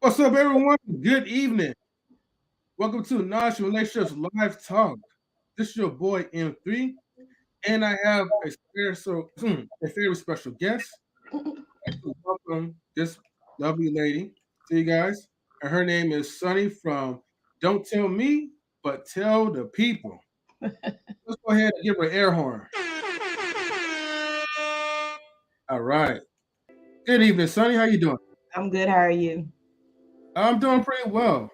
What's up, everyone? Good evening. Welcome to Nosh Relationships Live Talk. This is your boy M3, and I have a very special guest. I'd like to welcome this lovely lady to you guys. And her name is Sunny from Don't Tell Me, but Tell the People. Let's go ahead and give her an air horn. All right. Good evening, Sunny. How you doing? I'm good. How are you? I'm doing pretty well.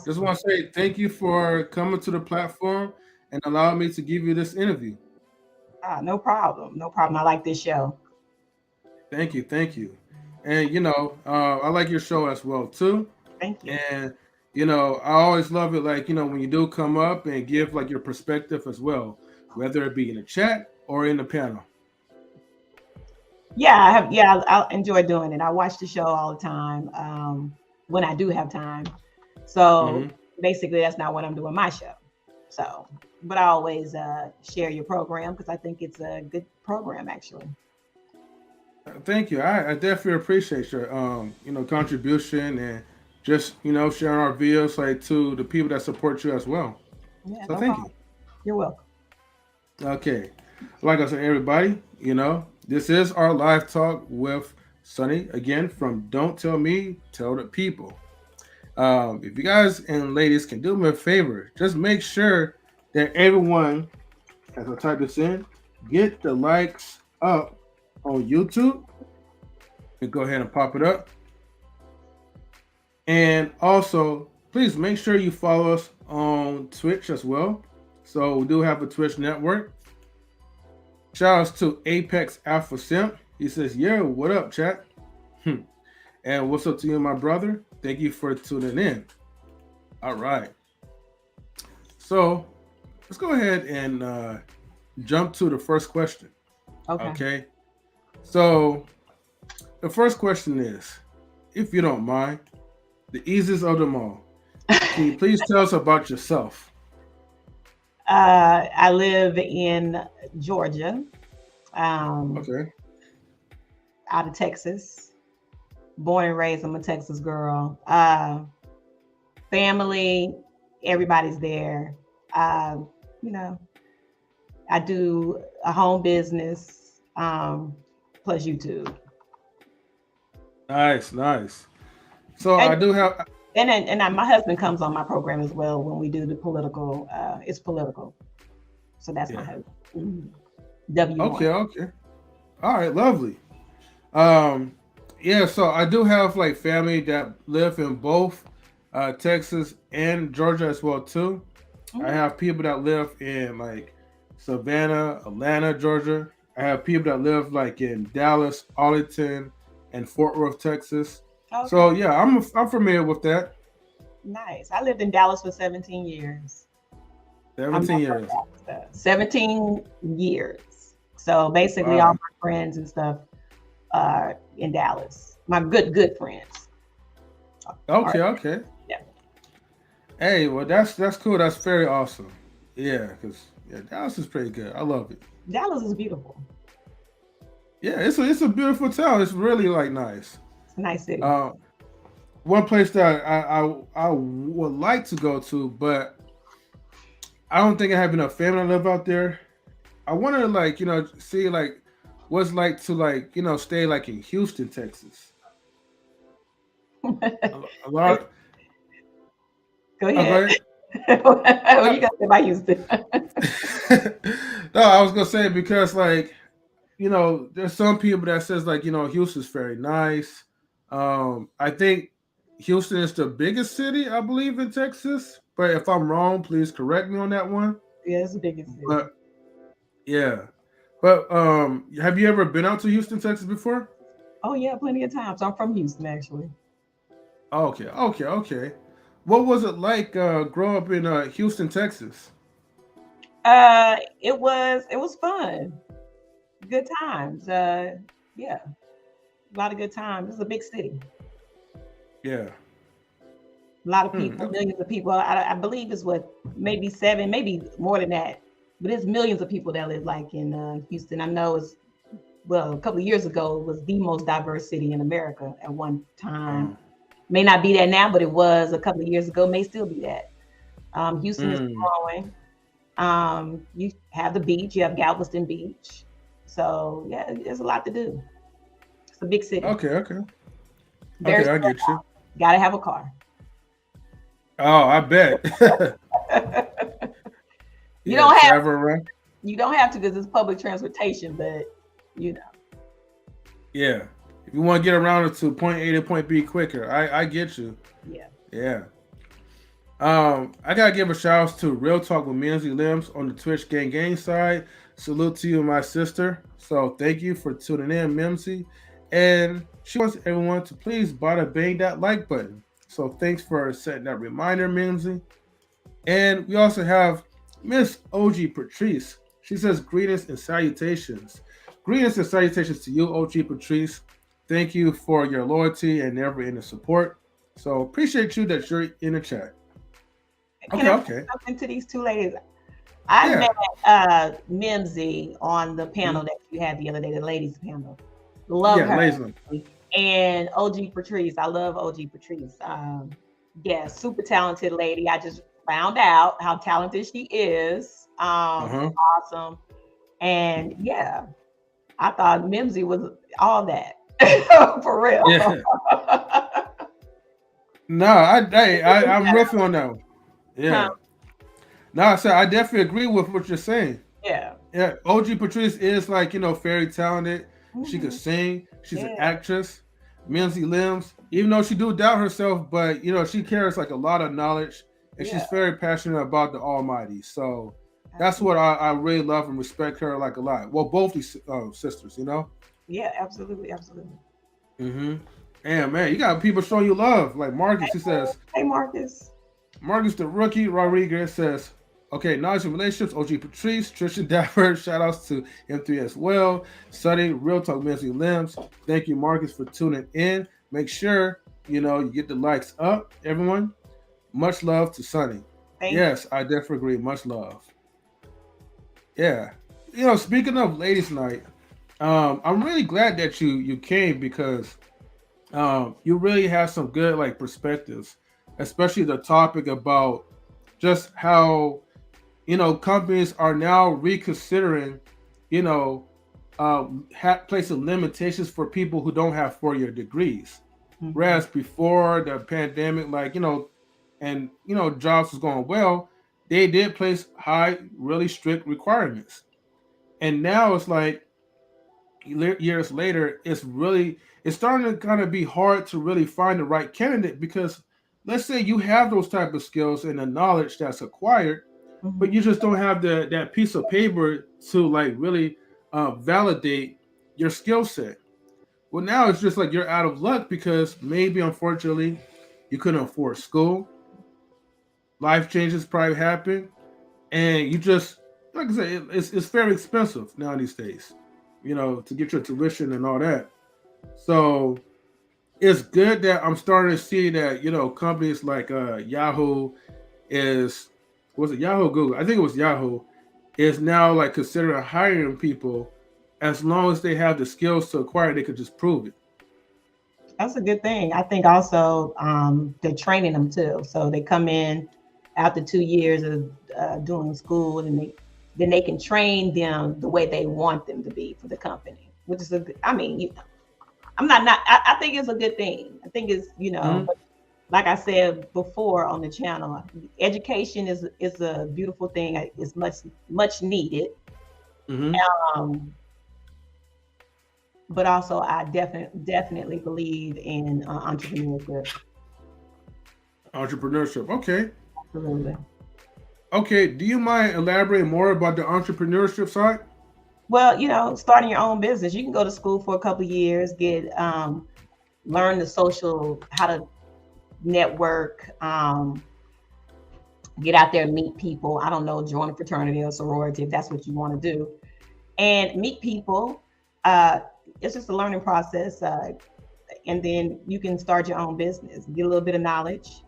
Just Awesome. want to say thank you for coming to the platform and allowing me to give you this interview. No problem. No problem. I like this show. Thank you, thank you. And I like your show as well too. Thank you. And I always love it, like when you do come up and give like your perspective as well, whether it be in the chat or in the panel. Yeah, I have. Yeah, I enjoy doing it. I watch the show all the time when I do have time. So Hmm. basically, that's not what I'm doing my show. So, but I always share your program because I think it's a good program, actually. Thank you. I definitely appreciate your contribution and just sharing our videos like to the people that support you as well. Yeah, So no thank you. problem. You're welcome. Okay. Like I said, everybody, this is our live talk with Sunny again from Don't Tell Me, Tell the People. If you guys and ladies can do me a favor, just make sure that everyone, as I type this in, get the likes up on YouTube. And go ahead and pop it up. And also, please make sure you follow us on Twitch as well. So we do have a Twitch network. Shout outs to Apex Alpha Simp. He says, "Yo, what up, chat?" And what's up to you, my brother? Thank you for tuning in. All right. So let's go ahead and jump to the first question. Okay. Okay. So the first question is, if you don't mind, the easiest of them all. Can you please tell us about yourself? I live in Georgia, um, Okay. out of Texas. Born and raised, I'm a Texas girl. Family, everybody's there. Uh, you know, I do a home business plus YouTube, Nice, nice. So I and do have. my husband comes on my program as well when we do the political. It's political, so that's my Yeah. husband. Mhm. W1. Okay, okay. All right, lovely. Um, yeah, so I do have like family that live in both Texas and Georgia as well too. I Mm, have people that live in like Savannah, Atlanta, Georgia. I have people that live like in Dallas, Arlington, and Fort Worth, Texas. So okay, yeah, I'm familiar with that. nice. I lived in Dallas for 17 years. I'm 17 not from years. Dallas though. 17 years. So basically, all Wow. my friends and stuff are in Dallas. My good friends. All right. Okay, okay. Yeah. Hey, well that's cool. That's very awesome. Yeah, because yeah, Dallas is pretty good. I love it. Dallas is beautiful. Yeah, it's a beautiful town. It's really like nice. It's a nice city. Uh, one place that I would like to go to, but I don't think I have enough family that live out there. I want to like see like what's like to like stay like in Houston, Texas. A lot. Go Oh, go ahead. ahead. What Uh, you got to say about Houston? no, I was gonna say because like there's some people that says like Houston's very nice. I think Houston is the biggest city, I believe, in Texas. But if I'm wrong, please correct me on that one. Yeah, it's the biggest city. But yeah, but have you ever been out to Houston, Texas before? Oh yeah, plenty of times. I'm from Houston actually. Okay, okay, okay. What was it like growing up in Houston, Texas? It was fun. Good times. Yeah, a lot of good times. It's a big city. Yeah. A lot of Hmm. people, millions of people. I believe it's what maybe seven, maybe more than that. But it's millions of people that live like in Houston. I know it's well, a couple of years ago, it was the most diverse city in America at one time. Um, May not be that now, but it was a couple of years ago. May still be that. Houston is Mm. growing. You have the beach. You have Galveston Beach. So yeah, there's a lot to do. It's a big city. Okay, okay, Very okay. I spread get you. out. Gotta have a car. Oh, I bet. You Yeah, don't have travel around. you don't have to because it's public transportation, but you know, Yeah, if you want to get around to point A to point B quicker, I get you. yeah. Yeah. I gotta give a shout out to Real Talk with Manzi Limbs on the Twitch Gang side. Salute to you, my sister. So thank you for tuning in, Mimsy. And she wants everyone to please bada bang that like button. So thanks for setting that reminder, Mimsy. And we also have Miss OG Patrice. She says greetings and salutations. Greetings and salutations to you, OG Patrice. Thank you for your loyalty and never ending support. So appreciate you that you're in the chat. Can Okay, I say okay. something to these two ladies? I Yeah. met Mimsy on the panel Mhm. that you had the other day, the ladies panel. Love Yeah, her. Laisland. And OG Patrice. I love OG Patrice. Yeah, super talented lady. I just found out how talented she is. Uh-huh. Awesome. And yeah, I thought Mimsy was all that. For real. Yeah. No, I'm riffing on that one. Huh? Yeah. No, I said I definitely agree with what you're saying. Yeah. Yeah, OG Patrice is like, very talented. She could Mhm. sing. She's an Yeah. actress. Mimsy Limbs, even though she do doubt herself, but she carries like a lot of knowledge, and Yeah. she's very passionate about the Almighty. So that's Absolutely. what I really love and respect her like a lot. Well, both these sisters. Yeah, absolutely. Absolutely. Mm-hmm. And man, you got people showing you love. Like Marcus, he says, Hey, Marcus. Marcus the rookie, Rodriguez says, okay, knowledge and relationships, OG Patrice, Tristan Dapper, shout outs to M3 as well. Sunny, Real Talk Messy Limbs. Thank you, Marcus, for tuning in. Make sure, you get the likes up, everyone. Much love to Sunny. Thank you. Yes, I definitely agree. Much love. Yeah. Speaking of ladies' night, I'm really glad that you came because you really have some good like perspectives, especially the topic about just how companies are now reconsidering, you know, placing limitations for people who don't have 4-year degrees. Mhm. Whereas before the pandemic, like and jobs was going well, they did place high, really strict requirements, and now it's like years later, it's starting to kind of be hard to really find the right candidate because let's say you have those type of skills and the knowledge that's acquired, but you Mhm. just don't have that piece of paper to like really validate your skill set. Well, now it's just like you're out of luck because maybe unfortunately you couldn't afford school, life changes probably happen, and you just like I said, it's very expensive now these days, to get your tuition and all that. So it's good that I'm starting to see that companies like Yahoo is was it Yahoo Google? I think it was Yahoo is now like considering hiring people as long as they have the skills to acquire. They could just prove it. That's a good thing. I think also they're training them too. So they come in after 2 years of doing school, and then they can train them the way they want them to be for the company, which is I mean, not. I think it's a good thing. I think it's Mm-hmm. like I said before on the channel, education is a beautiful thing. It's much needed. Mm-hmm. Um, but also I definitely believe in entrepreneurship. Entrepreneurship. Okay. Absolutely. Okay. Do you mind elaborating more about the entrepreneurship side? Well, starting your own business, you can go to school for a couple of years, get learn the social how to network, get out there and meet people. I don't know, join a fraternity or sorority if that's what you want to do, and meet people. Uh, it's just a learning process, and then you can start your own business, get a little bit of knowledge,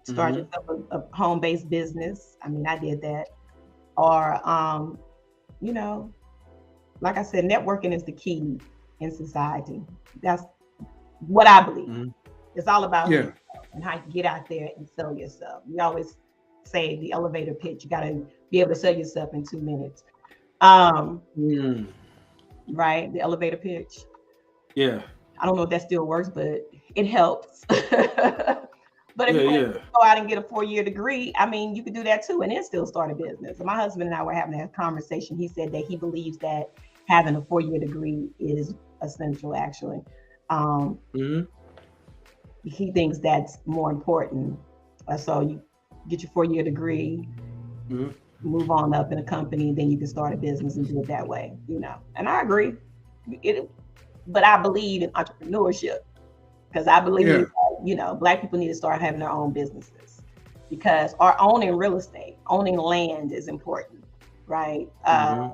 start Mm-hmm. yourself a home-based business. I mean, I did that. Or you know, like I said, networking is the key in society. That's what I believe. Mm-hmm. It's all about who Yeah. you are and how you get out there and sell yourself. We always say the elevator pitch. You got to be able to sell yourself in 2 minutes. Um, Mm. right? The elevator pitch. Yeah. I don't know if that still works, but it helps. But if Yeah. you want Yeah. to go out and get a 4-year degree, I mean, you could do that too and then still start a business. My husband and I were having that conversation. He said that he believes that having a 4-year degree is essential, actually. Um, Mm-hmm. he thinks that's more important. So you get your 4-year degree, Mm-hmm. move on up in a company, then you can start a business and do it that way, And I agree. But I believe in entrepreneurship because I believe that, Black people need to start having their own businesses because our owning real estate, owning land is important, right? Mm-hmm.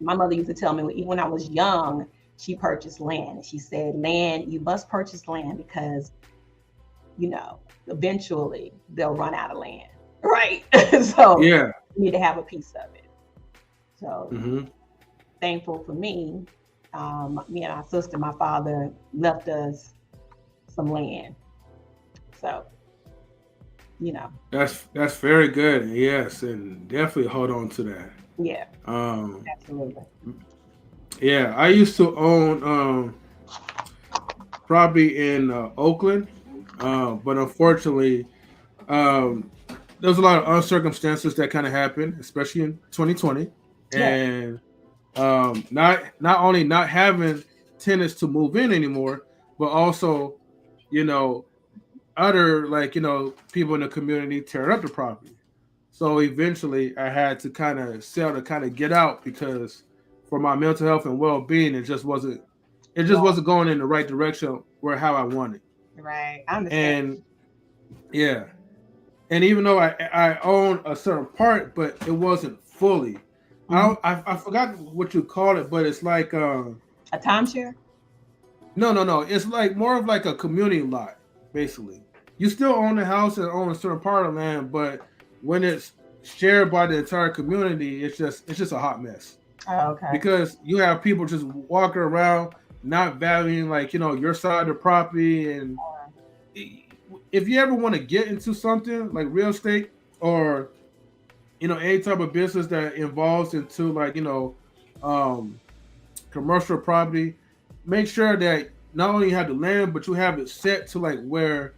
My mother used to tell me even when I was young, she purchased land. She said, land, you must purchase land because, eventually they'll run out of land, right? So Yeah. you need to have a piece of it. So Mm-hmm. thankful for me. Me and our sister, my father left us some land. So, That's very good. Yes, and definitely hold on to that. yeah, Um, absolutely. yeah, I used to own property in Oakland, but unfortunately, um, there was a lot of uncircumstances that kind of happened, especially in 2020, Yeah. and not only not having tenants to move in anymore, but also, you know, other people in the community tearing up the property. So eventually, I had to kind of sell to kind of get out because for my mental health and well being, it just Right. wasn't going in the right direction where how I wanted. Right. I understand. And yeah, and even though I own a certain part, but it wasn't fully. Mhm. I forgot what you call it, but it's like A timeshare? no, it's like more of like a community lot basically. You still own the house and own a certain part of land, but when it's shared by the entire community, it's just a hot mess Oh, okay. because you have people just walking around not valuing your side of the property. And if you ever want to get into something like real estate or any type of business that involves into um commercial property, make sure that not only you have the land, but you have it set to like where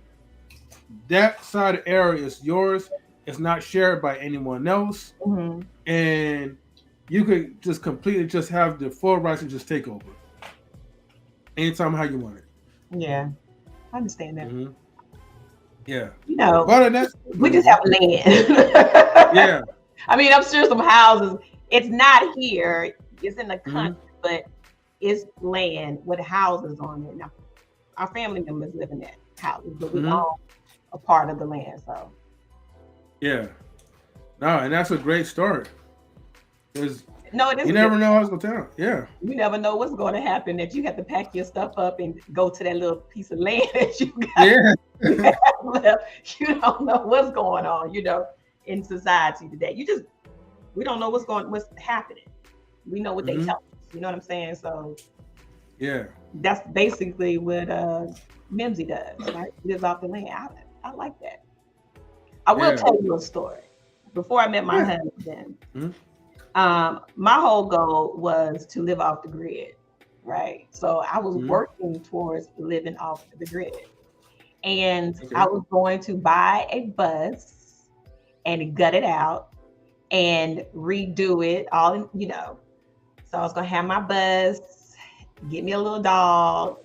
that side of the area is yours. It's not shared by anyone else, Hmm. and you could just completely just have the full rights and just take over anytime how you want it. Yeah, I understand that. Hmm. Yeah, You know, but that. we just Mhm. have land. Yeah. I mean, I'm sure some houses. It's not here. It's in the Hmm. country, but it's land with houses on it. Now, our family members live in that houses, but we Hmm. own a part of the land. So, Yeah. No, and that's a great start because no, it is you a good. never know how it's gonna turn out. Yeah. You never know what's going to happen. That you have to pack your stuff up and go to that little piece of land that you got Yeah. left. You don't know what's going on. In society today, we don't know what's happening. We know what they Hmm. tell us. You know what I'm saying? So Yeah. that's basically what Mimsy does, right? He lives off the land. I like that. I will Yeah. tell you a story. Before I met my Yeah. husband, Mhm. my whole goal was to live off the grid, right? So I was Mhm. working towards living off the grid. And I Okay. was going to buy a bus and gut it out and redo it all, So I was going to have my bus, get me a little dog,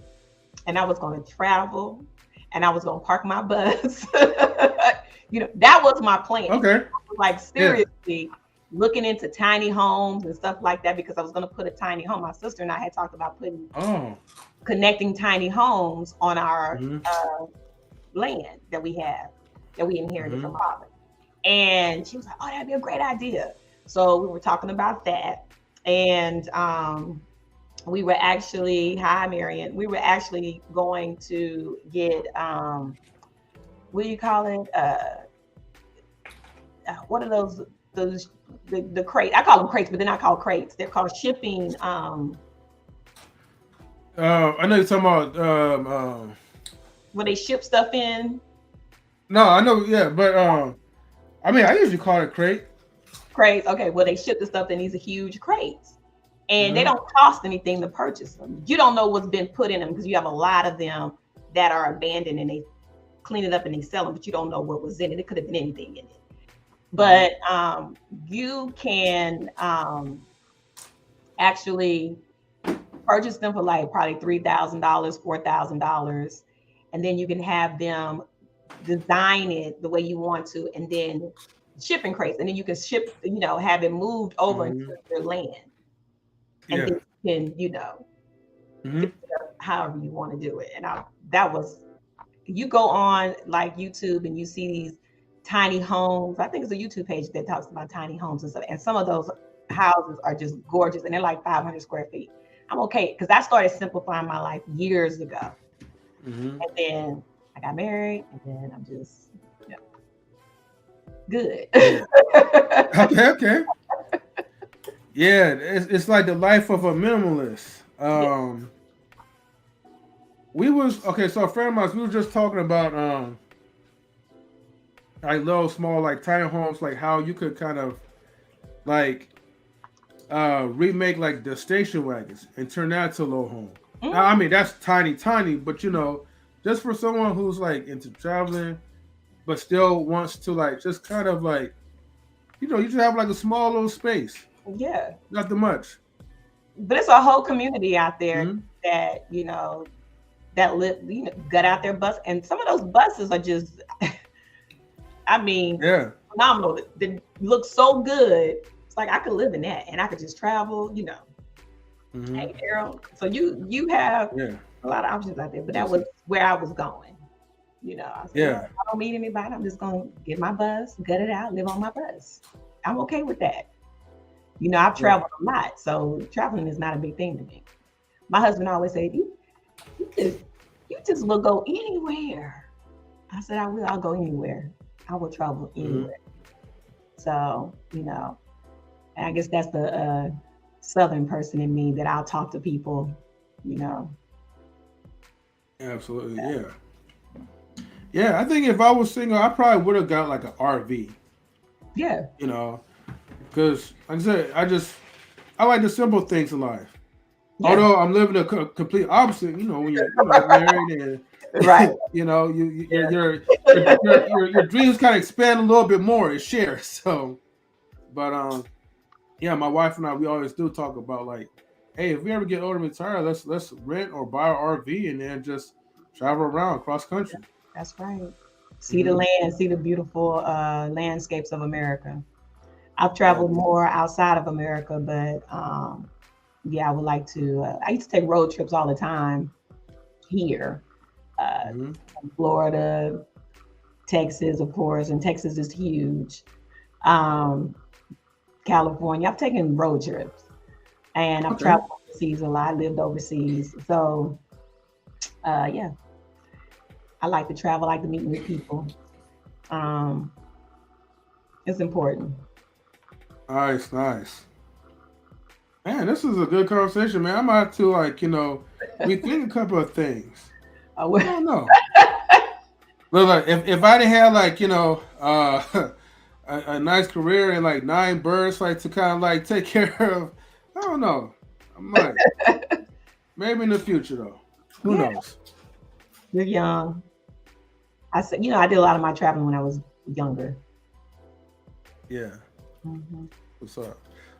and I was going to travel and I was going to park my bus. That was my plan. Okay. Like Yeah. seriously looking into tiny homes and stuff like that because I was going to put a tiny home. My sister and I had talked about Oh. connecting tiny homes on our Mhm. land that we inherited from Mhm. father. And she was like, "Oh, that'd be a great idea." So we were talking about that, and we were actually, hi Marion, we were actually going to get what do you call it? What are those the crate? I call them crates, but they're not called crates. They're called shipping. I know you're talking about where they ship stuff in. No, I know, yeah, but I mean, I usually call it crate. Crates. Okay, well, they ship the stuff in these huge crates, and they Mhm. don't cost anything to purchase them. You don't know what's been put in them because you have a lot of them that are abandoned and they clean it up and they sell them, but you don't know what was in it. It could have been anything in it. But you can actually purchase them for like probably $3,000, $4,000, and then you can have them design it the way you want to, and then shipping crates, and then you can ship, have it moved over into Mhm. your land, and Yeah. then you can, Mhm. fix it up however you want to do it. And that was, you go on like YouTube and you see these tiny homes. I think it's a YouTube page that talks about tiny homes and stuff. And some of those houses are just gorgeous, and they're like 500 square feet. I'm okay because I started simplifying my life years ago, Mhm. and then I got married, and then I'm just good. Yeah. Okay. Okay. Yeah, it's like the life of a minimalist. Yeah. We was okay. So a friend of mine, we were just talking about like little small like tiny homes, like how you could kind of like remake like the station wagons and turn that to a little home. Now, I Mm, mean that's tiny, but just for someone who's like into traveling, but still wants to like just kind of like you just have like a small little space, yeah. nothing much. But it's a whole community out there Hmm. that, that live, got out their bus. And some of those buses are just, I mean, Yeah. phenomenal. They look so good. It's like I could live in that and I could just travel. Hmm. Hey, Carol. So you have Yeah. a lot of options out there, but that Just was where I was going. I said, well, yeah. I don't meet anybody. I'm just going to get my bus, gut it out, live on my bus. I'm okay with that. I've Right. traveled a lot, so traveling is not a big thing to me. My husband always said, you just, you just will go anywhere. I said, I will. I'll go anywhere. I will travel Hmm. anywhere. So, and I guess that's the Southern person in me that I'll talk to people, you know. Absolutely. Yeah. Yeah. I think if I was single, I probably would have got like an RV. Yeah. You know, because like I said, I like the simple things in life. Yeah. Although I'm living the complete opposite, when you're married and Right. your dreams kind of expand a little bit more and share. So, but yeah, my wife and I we always do talk about like, hey, if we ever get older and retire, let's rent or buy an RV and then just travel around cross country. That's right. See the Hmm. land, see the beautiful landscapes of America. I've Yeah. traveled more outside of America, but yeah, I would like to. I used to take road trips all the time here, uh, Hmm. Florida, Texas, of course, and Texas is huge. Um, California, I've taken road trips, and I've Okay. traveled overseas a lot. I lived overseas, so yeah, I like to travel. I like to meet new people. Um, it's important. Nice, nice. Man, this is a good conversation, man. I might have to rethink a couple of things. I Well, don't know. Look, like if I didn't have a nice career and like 9 birds like to kind of like take care of, I don't know. I might maybe in the future though. Who yeah, knows? you're young. I said, I did a lot of my traveling when I was younger. Yeah. Mhm. What's up?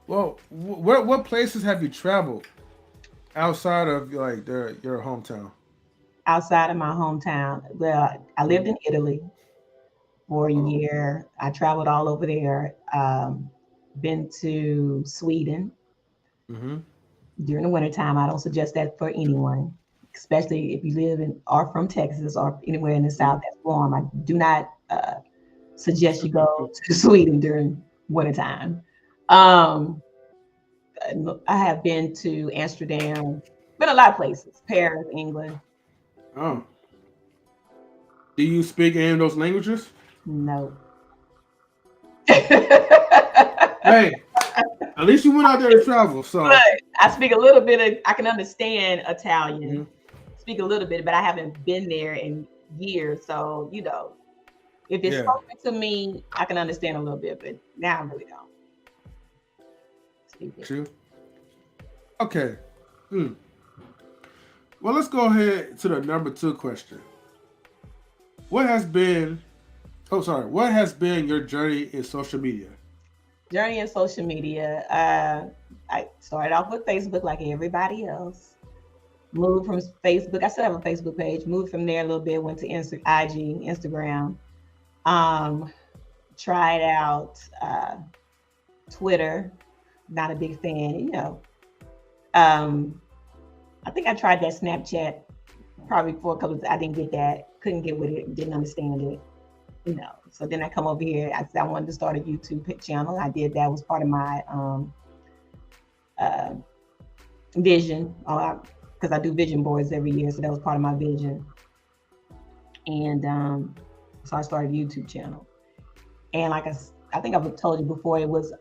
Well, what places have you traveled outside of like your hometown? Outside of my hometown, well, I lived Mm-hmm. in Italy for a Oh. year. I traveled all over there. Been to Sweden Mm-hmm. during the wintertime. I don't suggest that for anyone, especially if you live in or from Texas or anywhere in the South that's warm. I do not suggest you go to Sweden during wintertime. Um, I have been to Amsterdam, been a lot of places, Paris, England. Oh. Do you speak any of those languages? No. Hey, at least you went out there to travel. So. But I speak a little bit of, I can understand Italian, Mm-hmm. speak a little bit, but I haven't been there and years. So, if it's Yeah. spoken to me, I can understand a little bit, but now I really don't. Stupid. True. Okay. Hmm. Well, let's go ahead to the number 2 question. What has been what has been your journey in social media? Journey in social media. I started off with Facebook like everybody else. Moved from Facebook. I still have a Facebook page. Moved from there a little bit. Went to IG, Instagram. Um, Tried out Twitter. Not a big fan. Um, I think I tried that Snapchat probably for a couple of, I didn't get that. Couldn't get with it. Didn't understand it. So then I come over here. I said I wanted to start a YouTube channel. I did that. Was part of my uh, vision, because I do vision boards every year. So that was part of my vision. And so I started a YouTube channel. And like I think I've told you before, it was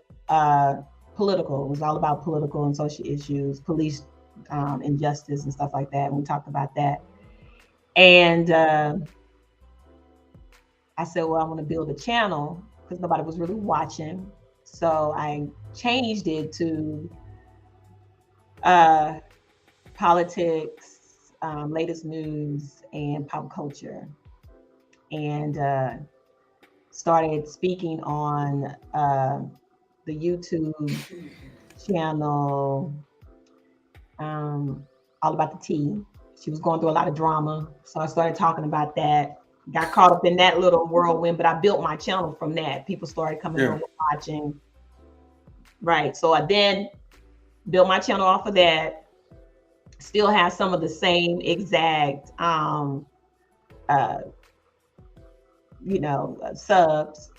political. It was all about political and social issues, police injustice and stuff like that. And we talked about that. And I said, well, I want to build a channel because nobody was really watching. So I changed it to politics, latest news, and pop culture. And started speaking on the YouTube channel, all about the tea. She was going through a lot of drama. So I started talking about that. Got caught up in that little whirlwind, but I built my channel from that. People started coming over watching. Right. So I then built my channel off of that. Still have some of the same exact subs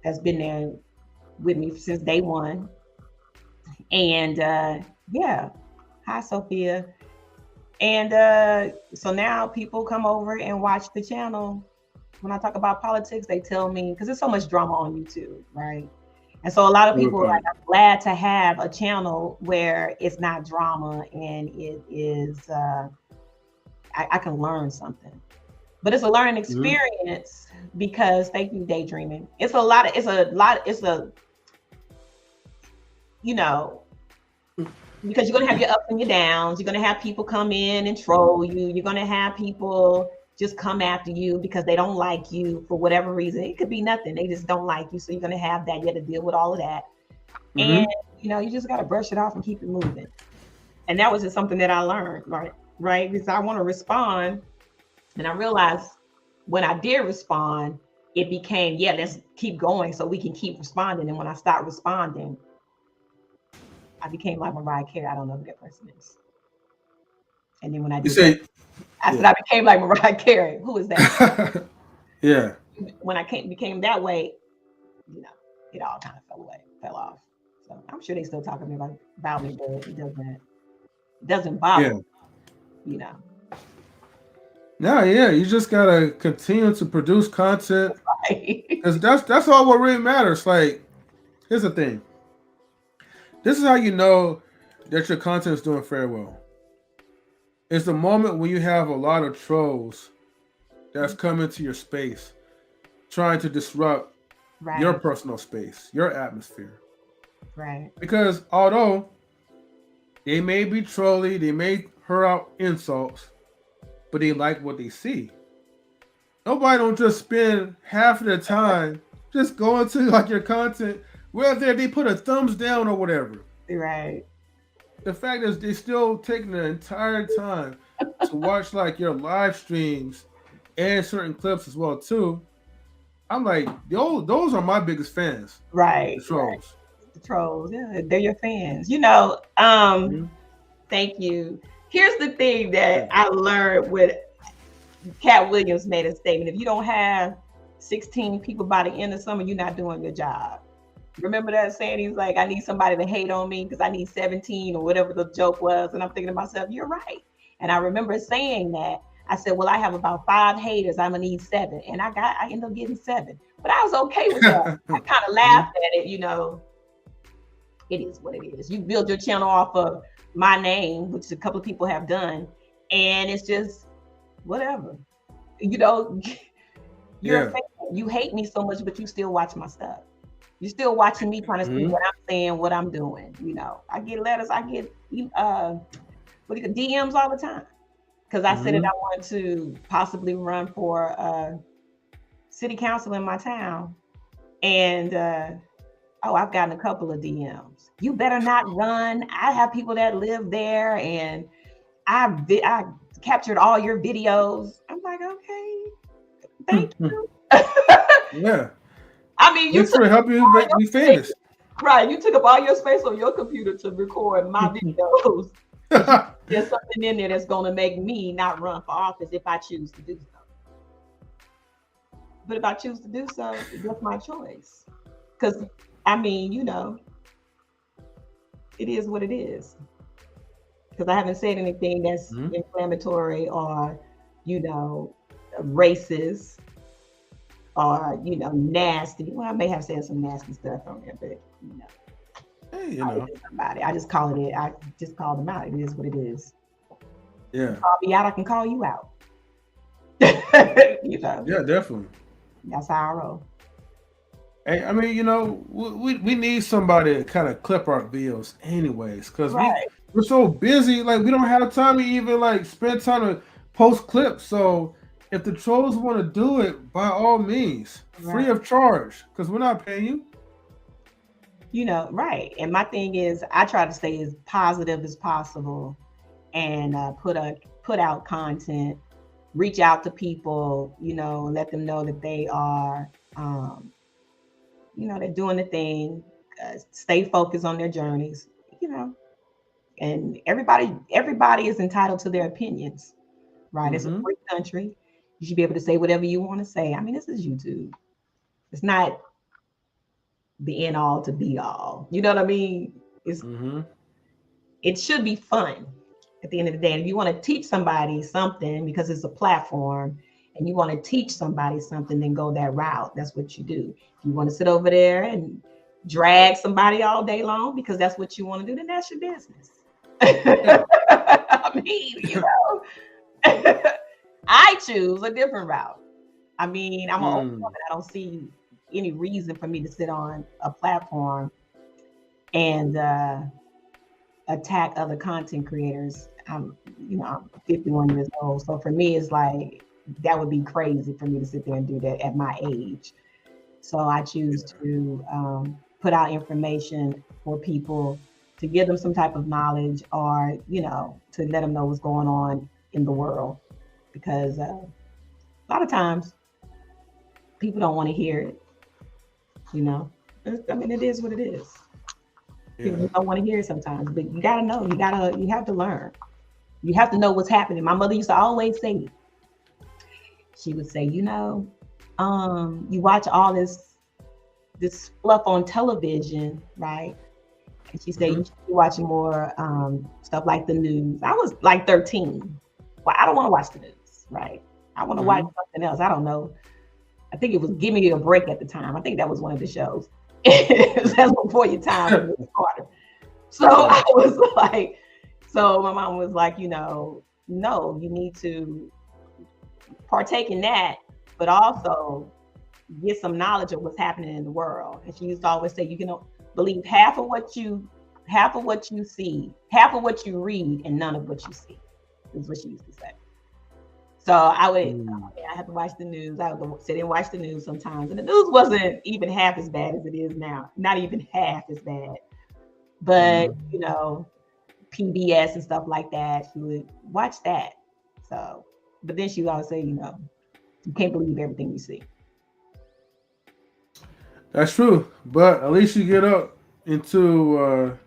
that's been there with me since day one. And hi Sophia. And so now people come over and watch the channel. When I talk about politics, they tell me, because there's so much drama on YouTube, right? And so a lot of people are like, I'm glad to have a channel where it's not drama and it is, I can learn something. But it's a learning experience because, thank you, daydreaming. Because you're going to have your ups and your downs. You're going to have people come in and troll you. You're going to have people just come after you because they don't like you for whatever reason. It could be nothing. They just don't like you. So you're going to have that. You have to deal with all of that. And, you just got to brush it off and keep it moving. And that was just something that I learned, right? Because I want to respond. And I realized when I did respond, it became, let's keep going so we can keep responding. And when I stopped responding, I became like Mariah Carey. I don't know who that person is. And then when I did I said I became like Mariah Carey. Who is that? Yeah. When I became that way, it all kind of fell off. So I'm sure they still talking to me about me, but it doesn't bother me, No, you just gotta continue to produce content. Because that's all what really matters. Like, here's the thing. This is how you know that your content is doing very well. It's the moment when you have a lot of trolls that's coming to your space, trying to disrupt your personal space, your atmosphere. Right. Because although they may be trolly, they may hurl out insults, but they like what they see. Nobody don't just spend half of the time just going to like your content. Whether they put a thumbs down or whatever. Right. The fact is they still taking the entire time to watch like your live streams and certain clips as well too. I'm like, those are my biggest fans. Right. The trolls. Right. The trolls, they're your fans. Thank you. Here's the thing that I learned with Cat Williams made a statement. If you don't have 16 people by the end of summer, you're not doing your job. Remember that saying? He's like, I need somebody to hate on me because I need 17 or whatever the joke was. And I'm thinking to myself, you're right. And I remember saying that. I said, well, I have about 5 haters. I'm going to need 7. And I ended up getting 7. But I was okay with that. I kind of laughed at it, It is what it is. You build your channel off of my name, which a couple of people have done. And it's just whatever. you know, you're a Yeah. fan. You hate me so much, but you still watch my stuff. You're still watching me trying to see Mhm. what I'm saying, what I'm doing. I get letters, I get DMs all the time because I said that Mhm. I want to possibly run for city council in my town, and I've gotten a couple of DMs. You better not run. I have people that live there, and I captured all your videos. I'm like, okay, thank you. Yeah. I mean, you Thanks took for helping you all make your me space, famous. right? You took up all your space on your computer to record my videos, but there's something in there that's going to make me not run for office if I choose to do so. But if I choose to do so, that's my choice. Because I mean, it is what it is. Because I haven't said anything that's Mhm. inflammatory or, you know, racist or, nasty. Well, I may have said some nasty stuff on there, but Hey, somebody. I just call it. I just call them out. It is what it is. yeah. Call me out, I can call you out. Yeah, definitely. That's how I roll. Hey, I mean, we need somebody to kind of clip our videos anyways, because Right. we're so busy, like we don't have time to even like spend time to post clips. So if the trolls want to do it, by all means, free Right. of charge, because we're not paying you. Right. And my thing is, I try to stay as positive as possible and put out content, reach out to people, let them know that they are, they're doing the thing, stay focused on their journeys, you know, and everybody is entitled to their opinions, right? It's a Mm-hmm. free country. You should be able to say whatever you want to say. I mean, this is YouTube. It's not the end all to be all. You know what I mean? Mm-hmm. It should be fun at the end of the day. And if you want to teach somebody something because it's a platform and you want to teach somebody something, then go that route. That's what you do. If you want to sit over there and drag somebody all day long because that's what you want to do, then that's your business. Yeah. I mean, I choose a different route. I mean, I'm an old Mm. woman. I don't see any reason for me to sit on a platform and attack other content creators. I'm 51 years old. So for me, it's like that would be crazy for me to sit there and do that at my age. So I choose to put out information for people to give them some type of knowledge or, to let them know what's going on in the world. Because a lot of times people don't want to hear it, you know. I mean, it is what it is. People Yeah. just don't want to hear it sometimes, but you gotta know, you have to learn. You have to know what's happening. My mother used to always say, she would say, you watch all this fluff on television, right? And she said Mm-hmm. you should be watching more stuff like the news. I was like 13. Well, I don't want to watch the news, right? I want to watch Mm-hmm. something else. I don't know. I think it was Give Me a Break at the time. I think that was one of the shows. That's before your time when it was harder. So Yeah. I was like, so my mom was like, no, you need to partake in that, but also get some knowledge of what's happening in the world. And she used to always say, you can believe half of what you see, half of what you read, and none of what you see. Is what she used to say. So Mm. I had to watch the news. I would sit and watch the news sometimes, and the news wasn't even half as bad as it is now. Not even half as bad. But Mm-hmm. PBS and stuff like that, she would watch that. So, but then she would always say, you can't believe everything you see. That's true, but at least you get up into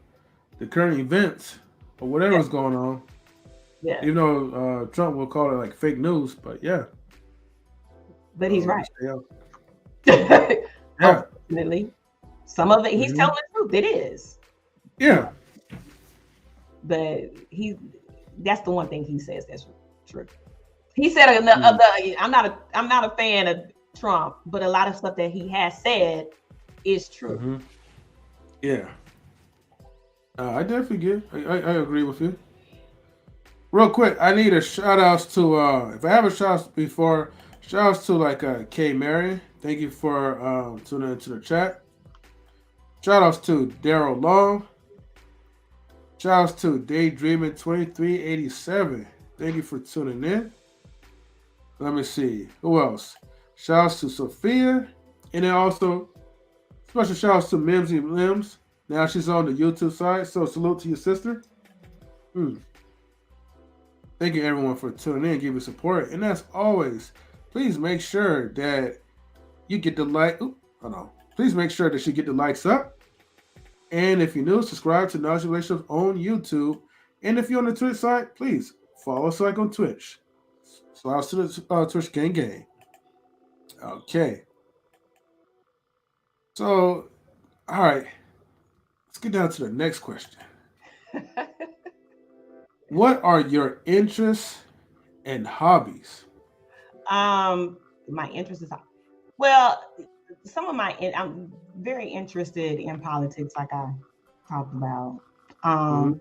the current events or Yeah, whatever's going on. yeah. Even though Trump will call it like fake news, but yeah, But he's you right. stay up. Yeah. Unfortunately, some of it he's Hmm. telling the truth. It is, Yeah. but that's the one thing he says that's true. He said Mm. I'm not a fan of Trump, but a lot of stuff that he has said is true. Hmm. Yeah. I definitely get. I agree with you. Real quick, I need a shout outs to if I have a shout out before Shout outs to like K Marion. Thank you for tuning into the chat. Shout outs to Daryl Long. Shout outs to Daydreaming 2387. Thank you for tuning in. Let me see. Who else? Shout outs to Sophia. And then also special shout outs to Mimsy Limbs. Now she's on the YouTube side. So salute to your sister. Hmm. Thank you everyone for tuning in, giving support. And as always, please make sure that you get the like. Hold on. Please make sure that you get the likes up. And if you're new, subscribe to Knowledge Relationships on YouTube. And if you're on the Twitch side, please follow us like on Twitch. Slide to the Twitch gang. Okay. So, all right. Let's get down to the next question. What are your interests and hobbies? My interest is well, some of my I'm very interested in politics, like I talked about. Um,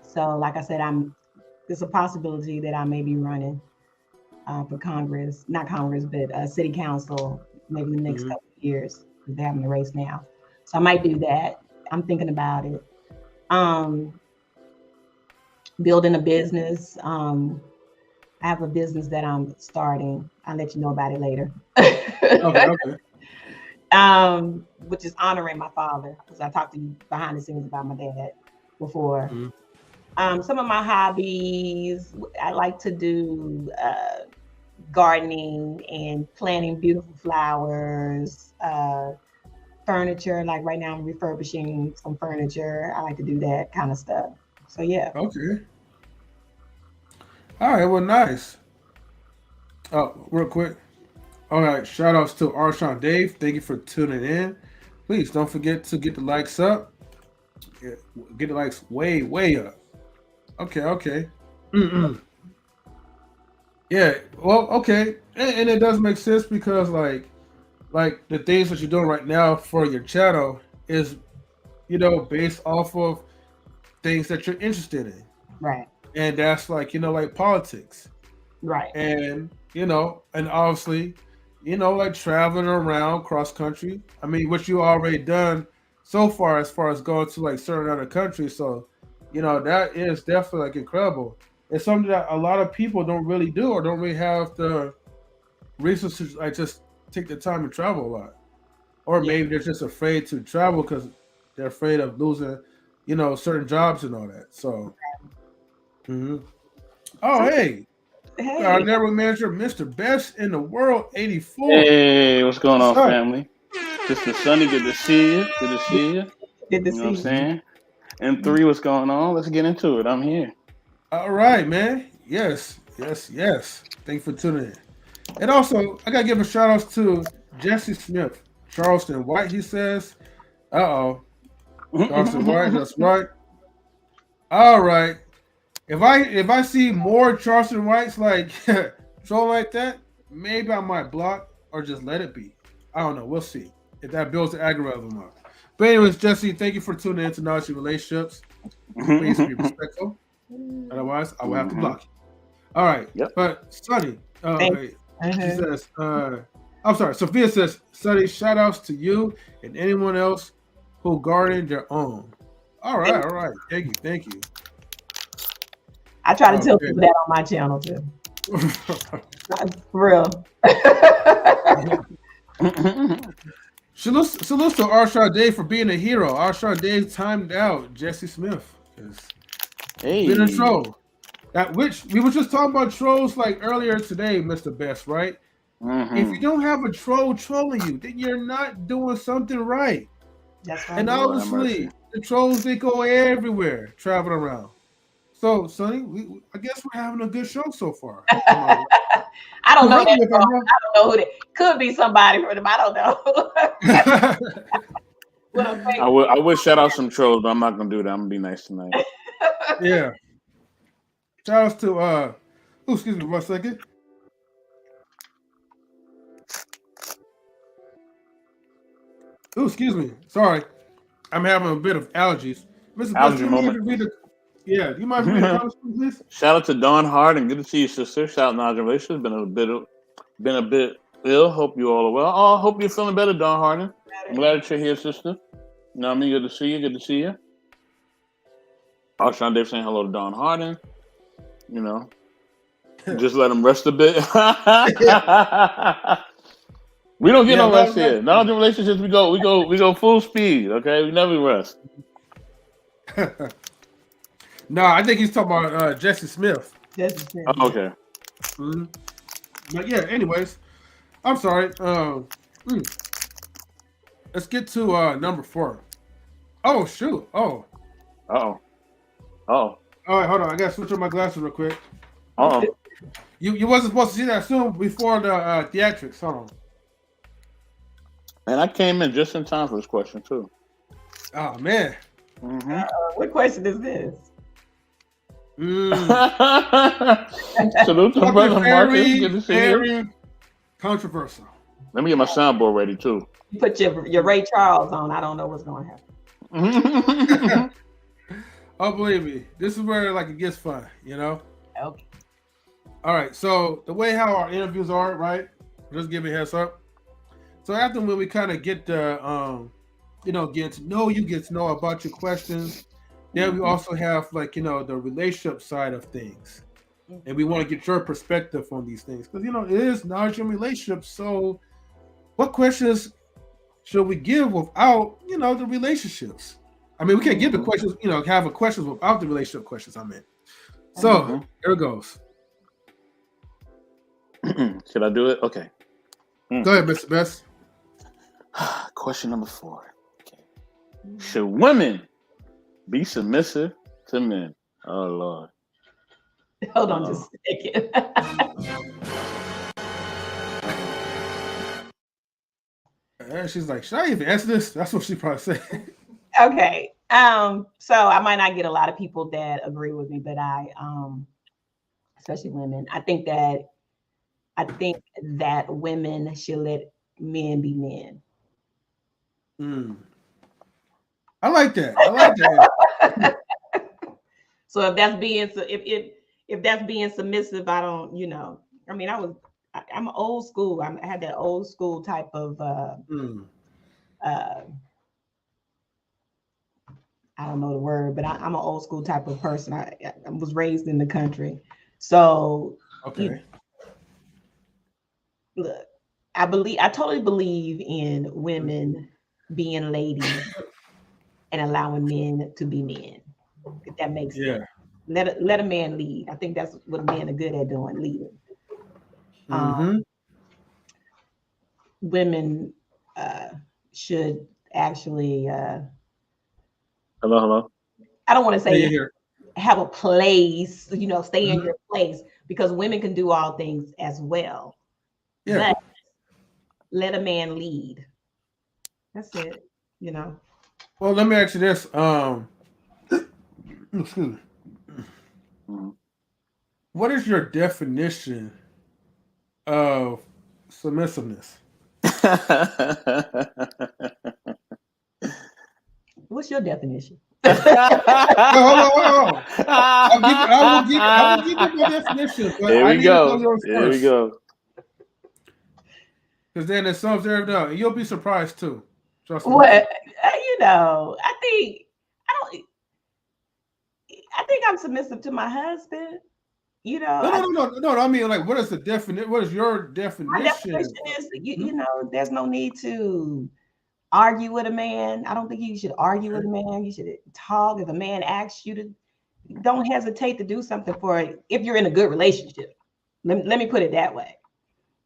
so, like I said, there's a possibility that I may be running for Congress, not Congress, but city council, maybe in the next couple of years, because they're having a race now. So I might do that. I'm thinking about it. Building a business. I have a business that I'm starting. I'll let you know about it later. Okay. Which is honoring my father, because I talked to you behind the scenes about my dad before. Some of my hobbies, I like to do gardening and planting beautiful flowers, furniture. Like right now, I'm refurbishing some furniture. I like to do that kind of stuff. So yeah. Okay. All right. Well, nice. Oh, real quick. All right. Shout outs to Arshawn Dave. Thank you for tuning in. Please don't forget to get the likes up. Get the likes way up. Okay. Yeah. Well, okay. And it does make sense because like the things that you're doing right now for your channel is, based off of things that you're interested in. Right. And that's like, like politics. Right. And, and obviously, like traveling around cross country. I mean, what you already done so far as going to like certain other countries. So, that is definitely like incredible. It's something that a lot of people don't really do or don't really have the resources, like just take the time to travel a lot. Or maybe they're just afraid to travel because they're afraid of losing, certain jobs and all that. So, oh, hey, our network manager, Mr. Best in the World, 84. Hey, what's going on, family? Mr. Sunny, good to see you. Good to see you. Good to see you. Know what I'm saying? And 3, what's going on? Let's get into it. I'm here. All right, man. Yes. Thank you for tuning in. And also, I gotta give a shout out to Jesse Smith, Charleston White. He says, Charleston White, that's right. All right. If I see more Charleston Whites like troll like that, maybe I might block or just let it be. I don't know. We'll see if that builds the algorithm up. But anyways, Jesse, thank you for tuning in to Knowledge Relationships. Please be respectful. Otherwise, I will have to block you. All right. Yep. But Sonny, she says, I'm sorry. Sophia says, Sonny, shout outs to you and anyone else who gardened their own. All right. Thank you. I try to tell people that on my channel too. For real. Salute to Arshad Dave for being a hero. Arshad Dave timed out Jesse Smith. Hey. Been a troll. We were just talking about trolls like earlier today, Mr. Best, right? If you don't have a troll trolling you, then you're not doing something right. That's right. And obviously, the trolls, they go everywhere, traveling around. So, Sonny, I guess we're having a good show so far. I don't know that. I don't know who that could be. Somebody for them. I don't know. I would shout out some trolls, but I'm not gonna do that. I'm gonna be nice tonight. Yeah. Shout outs to excuse me 1 second. Oh, excuse me. Sorry. I'm having a bit of allergies. Mr. Best, do you mind if you read the comments, please? Shout out to Dawn Hart and good to see you, sister. Shout out to Knowledge Relationships. Been a bit of Been a bit ill. Hope you all are well. Oh, I hope you're feeling better, Don Harden. I'm glad that you're here, sister. You know what I mean? Good to see you. Good to see you. Sean Dave saying hello to Don Harden. You know, just let him rest a bit. We don't get no rest here. Not in relationships. We go full speed. Okay, we never rest. No, I think he's talking about Jesse Smith. Jesse Smith. Oh, okay. Mm-hmm. But yeah. Anyways, I'm sorry. Let's get to number 4. Oh shoot. Oh. Oh. All right, hold on. I gotta switch on my glasses real quick. Oh. You wasn't supposed to see that soon before the theatrics. Hold on. And I came in just in time for this question too. Oh man. Mm-hmm. What question is this? Salute to brother Marcus. Good to see you. Controversial. Let me get my soundboard ready too. You put your Ray Charles on. I don't know what's going to happen. Oh, believe me, this is where like it gets fun, you know. Okay. All right. So the way how our interviews are, right? Just give me a heads up. So after when we kind of get the get to know you, get to know about your questions, then we also have like the relationship side of things, and we want to get your perspective on these things because it is knowledge in relationships. So, what questions should we give without the relationships? I mean, we can't give the questions, have the questions without the relationship questions. I mean, so here it goes. Should I do it? Okay. Go ahead, Mr. Best. Question number 4. Okay. Should women be submissive to men? Oh Lord. Hold on just a second. She's like, should I even answer this? That's what she probably said. Okay. So I might not get a lot of people that agree with me, but especially women, I think that women should let men be men. I like that. So if that's being submissive, I don't, I mean, I'm old school. I had that old school type of I don't know the word, but I'm an old school type of person. I was raised in the country. So okay. Look, I totally believe in women being ladies and allowing men to be men. If that makes sense. Let a man lead. I think that's what men are good at doing, leading. Women should actually hello. I don't want to say have a place, stay in your place, because women can do all things as well. Yeah. But let a man lead. That's it, Well, let me ask you this. Excuse me. What is your definition of submissiveness? What's your definition? Hold on. I will give you my definition. But Here we go. Because then it sums everything up, and you'll be surprised too. Trust me. What I think I'm submissive to my husband. No. I mean, like, what is the definition? What is your definition? My definition is, there's no need to argue with a man. I don't think you should argue with a man. You should talk. If a man asks you to, don't hesitate to do something for it. If you're in a good relationship, let me put it that way.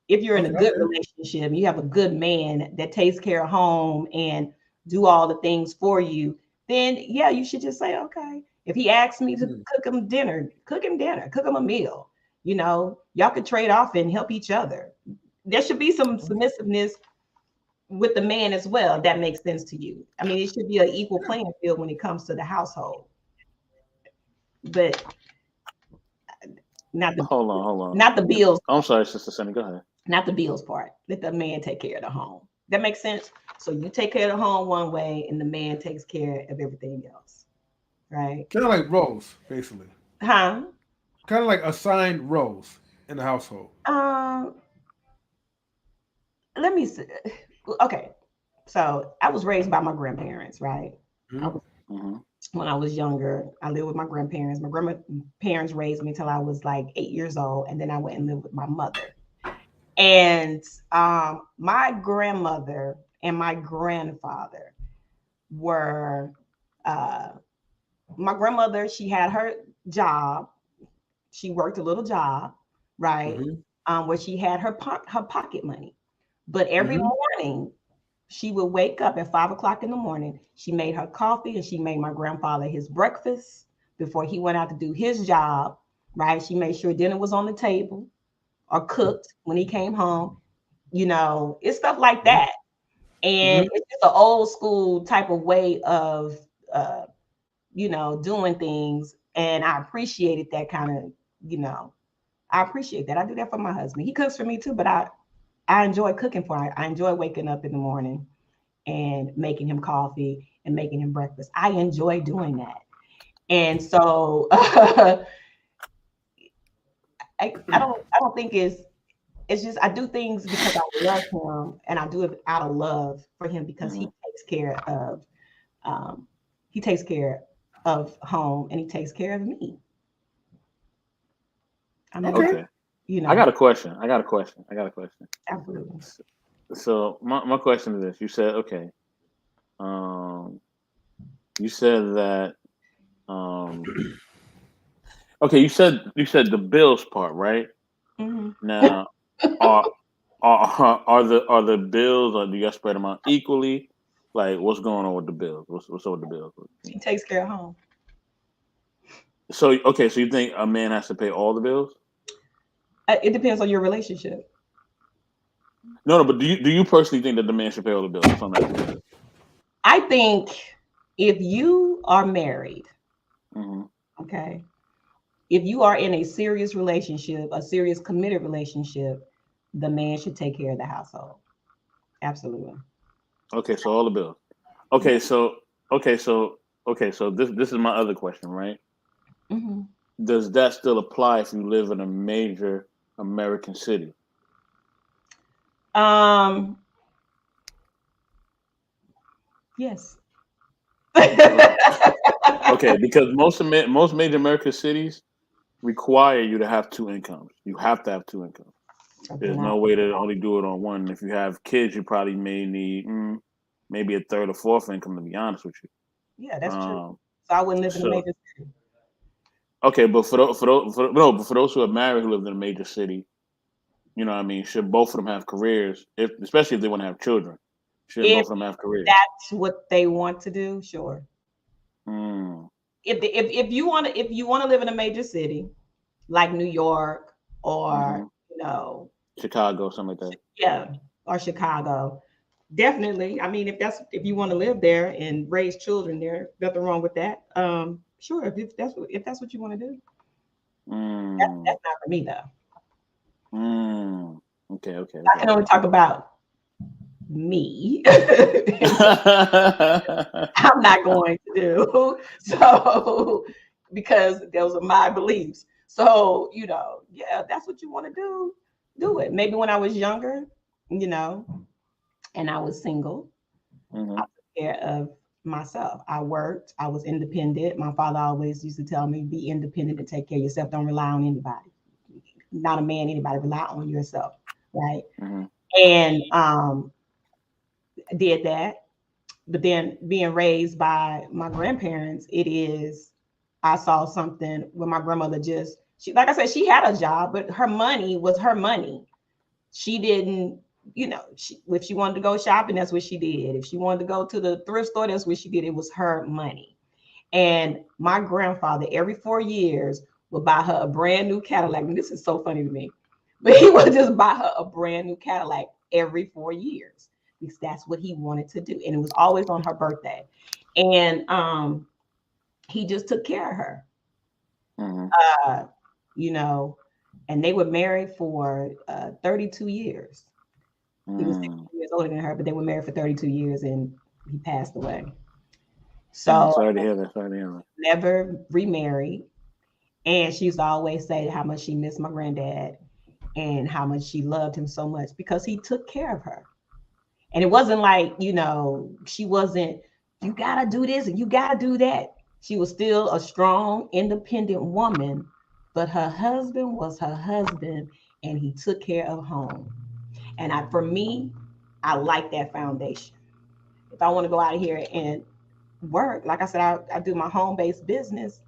If you're in a good relationship, you have a good man that takes care of home and do all the things for you, then yeah, you should just say, okay. If he asks me to cook him dinner, cook him a meal. Y'all could trade off and help each other. There should be some submissiveness with the man as well. That makes sense to you. I mean, it should be an equal playing field when it comes to the household. But not the hold on. Not the bills. I'm sorry, Sister Sunny. Go ahead. Not the bills part. Let the man take care of the home. That makes sense. So you take care of the home one way, and the man takes care of everything else. Right? Kind of like roles, basically. Huh? Kind of like assigned roles in the household. let me see. Okay, so I was raised by my grandparents, right? I was, Mm-hmm. when I was younger, I lived with my grandparents. My grandparents raised me till I was like 8 years old, and then I went and lived with my mother. And my grandmother and my grandfather were uh, my grandmother. She had her job. She worked a little job, right, Mm-hmm. where she had her pocket money. But every Mm-hmm. morning, she would wake up at 5 o'clock in the morning. She made her coffee and she made my grandfather his breakfast before he went out to do his job. Right? She made sure dinner was on the table or cooked when he came home. It's stuff like that. And Mm-hmm. it's just an old school type of way of uh, doing things. And I appreciated that kind of, I appreciate that. I do that for my husband. He cooks for me too, but I enjoy cooking for him. I enjoy waking up in the morning and making him coffee and making him breakfast. I enjoy doing that. And so I don't think it's just I do things because I love him and I do it out of love for him because Mm-hmm. um, he takes care of home and he takes care of me. I mean, Okay. Okay. I got a question. absolutely. So my question is this: you said okay. Um, you said that. Um, okay, you said the bills part, right? Mhm. Now, are are the bills, or do you guys spread them out equally? Like, what's going on with the bills? What's up with the bills? He takes care of home. So okay, so you think a man has to pay all the bills? It depends on your relationship. No, no, but do you personally think that the man should pay all the bills? That's what I'm asking. I think if you are married, Mm-hmm. okay, if you are in a serious relationship, a serious committed relationship, the man should take care of the household. Absolutely. Okay, so all the bills. Yeah. Okay, so okay, so okay, so this is my other question, right? Hmm. Does that still apply if you live in a major American city? Um. Yes. Okay, okay, because most major American cities require you to have two incomes. You have to have two incomes. Okay, There's now, no way to only do it on one. If you have kids, you probably may need maybe a third or fourth income. To be honest with yeah, you, that's true. So I wouldn't live in a so major city. okay, but for those who are married who live in a major city, you know what I mean, should both of them have careers? If especially if they want to have children, shouldn't If both of them have careers? that's what they want to do, sure. Mm, If you want to live in a major city like New York or hmm. you know Chicago, something like that. yeah, or Chicago, definitely. I mean, if you want to live there and raise children there, nothing wrong with that. Sure, if that's what you want to do, Mm, that's not for me though. mm. Okay, okay, I okay, can only okay. talk about me and what I'm not going to do. So because those are my beliefs. So yeah, if that's what you want to do it. Maybe when I was younger, you know, and I was single, I Hmm. took care of myself. I worked. I was independent. My father always used to tell me, "Be independent and take care of yourself. Don't rely on anybody. Not a man. Anybody. Rely on yourself." Right. Hmm. And did that. But then being raised by my grandparents, I saw something when my grandmother like I said, she had a job, but her money was her money. She didn't, if she wanted to go shopping, that's what she did. If she wanted to go to the thrift store, that's what she did. It was her money. And my grandfather, every 4 years, would buy her a brand new Cadillac. And this is so funny to me, but he would just buy her a brand new Cadillac every 4 years because that's what he wanted to do. And it was always on her birthday. And he just took care of her. Hmm. Uh, you know, and they were married for 32 years. He was 16 Mm. years older than her, but they were married for 32 years and he passed away. Mm. So Sorry to hear that. Sorry to hear that. never remarried. And she used to always say how much she missed my granddad. and how much she loved him so much because he took care of her. And it wasn't like, she wasn't, you got to do this and you got to do that. She was still a strong, independent woman, but her husband was her husband and he took care of home. And for me, I like that foundation. If I want to go out of here and work, like I said, I do my home-based business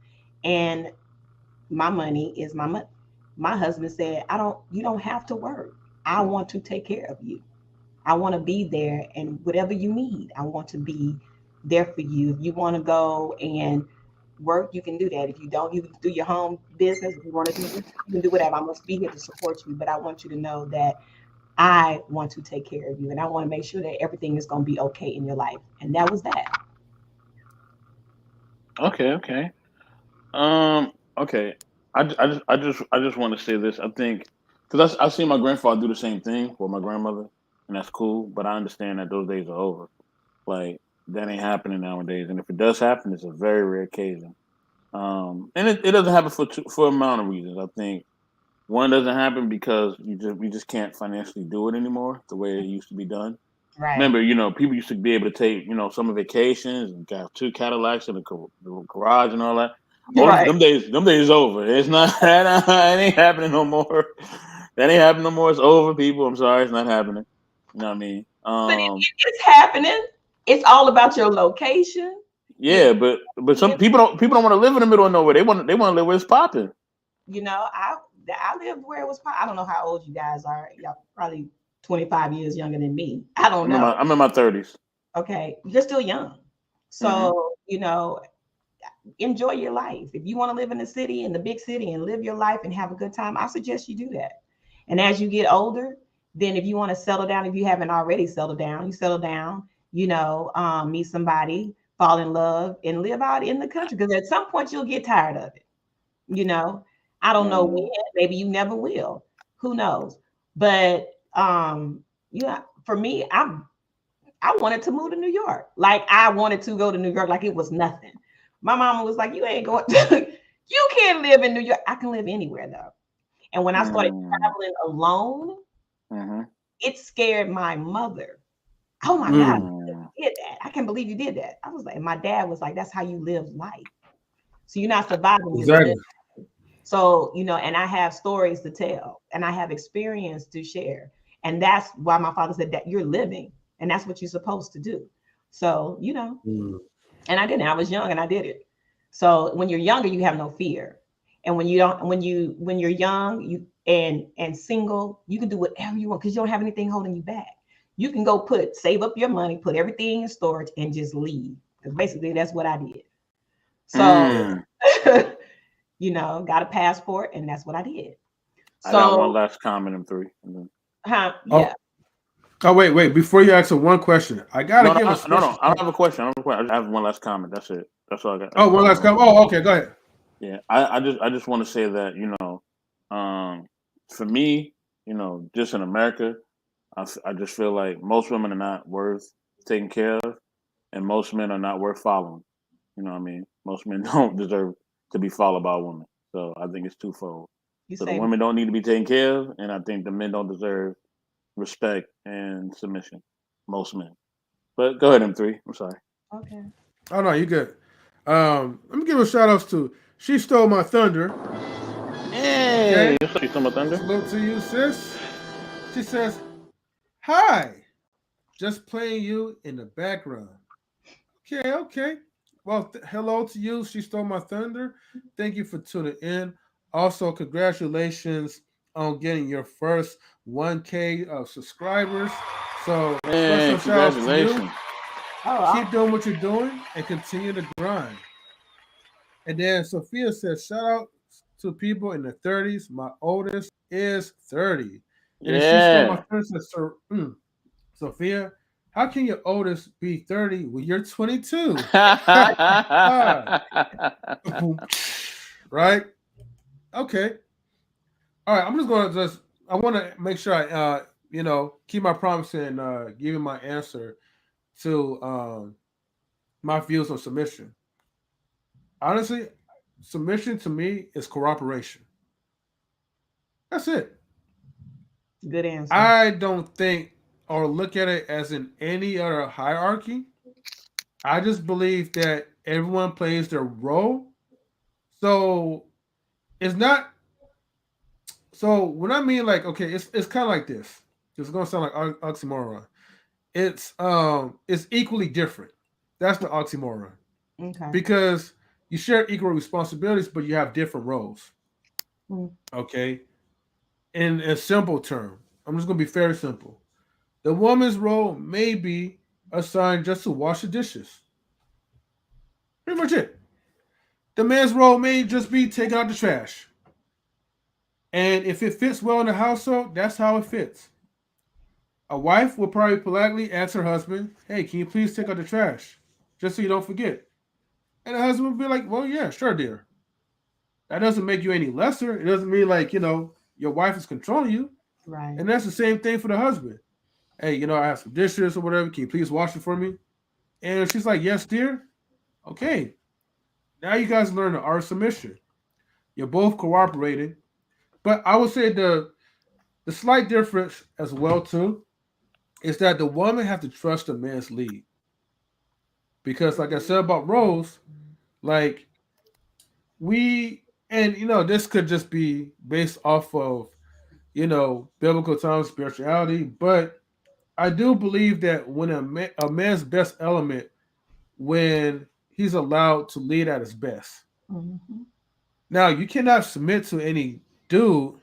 and my money is my money. My husband said, you don't have to work. I want to take care of you. I want to be there, and whatever you need, I want to be there for you. If you want to go and work, you can do that. If you don't, you can do your home business. If you want to do this, you can do whatever. I must be here to support you, but I want you to know that I want to take care of you, and I want to make sure that everything is going to be okay in your life. And that was that. Okay. Okay. I just want to say this. I think because I seen my grandfather do the same thing with my grandmother, and that's cool. But I understand that those days are over. Like that ain't happening nowadays. And if it does happen, it's a very rare occasion. And it doesn't happen for a amount of reasons. I think one doesn't happen because we just can't financially do it anymore the way it used to be done. Right. Remember, people used to be able to take, summer vacations and got two Cadillacs in the garage and all that. You're Oh, right. them days over. It's not, it ain't happening no more. That ain't happening no more. It's over, people. I'm sorry, it's not happening. You know what I mean? But it's happening. It's all about your location. Yeah, but some people don't want to live in the middle of nowhere. They want to live where it's popping. I lived where it was. I don't know how old you guys are. Y'all probably 25 years younger than me. I don't know. I'm in my 30s. Okay, you're still young, Mm-hmm. so enjoy your life. If you want to live in the city, in the big city, and live your life and have a good time, I suggest you do that. And as you get older, then if you want to settle down, if you haven't already settled down, you settle down. Meet somebody, fall in love, and live out in the country. Because at some point you'll get tired of it. You know, I don't know when. Maybe you never will. Who knows? But for me, I wanted to move to New York. Like I wanted to go to New York like it was nothing. My mama was like, "You ain't going to, you can't live in New York. I can live anywhere though." And when I started traveling alone, it scared my mother. Oh my God, you did that. I can't believe you did that. I was like, my dad was like, that's how you live life. So you're not surviving, you're Exactly. living. So, and I have stories to tell and I have experience to share. And that's why my father said that you're living and that's what you're supposed to do. So, and I didn't. I was young and I did it. So when you're younger, you have no fear. And when you're young, and single, you can do whatever you want because you don't have anything holding you back. You can go save up your money, put everything in storage, and just leave. Because basically that's what I did. So got a passport, and that's what I did. So I got one last comment in 3. yeah. Oh wait. Before you answer one question, I gotta give a special. No. I don't have a question. I have one last comment. That's it. That's all I got. Oh, one last comment. Oh, okay. Go ahead. Yeah, I just want to say that for me, just in America, I just feel like most women are not worth taking care of, and most men are not worth following. You know what I mean? Most men don't deserve to be followed by a woman. So I think it's twofold. So the women don't need to be taken care of, and I think the men don't deserve respect and submission. Most men. But go ahead, M3. I'm sorry. Okay. Oh no, you good. Let me give a shout outs to She Stole My Thunder. Hey, Okay. She Stole My Thunder. Salute to you, sis. She says, "Hi, just playing you in the background." Okay. Well, hello to you. She Stole My Thunder. Thank you for tuning in. Also, congratulations on getting your first 1K of subscribers. So, Hey, special shout outs to you. congratulations. Keep doing what you're doing and continue to grind. And then Sophia says, shout out to people in their 30s. My oldest is 30. And then She Stole My Yeah. Thunder says, Sophia, how can your oldest be 30 when you're 22? Right? Okay. All right. I'm just going to I want to make sure I, keep my promise and give you my answer to my views on submission. Honestly, submission to me is cooperation. That's it. Good answer. I don't think or look at it as in any other hierarchy. I just believe that everyone plays their role. So it's not. So when I mean like, okay, it's kind of like this. It's gonna sound like oxymoron. It's equally different. That's the oxymoron Okay. because you share equal responsibilities, but you have different roles. Mm. Okay, in a simple term, I'm just gonna be very simple. The woman's role may be assigned just to wash the dishes. Pretty much it. The man's role may just be taking out the trash. And if it fits well in the household, that's how it fits. A wife will probably politely ask her husband, "Hey, can you please take out the trash? Just so you don't forget." And the husband will be like, "Well, yeah, sure, dear." That doesn't make you any lesser. It doesn't mean like, your wife is controlling you. Right. And that's the same thing for the husband. "Hey, I have some dishes or whatever. Can you please wash it for me?" And she's like, "Yes, dear." Okay. Now you guys learn the art of submission. You're both cooperating. But I would say the slight difference as well too is that the woman has to trust the man's lead. Because like I said about roles, like we and this could just be based off of biblical times, spirituality, but I do believe that when a man's best element when he's allowed to lead at his best. Mm-hmm. Now you cannot submit to any dude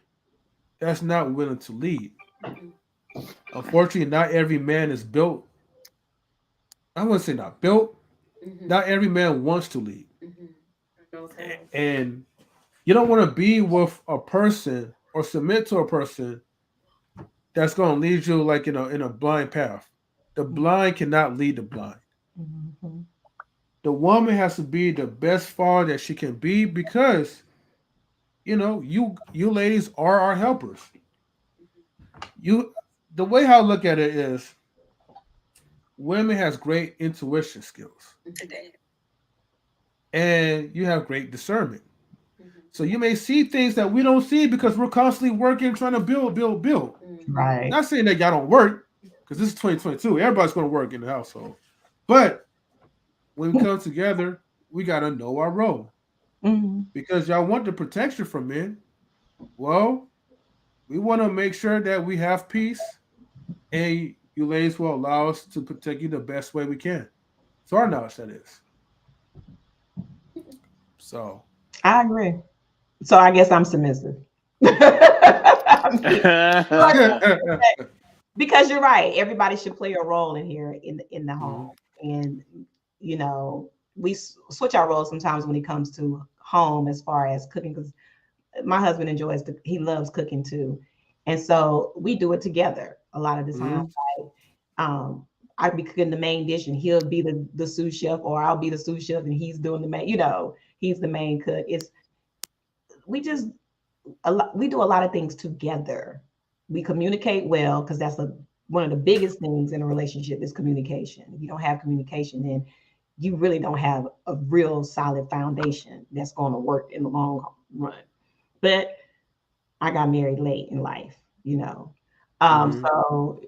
that's not willing to lead. Unfortunately, not every man is built. I wouldn't say not built. Mm-hmm. Not every man wants to lead, Mm-hmm. Knows how. and you don't want to be with a person or submit to a person that's going to lead you like in a blind path. The blind cannot lead the blind. Mm-hmm. The woman has to be the best father that she can be because you ladies are our helpers. You the way how I look at it is women has great intuition skills Mm-hmm. and you have great discernment. Mm-hmm. So you may see things that we don't see because we're constantly working, trying to build, build, build. Mm-hmm. Right. Not saying that y'all don't work, because this is 2022. Everybody's going to work in the household. But when we come together, we got to know our role. Mm-hmm. Because y'all want the protection from men. Well, we want to make sure that we have peace and you ladies will allow us to protect you the best way we can. So our knowledge that is. So I agree. So I guess I'm submissive. I mean, because you're right. Everybody should play a role in here in the Mhm. home, and we switch our roles sometimes when it comes to home as far as cooking. Because my husband he loves cooking too, and so we do it together a lot of the time. Mhm. Um, I'd be cooking the main dish, and he'll be the sous chef, or I'll be the sous chef, and he's doing the main. He's the main cook. We just we do a lot of things together. We communicate well because that's one of the biggest things in a relationship is communication. If you don't have communication, then you really don't have a real solid foundation that's going to work in the long run. But I got married late in life, Mhm. so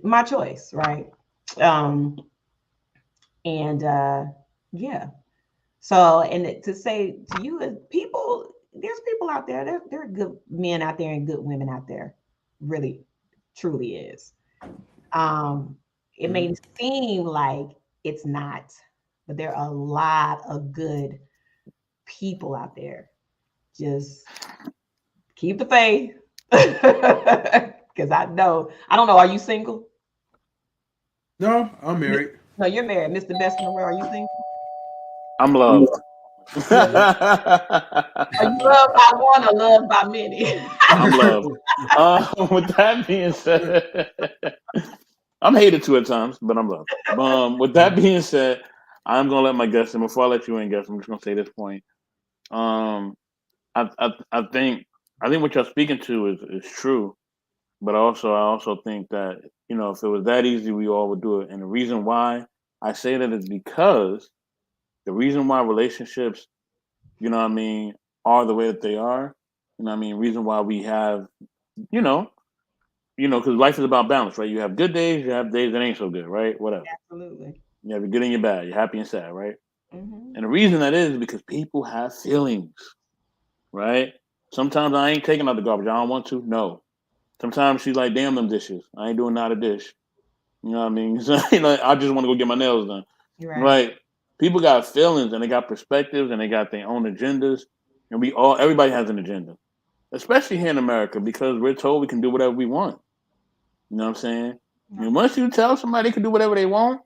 my choice, right? Um, and yeah, so, and to say to you, people, there's people out there, there are good men out there and good women out there, really, truly is. It may Mhm. seem like it's not, but there are a lot of good people out there. Just keep the faith. Because I don't know, are you single? No, I'm married. No, you're married. Mr. Best in the world, are you single? I'm loved. Mhm. Are you loved by one or loved by many? I'm loved. With that being said, I'm hated too at times, but I'm loved. With that being said, I'm gonna let my guests in. Before I let you in, guests, I'm just gonna say this point. Um, I think what you're speaking to is true, but I also think that if it was that easy, we all would do it. And the reason why I say that is because the reason why relationships, what I mean, are the way that they are. Reason why we have, you know, because life is about balance, right? You have good days, you have days that ain't so good, right? Whatever. Absolutely. You have your good and your bad. You're happy and sad, right? Mm-hmm. And the reason that is because people have feelings, right? Sometimes I ain't taking out the garbage. I don't want to. No. Sometimes she's like, damn them dishes. I ain't doing not a dish. You know what I mean? So, I just want to go get my nails done. You're right. Right. People got feelings and they got perspectives and they got their own agendas. And everybody has an agenda, especially here in America, because we're told we can do whatever we want. You know what I'm saying? And once you tell somebody they can do whatever they want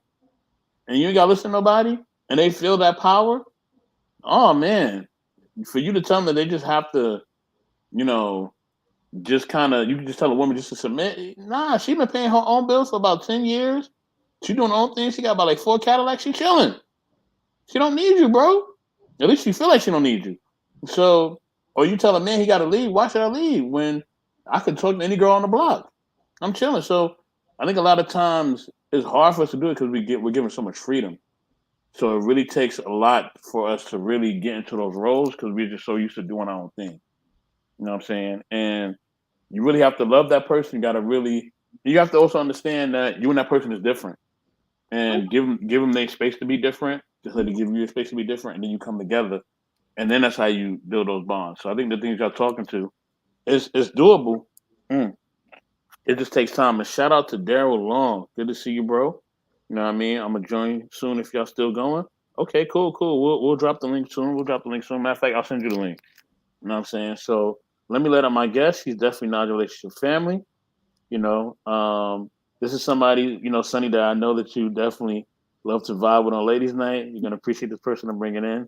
and you ain't got to listen to nobody and they feel that power, oh man, for you to tell them that they just have to, just kind of, you can just tell a woman just to submit. Nah, she been paying her own bills for about 10 years. She doing her own thing. She got about like 4 Cadillacs. She chilling. She don't need you, bro. At least she feel like she don't need you. So, or you tell a man he got to leave. Why should I leave when I could talk to any girl on the block? I'm chilling. So I think a lot of times it's hard for us to do it because we're given so much freedom. So it really takes a lot for us to really get into those roles because we're just so used to doing our own thing. You know what I'm saying? And you really have to love that person. You have to also understand that you and that person is different, and give them their space to be different. Just let it give you a space to be different, and then you come together, and then that's how you build those bonds. So I think the things y'all talking to is doable. It just takes time. And shout out to Daryl Long. Good to see you, bro. You know what I mean? I'm gonna join soon if y'all still going. Okay, cool. We'll drop the link soon. Matter of fact, I'll send you the link. You know what I'm saying? So let me let out my guest. He's definitely not a relationship family. This is somebody, Sonny, that I know that you definitely love to vibe with on ladies' night. You're gonna appreciate this person I'm bringing in.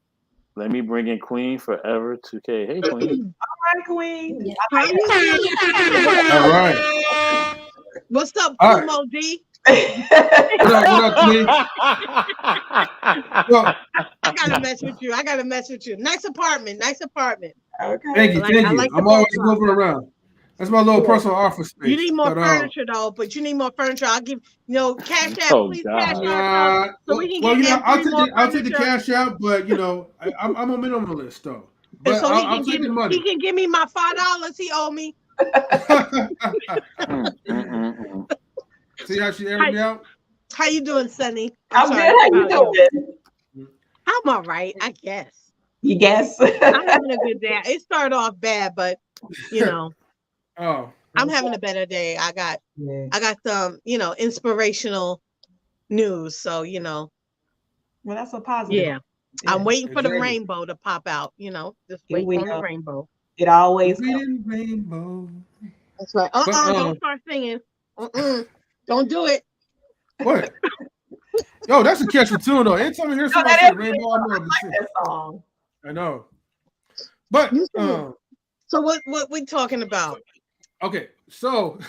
Let me bring in Queen Forever 2K. Hey, Queen. All right, Queen. How you doing? All right. What's up, All right. Kumo D? What up, Queen? Well, I gotta mess with you. Nice apartment. Okay. thank you. I like the I'm always backdrop. moving around. That's my little personal office space. You need more furniture though, but you need more furniture. I'll give cash out, Oh, please God. cash out so we can get I'll take the cash out, but I'm a minimalist though. But so I'll take the money. he can give me my $5 he owe me. See how she aired me out? How you doing, Sonny? I'm good. How you doing? I'm all right, I guess. You guess? I'm having a good day. It started off bad, but Oh, I'm having a better day. I got some, inspirational news. So, Well, that's a positive. Yeah. I'm waiting for the rainbow to pop out, just wait for the rainbow. It always rainbow. That's right. Don't start singing. Don't do it. What? Yo, that's a catchy tune though. Anytime I hear somebody say rainbow, I know I like that song. I know. But so what we talking about? Okay, so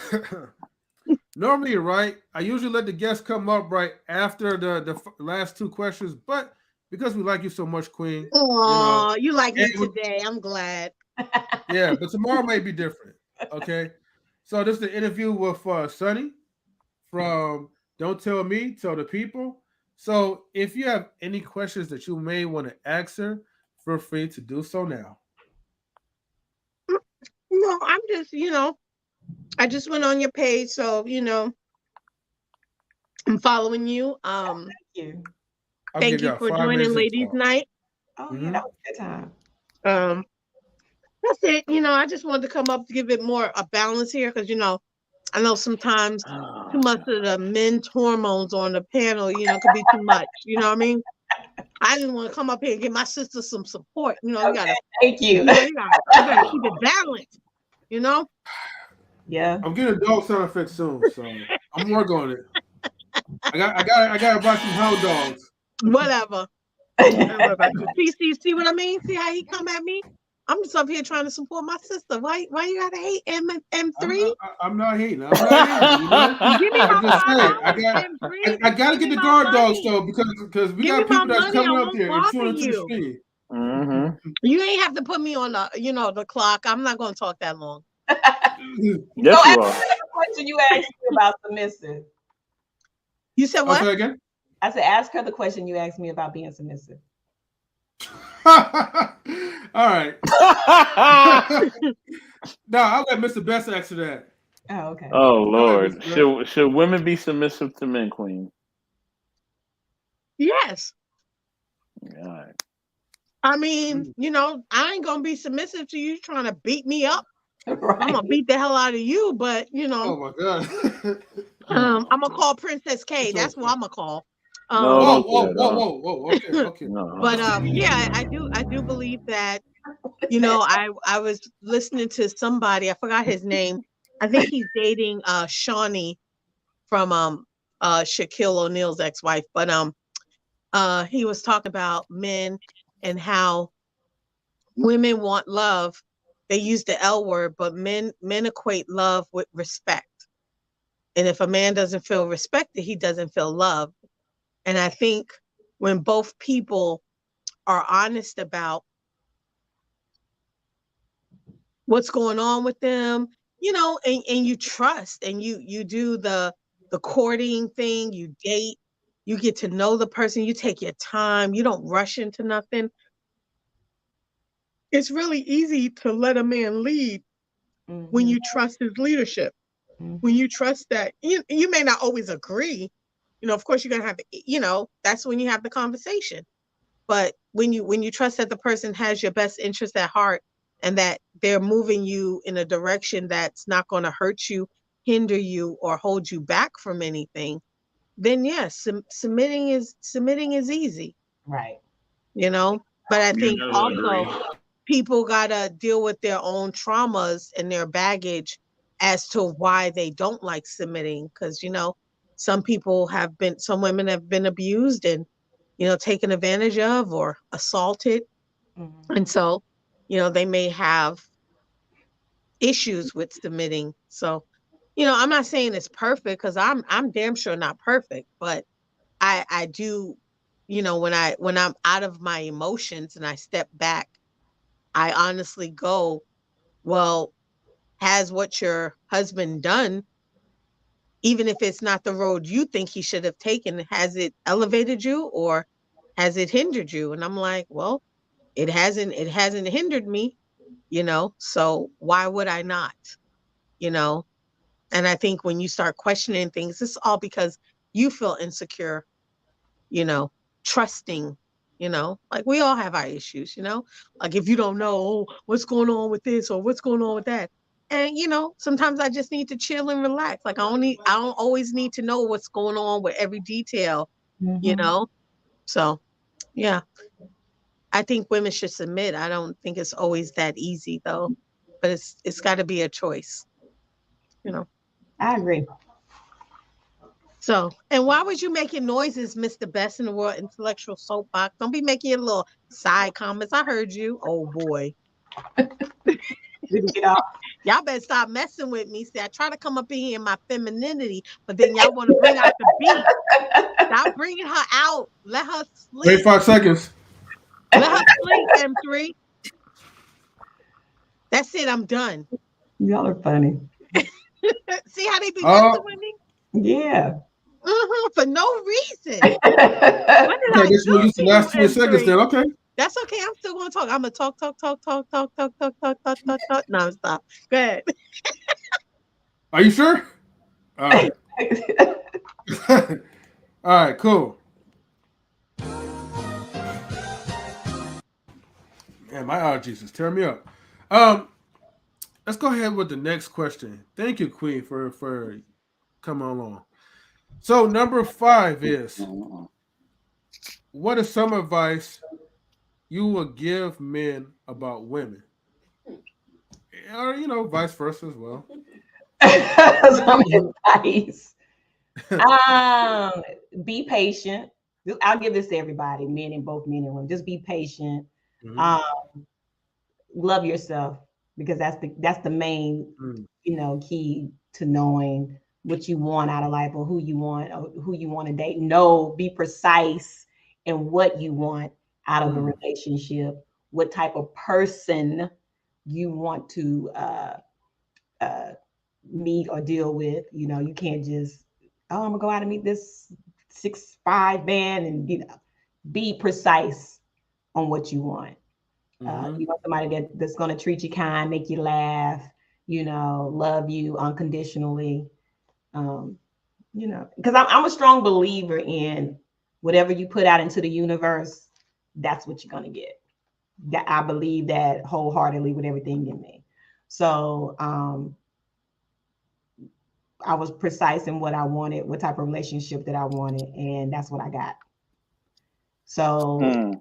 normally, right, I usually let the guests come up right after the last 2 questions, but because we like you so much, Queen. Oh, you like me today. I'm glad. Yeah, but tomorrow may be different. Okay. So this is the interview with Sonny from Don't Tell Me, Tell the People. So if you have any questions that you may want to ask her, feel free to do so now. No, I'm just, I just went on your page, so I'm following you. Thank you. Thank you for joining Ladies Night. Oh, yeah, that was a good time. That's it. I just wanted to come up to give it more a balance here because I know sometimes too much of the men's hormones on the panel, could be too much. You know what I mean? I didn't want to come up here and give my sister some support. You gotta. Thank you. You gotta keep it balanced. Yeah. I'm getting a dog sound effect soon, so I'm working on it. I gotta buy some hound dogs. Whatever. See what I mean? See how he come at me? I'm just up here trying to support my sister. Why you gotta hate M3? I'm not hating. Give me my I gotta get the guard dogs though because we got people that's coming up here and tuning into the stream. Mm-hmm. You ain't have to put me on the clock. I'm not gonna talk that long. Yes, you are. The question you asked me about submissive. You said what? Say again? I said ask her the question you asked me about being submissive. All right. No, I'll let Mr. Best answer that. Oh, okay. Oh Go ahead, Lord, Miss Girl. should women be submissive to men, Queen? Yes. All right. I mean, I ain't gonna be submissive to you trying to beat me up. I'm Right. gonna beat the hell out of you, but Oh my God. I'm gonna call Princess K. That's what I'm gonna call. No, Whoa, Um, don't whoa, say whoa, that. whoa, whoa. Okay, okay. but No. yeah, I do believe that. I was listening to somebody. I forgot his name. I think he's dating Shawnee from Shaquille O'Neal's ex-wife. But he was talking about men and how women want love. They use the L word, but men equate love with respect. And if a man doesn't feel respected, he doesn't feel loved. And I think when both people are honest about what's going on with them, and you trust and you do the courting thing, you date, you get to know the person, you take your time, you don't rush into nothing. It's really easy to let a man lead when Mm-hmm. you trust his leadership. When Mm-hmm. you trust that you may not always agree, of course you're gonna have, that's when you have the conversation. But when you trust that the person has your best interest at heart and that they're moving you in a direction that's not going to hurt you, hinder you, or hold you back from anything, then yes, submitting is easy, Right. you know. But I think Yeah, I also agree. people gotta deal with their own traumas and their baggage as to why they don't like submitting. Because some women have been abused and taken advantage of or assaulted, Mm-hmm. and so they may have issues with submitting. So I'm not saying it's perfect because I'm damn sure not perfect, but I do, when I'm out of my emotions and I step back, I honestly go, well, has what your husband done, even if it's not the road you think he should have taken, has it elevated you or has it hindered you? And I'm like, well, it hasn't hindered me, so why would I not? You know, and I think when you start questioning things, it's all because you feel insecure, you know, trusting, like we all have our issues, like if you don't know, oh, what's going on with this or what's going on with that. And sometimes I just need to chill and relax. Like I don't always need to know what's going on with every detail, you Mm-hmm. know. So yeah, I think women should submit. I don't think it's always that easy though, but it's got to be a choice, you know. I agree. So, and why was you making noises, Mr. Best in the World Intellectual Soapbox? Don't be making your little side comments. I heard you. Oh boy. We can get off. Y'all better stop messing with me. See, I try to come up in here in my femininity, but then y'all want to bring out the beat. Stop bringing her out. Let her Wait sleep. 5 seconds. Let her sleep, M3. That's it. I'm done. Y'all are funny. See how they be messing Oh, with me? Yeah. For no reason. What did okay. I This will do use the to you, last 2 seconds M3? then. Okay. That's okay. I'm still gonna talk. I'm gonna talk, talk, talk, talk, talk, talk, talk, talk, talk, talk, talk, nonstop. Go ahead. Are you sure? All right. All right. Cool. Man, my allergies is tearing me up. Um, let's go ahead with the next question. Thank you, Queen, for coming along. So number 5 is, what is some advice you would give men about women, or vice versa as well? Some advice. Um, be patient. I'll give this to everybody, both men and women. Just be patient. Mhm. Um, love yourself because that's the main, Mm. key to knowing what you want out of life or who you want to date. Know, be precise in what you want out of a Mm. relationship, what type of person you want to uh, meet or deal with. You can't just, oh, I'm gonna go out and meet this 6'5" man, and be precise on what you want. Mhm. You want somebody that's gonna treat you kind, make you laugh, love you unconditionally. Because I'm a strong believer in whatever you put out into the universe, that's what you're gonna get. That I believe that wholeheartedly with everything in me. So I was precise in what I wanted, what type of relationship that I wanted, and that's what I got. So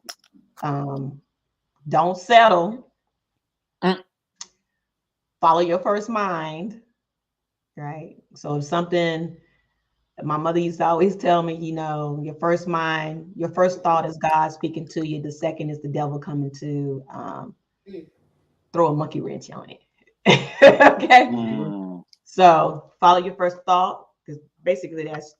don't settle. Follow your first mind, right? So if something, my mother used to always tell me, your first mind, your first thought is God speaking to you. The second is the devil coming to throw a monkey wrench on it. Okay. So follow your first thought, because basically that's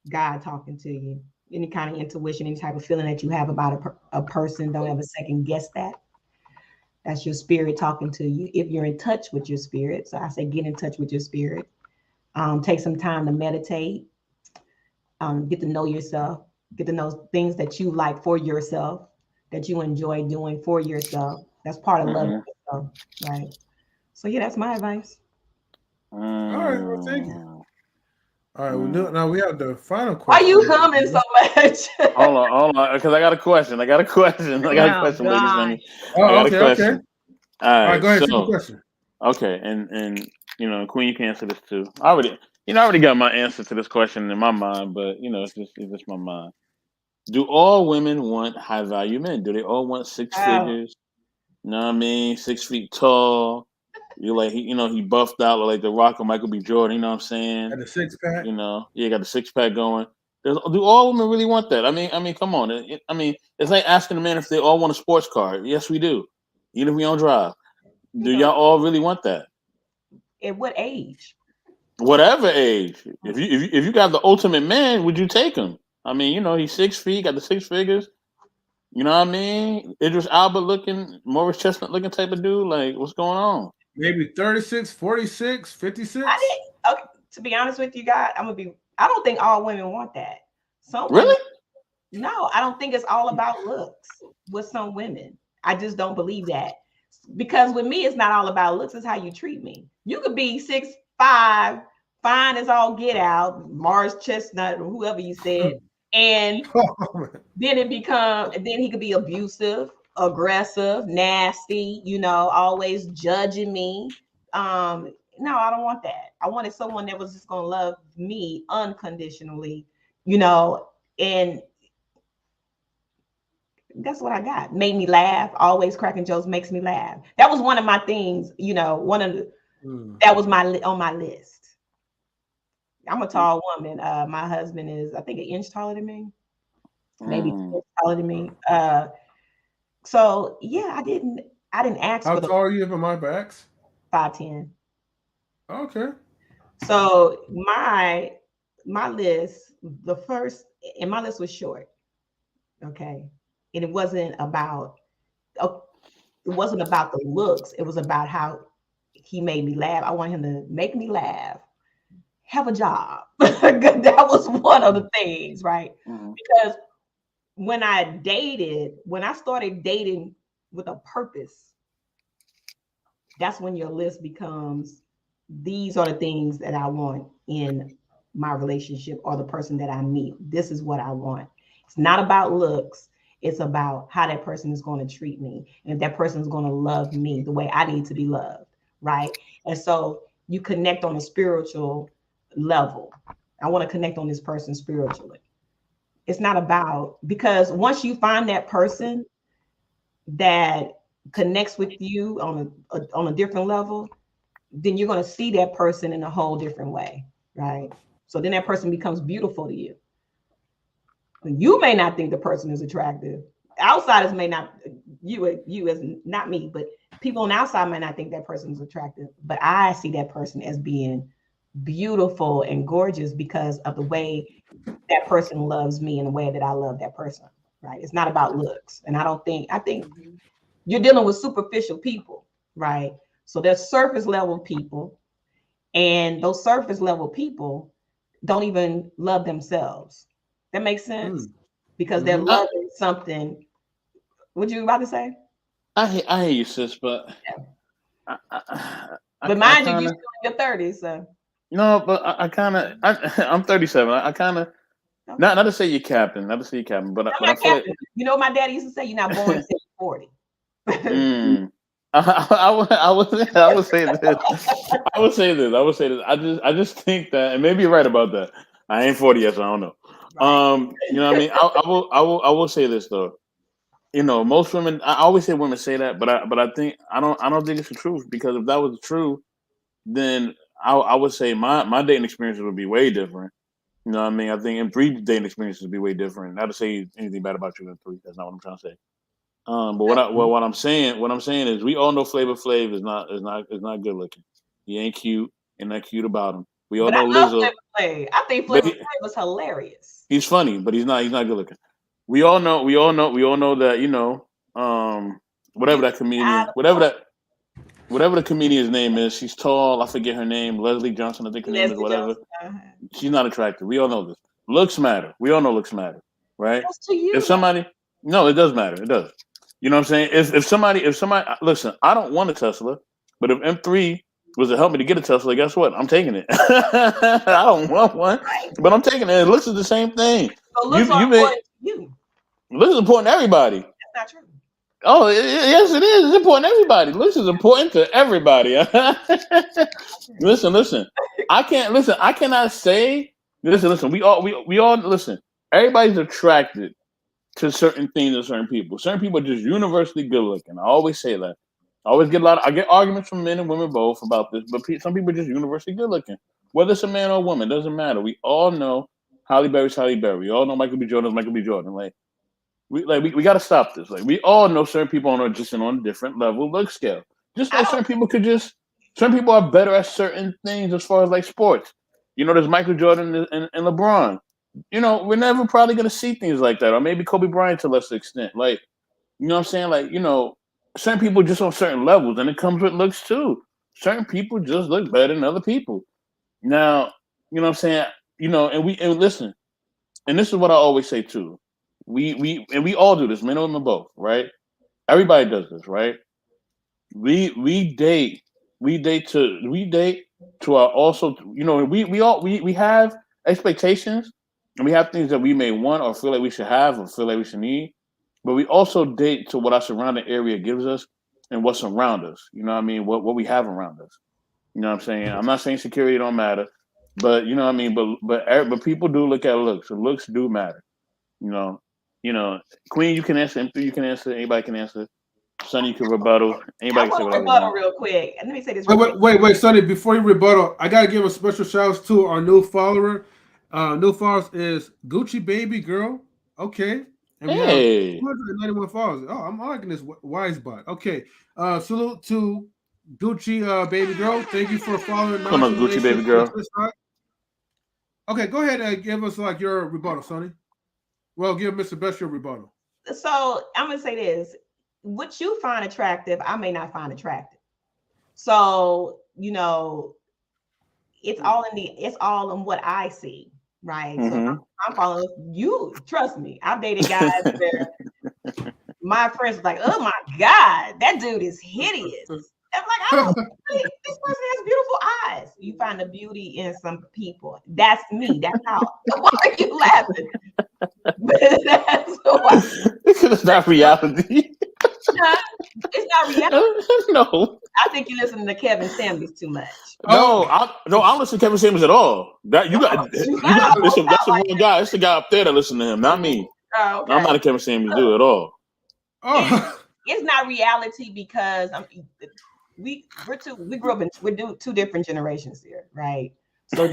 God talking to you. Any kind of intuition, any type of feeling that you have about a person, don't ever second guess that. That's your spirit talking to you. If you're in touch with your spirit, so I say get in touch with your spirit. Take some time to meditate. Get to know yourself. Get to know things that you like for yourself, that you enjoy doing for yourself. That's part of loving yourself, right? So yeah, that's my advice. All right, well, thank you. All right, now we have the final Why question. you humming so much? hold on, because I got a question. I got a question, ladies. Okay. All right, go ahead. So, question. Okay, and Queen, you can answer this too. I already got my answer to this question in my mind, but it's just my mind. Do all women want high value men? Do they all want six figures? You know what I mean? 6 feet tall. You're like he buffed out like The Rock or Michael B. Jordan. You know what I'm saying? Got the six pack. Got the six pack going. Do all women really want that? I mean, come on. It's like asking a man if they all want a sports car. Yes, we do. Even if we don't drive. Do y'all all really want that? At what age? Whatever age. If you got the ultimate man, would you take him? I mean, he's 6 feet, got the six figures. You know what I mean? Idris Elba looking, Morris Chestnut looking type of dude. Like, what's going on? Maybe 36, 46, 56. Okay, to be honest with you guys, I don't think all women want that. Really? No, I don't think it's all about looks with some women. I just don't believe that. Because with me, it's not all about looks, it's how you treat me. You could be 6'5", fine as all get out, Morris Chestnut or whoever you said, and then he could be abusive, aggressive, nasty, always judging me. No, I don't want that. I wanted someone that was just gonna love me unconditionally, and that's what I got. Made me laugh. Always cracking jokes makes me laugh. That was one of my things, that was on my list. I'm a tall woman. My husband is, I think, an inch taller than me. Maybe 2 inches taller than me. So yeah, I didn't ask How for the. tall are you for my backs? 5'10". Okay. So my list, my list was short. Okay. And it wasn't about the looks. It was about how he made me laugh. I want him to make me laugh, have a job. That was one of the things, right? Because when I started dating with a purpose, that's when your list becomes, these are the things that I want in my relationship or the person that I meet. This is what I want. It's not about looks. It's about how that person is going to treat me, and if that person is going to love me the way I need to be loved, right? And so you connect on a spiritual level. I want to connect on this person spiritually. It's not about, because once you find that person that connects with you on a different level, then you're going to see that person in a whole different way, right? So then that person becomes beautiful to you. You may not think the person is attractive. Outsiders may not, you as not me, but people on the outside might not think that person is attractive. But I see that person as being beautiful and gorgeous because of the way that person loves me and the way that I love that person, right? It's not about looks. And I think you're dealing with superficial people, right? So there's surface level people, and those surface level people don't even love themselves. That makes sense? Because they're loving something. What you about to say? I hear you, sis, but But mind you, you're still in your 30s, so. No, but I'm 37. I kind of not to say you're capping, but I feel like you know, my daddy used to say you're not born until you're 40. I would say this. I would say this. I just think that, and maybe you're right about that. I ain't 40 yet, so I don't know. Right. You know what I mean? I will say this though. You know, most women. I always say women say that, but I think I don't think it's the truth, because if that was the truth, then I would say my dating experiences would be way different. You know what I mean? I think in 3 dating experiences would be way different. Not to say anything bad about you in 3. That's not what I'm trying to say. But what I'm saying is, we all know Flavor Flav is not good looking. He ain't cute, and not cute about him. We all know Lizzo. I think Flavor Flav was hilarious. He's funny, but he's not good looking. We all know that, you know, whatever the comedian's name is, she's tall. I forget her name. Leslie Johnson, I think her name is, whatever. She's not attractive. We all know this. Looks matter. We all know looks matter, right? That's to you. If somebody, no, it does matter. It does. You know what I'm saying? If somebody, listen, I don't want a Tesla, but if M3 was to help me to get a Tesla, guess what? I'm taking it. I don't want one, but I'm taking it. It looks like the same thing. So looks are important to you. Looks is important to everybody. That's not true. Oh, yes, it is. It's important to everybody. Looks is important to everybody. Listen. I cannot say. Listen. We all listen. Everybody's attracted to certain things and certain people. Certain people are just universally good looking. I always say that. I get arguments from men and women both about this, but some people are just universally good looking. Whether it's a man or a woman, doesn't matter. We all know Halle Berry's Halle Berry. We all know Michael B. Jordan's Michael B. Jordan. We got to stop this. Like, we all know certain people on a different level look scale. Just like certain people are better at certain things as far as like sports. You know, there's Michael Jordan and LeBron. You know, we're never probably gonna see things like that, or maybe Kobe Bryant to a lesser extent. Like, you know what I'm saying? Like, you know, certain people just on certain levels, and it comes with looks too. Certain people just look better than other people. Now, you know what I'm saying? You know, and listen, and this is what I always say too. We all do this, men and women both, right? Everybody does this, right? We date to our also, you know, we have expectations, and we have things that we may want or feel like we should have or feel like we should need, but we also date to what our surrounding area gives us and what's around us. You know what I mean? What we have around us. You know what I'm saying? I'm not saying security don't matter, but you know what I mean. But people do look at looks. So looks do matter. You know. Queen, you can answer. M3, you can answer. Anybody can answer. Sonny, you can rebuttal. Anybody can say whatever. Rebuttal real quick. Let me say this. Wait, Sonny. Before you rebuttal, I gotta give a special shout out to our new follower. New followers is Gucci Baby Girl. Okay. And we have 291 followers. Oh, I'm liking this wise bot. Okay. Salute to Gucci Baby Girl. Thank you for following. Come on, Gucci Baby Girl. Okay, go ahead and give us like your rebuttal, Sonny. Well, give Mr. Best your rebuttal. So I'm gonna say this. What you find attractive, I may not find attractive. So, you know, it's all in what I see, right? Mm-hmm. So I'm following you. Trust me, I've dated guys where my friends are like, "Oh my God, that dude is hideous." I'm like, I don't. This person has beautiful eyes. You find the beauty in some people. That's me. That's how. Why are you laughing? That's why. It's not reality. It's not reality. No. I think you're listening to Kevin Samuels too much. No, I don't listen to Kevin Samuels at all. That's a real guy. It's the guy up there that listen to him, not me. Oh, okay. I'm not a Kevin Samuels dude at all. It's not reality because we grew up in two different generations here, right? So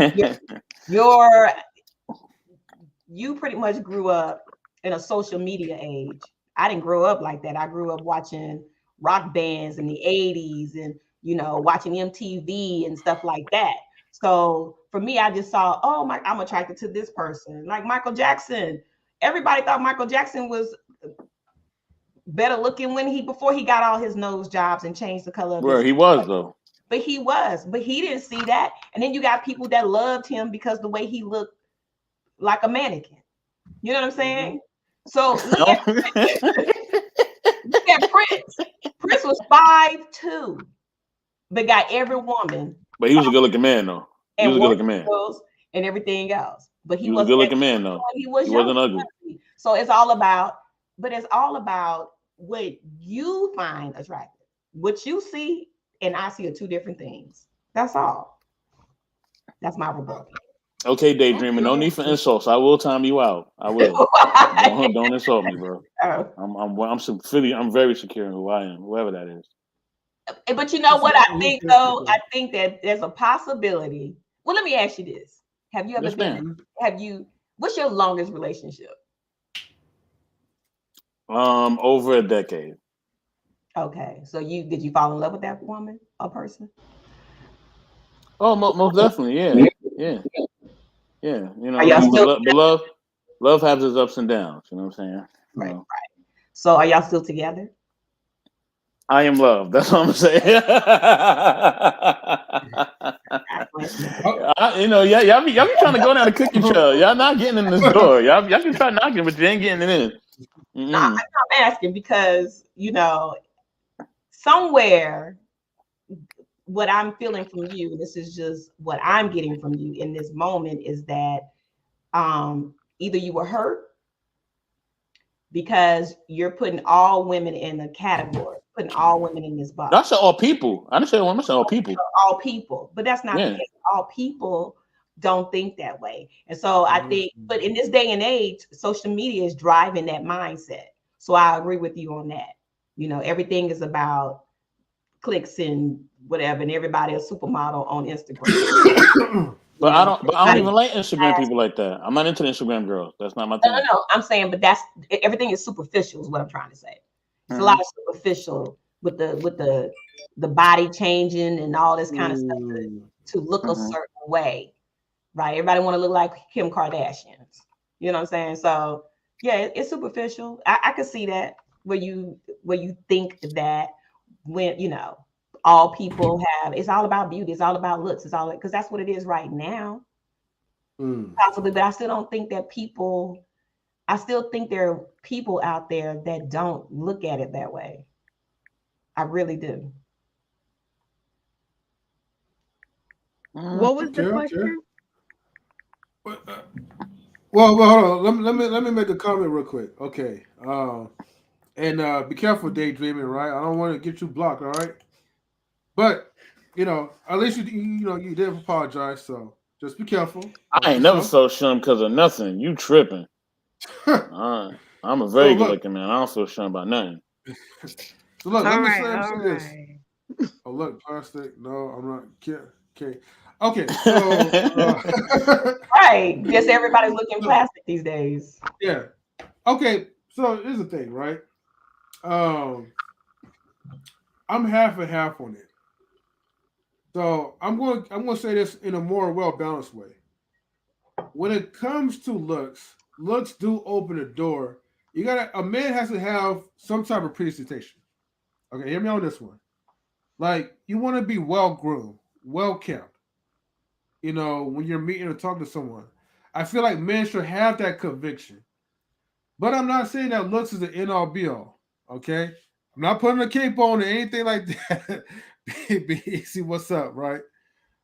you pretty much grew up in a social media age. I didn't grow up like that. I grew up watching rock bands in the 80s and, you know, watching MTV and stuff like that. So for me, I just saw, I'm attracted to this person. Like Michael Jackson. Everybody thought Michael Jackson was better looking before he got all his nose jobs and changed the color of his he was though. But he didn't see that. And then you got people that loved him because the way he looked like a mannequin. You know what I'm saying? So look at Prince. Prince was 5'2". but got every woman. But he was a good looking man though. He was a good looking man. And everything else. But he was a good looking man though. He wasn't ugly. So it's all about what you find attractive. What you see and I see are two different things. That's all. That's my rebuttal. Okay, daydreaming. No need for insults. I will time you out. I will. don't insult me, bro. I'm very secure in who I am, whoever that is. But you know what I think though? I think that there's a possibility. Well, let me ask you this: have you ever what's your longest relationship? Over a decade. Okay, so did you fall in love with that woman or person? Oh, most definitely, yeah. You know, love has its ups and downs. You know what I'm saying? Right. So, are y'all still together? I am love. That's what I'm saying. Y'all be trying to go down the cookie trail. Y'all not getting in this door. Y'all can try knocking, but you ain't getting it in. No, I'm asking because somewhere what I'm feeling from you, this is just what I'm getting from you in this moment, is that either you were hurt because you're putting all women in a category, putting all women in this box. I said all people. I didn't say women. I said all people. All people, but that's not the case. All people don't think that way, and so I think. But in this day and age, social media is driving that mindset. So I agree with you on that. You know, everything is about clicks and whatever, and everybody a supermodel on Instagram. But I don't even like Instagram people like that. I'm not into the Instagram girls. That's not my thing. No. I'm saying, but everything is superficial, is what I'm trying to say. It's a lot of superficial with the body changing and all this kind of stuff to look a certain way, right? Everybody want to look like Kim Kardashians. You know what I'm saying? So yeah, it's superficial. I could see that where you think that when all people have, it's all about beauty, it's all about looks, it's all because that's what it is right now. Possibly, but I still don't think that I still think there are people out there that don't look at it that way. I really do. What was the question? Well, hold on. Let me make a comment real quick. Okay. And be careful daydreaming, right? I don't want to get you blocked, all right? But at least you did apologize, so just be careful. I ain't never felt shun because of nothing. You tripping. I'm a very good looking man. I don't feel shun about nothing. So look, let me say this. Oh look, plastic. No, I'm not. Okay. So right. Guess everybody's looking plastic these days. Yeah. Okay. So here's the thing, right? I'm half and half on it. So I'm going to say this in a more well-balanced way. When it comes to looks do open the door. A man has to have some type of presentation. Okay, hear me on this one. Like, you want to be well-groomed, well-kept. When you're meeting or talking to someone. I feel like men should have that conviction. But I'm not saying that looks is the end-all be-all. Okay? I'm not putting a cape on or anything like that. Be easy, what's up, right?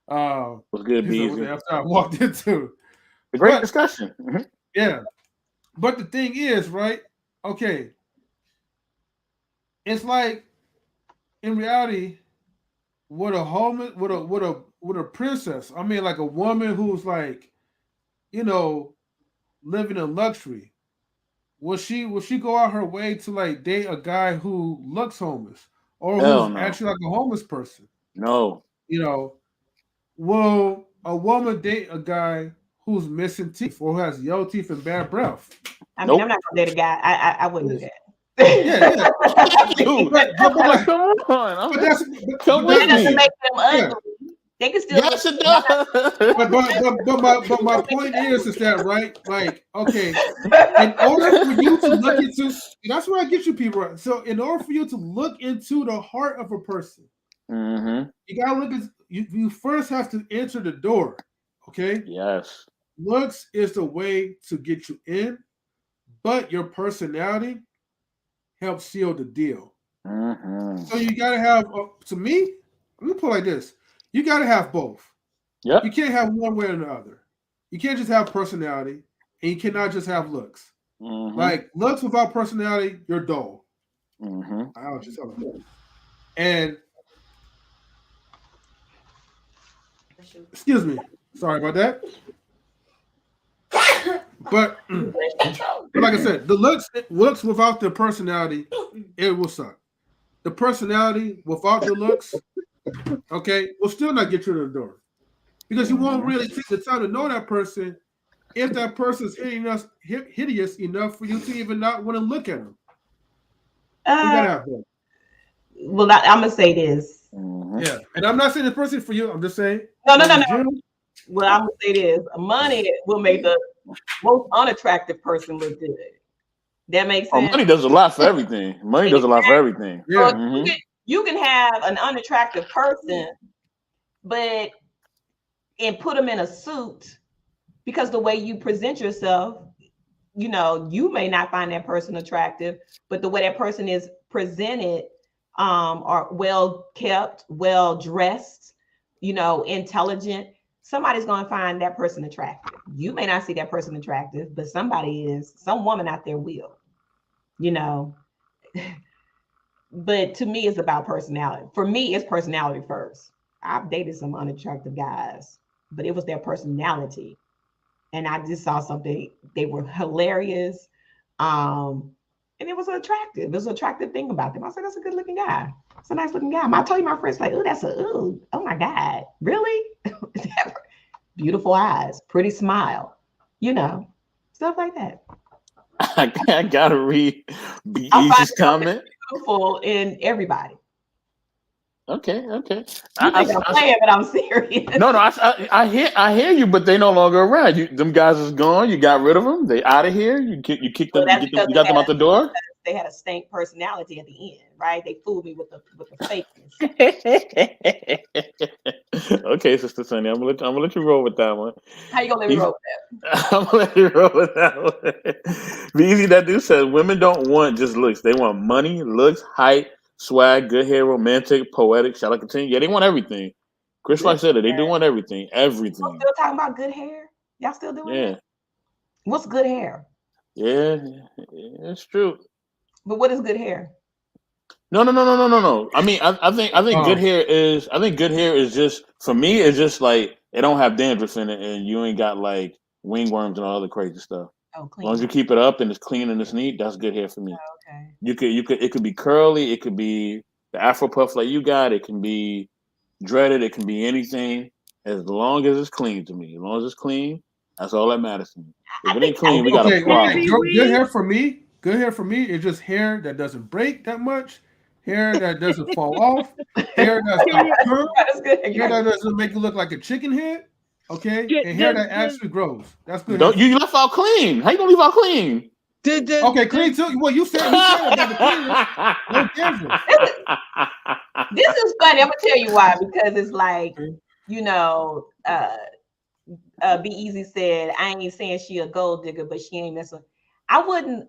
What's good, be easy? After I walked into a great discussion. Mm-hmm. Yeah, but the thing is, right? Okay, it's like in reality, with a princess. I mean, like a woman who's like, living in luxury. Will she go out her way to like date a guy who looks homeless or who's actually like a homeless person? No. Will a woman date a guy who's missing teeth or who has yellow teeth and bad breath? I mean, I'm not gonna date a guy. I wouldn't do that. Yeah. Dude, come on. Come with me. That doesn't make them ugly. They can still. Yes, it does. But my point is that, right? Like, okay, in order for you to look into, that's where I get you people. Right? So, in order for you to look into the heart of a person, you gotta look at. You first have to enter the door. Okay. Yes. Looks is the way to get you in, but your personality helps seal the deal. So you gotta have, to me, Let me put it like this: you got to have both. Yep. You can't have one way or the other. You can't just have personality, and you cannot just have looks. Like looks without personality, you're dull. I'll just tell you. And excuse me, sorry about that. But like I said, the looks without the personality, it will suck. The personality without the looks, okay, will still not get you to the door because you won't really take the time to know that person if that person's hideous enough for you to even not want to look at them. You gotta have both. Well, I'm gonna say this. Yeah, and I'm not saying the person for you. I'm just saying. No. Well, I'm gonna say this. Money will make the most unattractive person look good. That makes sense. Money does a lot for everything. Money does a lot for everything. Yeah. So you can have an unattractive person, but and put them in a suit because the way you present yourself, you may not find that person attractive, but the way that person is presented, are well kept, well dressed, intelligent. Somebody's going to find that person attractive. You may not see that person attractive, but some woman out there will, But to me, it's about personality. For me, it's personality first. I've dated some unattractive guys, but it was their personality. And I just saw something, they were hilarious. And it was attractive. It was an attractive thing about them. I said, that's a good looking guy. It's a nice looking guy. I told you, my friends, like, oh my God, really? Beautiful eyes, pretty smile, stuff like that. I gotta read Be Easy's comment. Beautiful in everybody. Okay. You think I'm playing, but I'm serious. No, I hear you, but they no longer around. Them guys is gone. You got rid of them. They out of here. You kicked them. You got them out the door. They had a stank personality at the end, right? They fooled me with the fakeness. Okay, Sister Sunny, I'm gonna let you roll with that one. How you gonna let me roll with that? I'm gonna let you roll with that one. Be Easy, that dude says women don't want just looks. They want money, looks, height, swag, good hair, romantic, poetic. Shall I continue? Yeah, they want everything. Chris Rock said it. They do want everything. Everything. I'm still talking about good hair. Y'all still doing that? What's good hair? Yeah, it's true. But what is good hair? No. I mean, I think good hair is just, for me, it's just like it don't have dandruff in it, and you ain't got like wingworms and all other crazy stuff. Oh, clean. As long as you keep it up and it's clean and it's neat, that's good hair for me. Oh, okay. It could be curly, it could be the Afro puff like you got, it can be dreaded, it can be anything, as long as it's clean to me. As long as it's clean, that's all that matters to me. If it ain't clean, we got a problem. Good hair for me. Good hair for me is just hair that doesn't break that much, hair that doesn't fall off, hair that's not curved, hair that doesn't make it look like a chicken head, okay, and hair that actually grows. That's good. You left out clean. How you gonna leave out clean? Okay, clean too. Well, you said about the cleanest. No difference. This is funny. I'm gonna tell you why, because it's like, Be Easy said, I ain't saying she a gold digger, but she ain't messing. I wouldn't,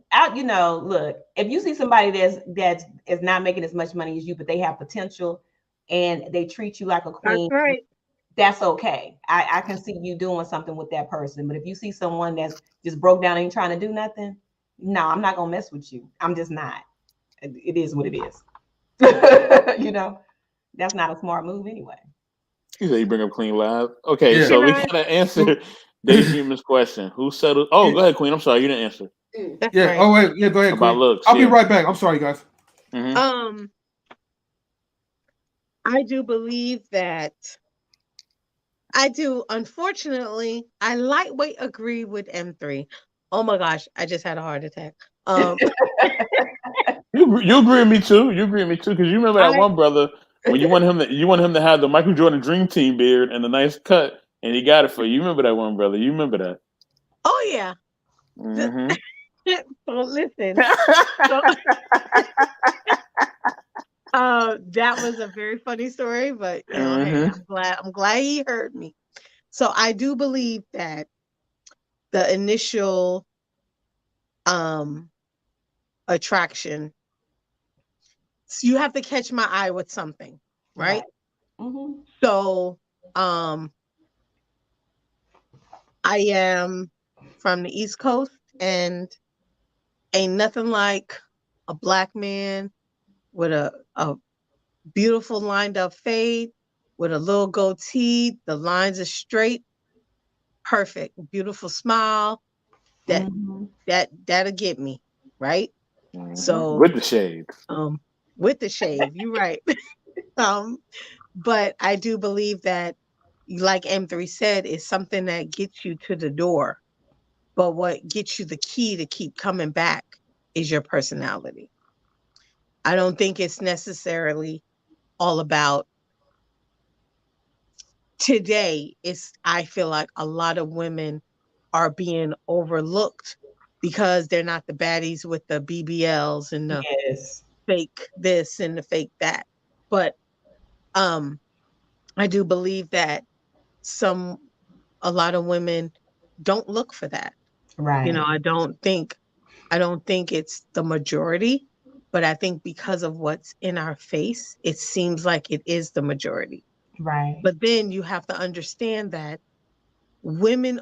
look, if you see somebody that's is not making as much money as you, but they have potential and they treat you like a queen, that's right. That's okay. I can see you doing something with that person. But if you see someone that's just broke down and ain't trying to do nothing, no, I'm not gonna mess with you. I'm just not. It is what it is. That's not a smart move anyway. You say you bring up Queen live. Okay, so we gotta answer Daydreamer's question. Who settled? Oh, go ahead, Queen. I'm sorry, you didn't answer. That's right. Oh wait, go ahead. About Queen. looks. I'll be right back. I'm sorry, guys. Mm-hmm. I do believe that. Unfortunately, I lightweight agree with M3. Oh my gosh, I just had a heart attack. You agree with me too. Because you remember that one brother when you want him to have the Michael Jordan Dream Team beard and the nice cut, and he got it for you. You remember that one brother? You remember that? Oh yeah. Mm-hmm. So listen. That was a very funny story, but hey, I'm glad he heard me. So I do believe that the initial attraction, so you have to catch my eye with something, right? Mm-hmm. So, I am from the East Coast, and ain't nothing like a black man with a beautiful lined up fade, with a little goatee. The lines are straight, perfect, beautiful smile. That Mm-hmm. that'll get me right. So, With the shades. with the shave, you're right. um, but I do believe that, like M3 said, is something that gets you to the door. But what gets you the key to keep coming back is your personality. I don't think it's necessarily all about today. I feel like a lot of women are being overlooked because they're not the baddies with the BBLs and the Yes. fake this and the fake that. But um I do believe that some a lot of women don't look for that. You know, Right. I don't think it's the majority, but I think because of what's in our face, it seems like it is the majority. Right. But then you have to understand that women,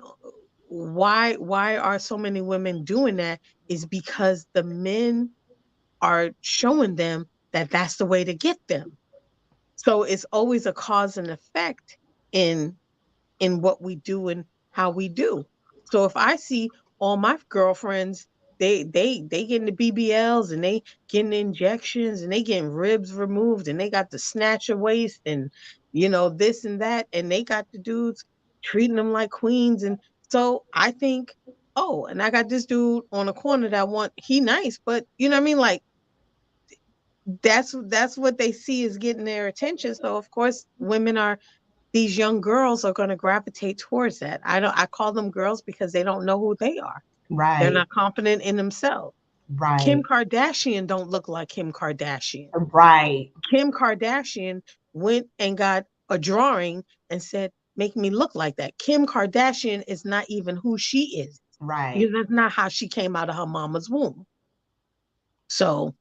why are so many women doing that is because the men are showing them that that's the way to get them. So it's always a cause and effect in what we do and how we do. So if I see all my girlfriends, they getting the BBLs and they getting the injections and they getting ribs removed and they got the snatcher waist and this and that, and they got the dudes treating them like queens. And so I think, oh, and I got this dude on the corner that he nice, but you know what I mean? Like that's what they see is getting their attention. So of course these young girls are going to gravitate towards that. I call them girls because they don't know who they are. They're Right. not confident in themselves. Kim Right. Kardashian don't look like Kim Kardashian. Right. Kim Kardashian went and got a drawing and said, "Make me look like that." Kim Kardashian is not even who she is because Right. that's not how she came out of her mama's womb. So,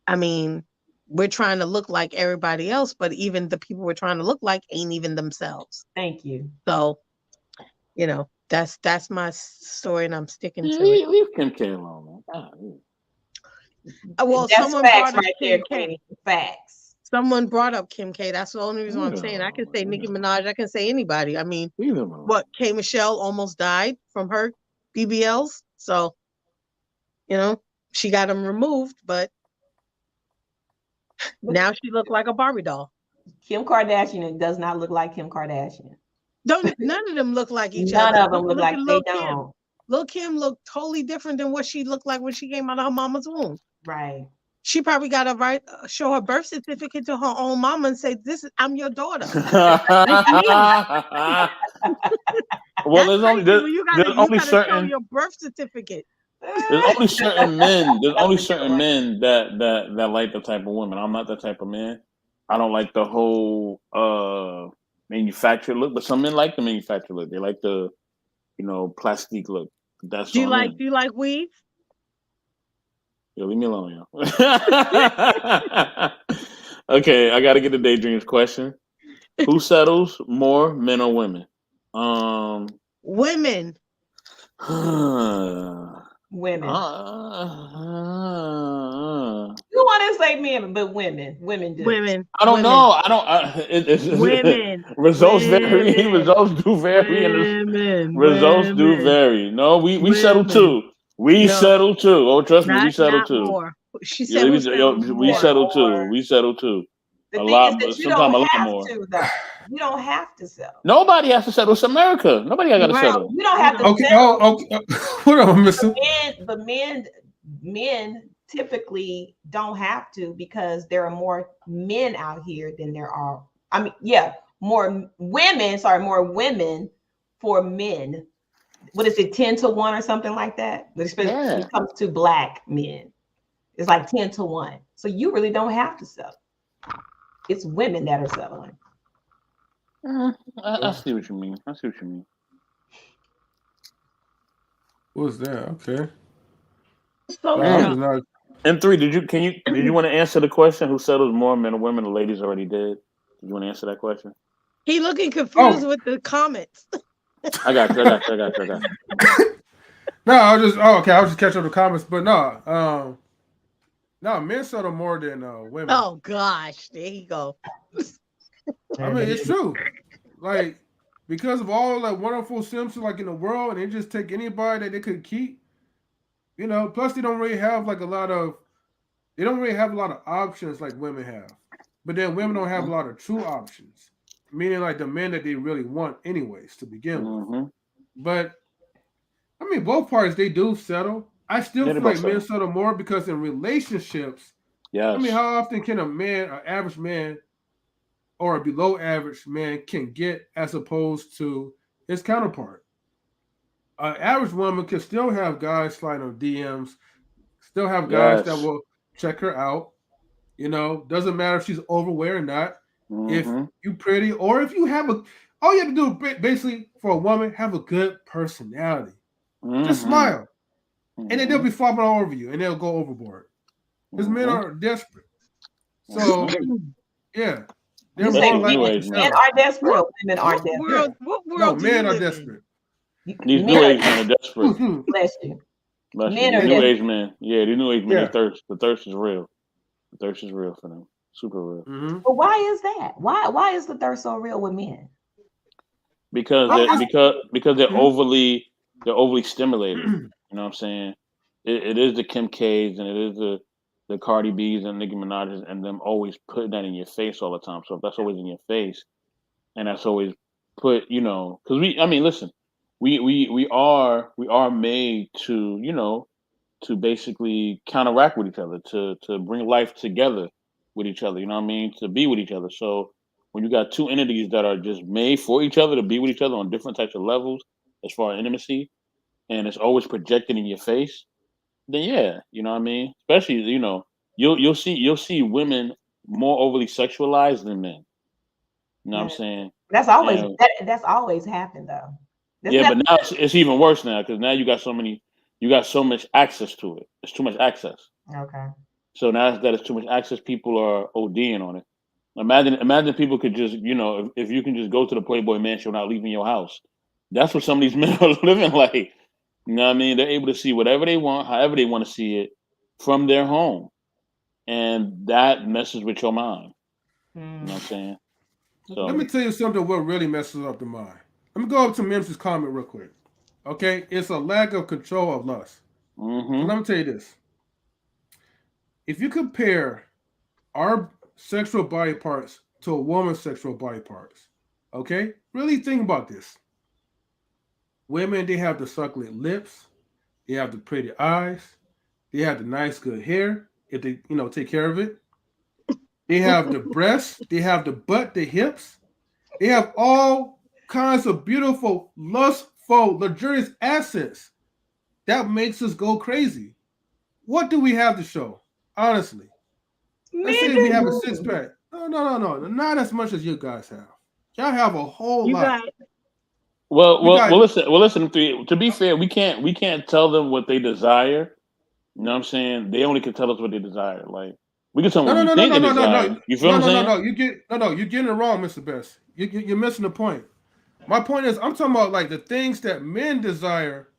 I mean, we're trying to look like everybody else, but even the people we're trying to look like ain't even themselves. Thank you. So, that's my story, and I'm sticking Yeah, to it. leave Kim K alone, man. Well, That's someone facts brought up right there, Kim K. Queenie. Facts. Someone brought up Kim K. That's the only reason why I'm Leave saying. them I can alone, say man. Nicki Minaj. I can say anybody. I mean, Leave them alone. what, K. Michelle almost died from her BBLs. So, she got them removed, but But now she looked like a Barbie doll. Kim Kardashian does not look like Kim Kardashian. Don't None of them look like each None other. of them look Look like at they Lil Kim. don't. Lil Kim looked totally different than what she looked like when she came out of her mama's womb. Right. She probably got to show her birth certificate to her own mama and say, I'm your daughter. Like me. Well, That's crazy when you there's you only gotta show certain your birth certificate. there's only certain men there's That was only a good certain one. men that like the type of women. I'm not that type of man. I don't like the whole manufactured look, but some men like the manufactured look. They like the plastic look. That's Do on them. you like weave? Yo, leave me alone, yo. Okay, I got to get the daydreams question. Who settles more, men or women? Women. Women. I You want to say men, but women. Women do. Women. don't Women. know. I don't. Women. Results vary. Women. Results do vary, and Women. results do Women. vary. No, we settle Women. too. We No, settle too. Oh, trust me, we settle not too. more. She Yeah, said who settles we Said more. settle too. more. We settle too. The A thing is lot. that you Sometimes don't a lot have more. to, though. You don't have to settle. Nobody has to settle. It's America. Nobody got to Right. No, settle. you don't You have to know. Okay. settle. Oh, okay. What am I missing? Men typically don't have to because there are more men out here than there are. I mean, yeah, more women. Sorry, more women for men. What is it, 10-1 or something like that? But especially when Yeah. it comes to black men, it's like 10-1. So you really don't have to settle. It's women that are settling. I see what you mean. I see what you mean. What was that? Okay. So I Mm. was not. And three, did you want to answer the question? Who settles more, men or women? The ladies already did. Do you want to answer that question? He looking confused Oh. with the comments. I got you. No, I was just catching up the comments, but no, men settle more than women. Oh gosh, there you go. I mean, it's true. Like, because of all like wonderful Sims like in the world, and they just take anybody that they could keep. You know, plus they don't really have a lot of options like women have. But then women don't have a lot of true options, meaning like the men that they really want, anyways, to begin with. But I mean, both parties they do settle. I still feel like men settle more because in relationships, yes. I mean, how often can an average man, or a below average man can get as opposed to his counterpart? An average woman can still have guys sliding on DMs, still have guys that will check her out. You know, doesn't matter if she's overweight or not. If you pretty or if you have all you have to do basically for a woman, have a good personality. Just smile. And then they'll be flopping all over you and they'll go overboard. Because men are desperate. So, yeah. You say men are desperate or women are desperate? What world men are desperate. These new age men are desperate. Bless you. Men are new age men. Yeah, these new age men, the thirst is real. The thirst is real for them. Super real. But why is that? Why is the thirst so real with men? Because they're overly stimulated. You know what I'm saying? It is the Kim K's and it is the Cardi B's and Nicki Minaj's and them always putting that in your face all the time. So if that's always in your face, and that's always put, because listen, we are made to to basically counteract with each other, to bring life together with each other. You know what I mean? To be with each other. So when you got two entities that are just made for each other to be with each other on different types of levels as far as intimacy, and it's always projected in your face, then yeah, you know what I mean? Especially, you'll see women more overly sexualized than men. You know what I'm saying? That's always happened though. But now it's even worse now because now you got so much access to it. It's too much access. Okay. So now that it's too much access, people are ODing on it. Imagine people could just, if you can just go to the Playboy Mansion without leaving your house. That's what some of these men are living like. You know what I mean? They're able to see whatever they want, however they want to see it from their home. And that messes with your mind. You know what I'm saying? So let me tell you something what really messes up the mind. Let me go up to Memphis' comment real quick. Okay? It's a lack of control of lust. So let me tell you this. If you compare our sexual body parts to a woman's sexual body parts, okay? Really think about this. Women, they have the succulent lips. They have the pretty eyes. They have the nice, good hair, if they, take care of it. They have the breasts. They have the butt, the hips. They have all kinds of beautiful, lustful, luxurious assets. That makes us go crazy. What do we have to show? Honestly. Let's say we have a six-pack. No. Not as much as you guys have. Y'all have a whole lot. Well, listen. To be fair, we can't tell them what they desire. You know what I'm saying? They only can tell us what they desire. Like we can tell them what we think they desire. You feel what I'm saying? You're getting it wrong, Mr. Best. You're missing the point. My point is, I'm talking about like the things that men desire.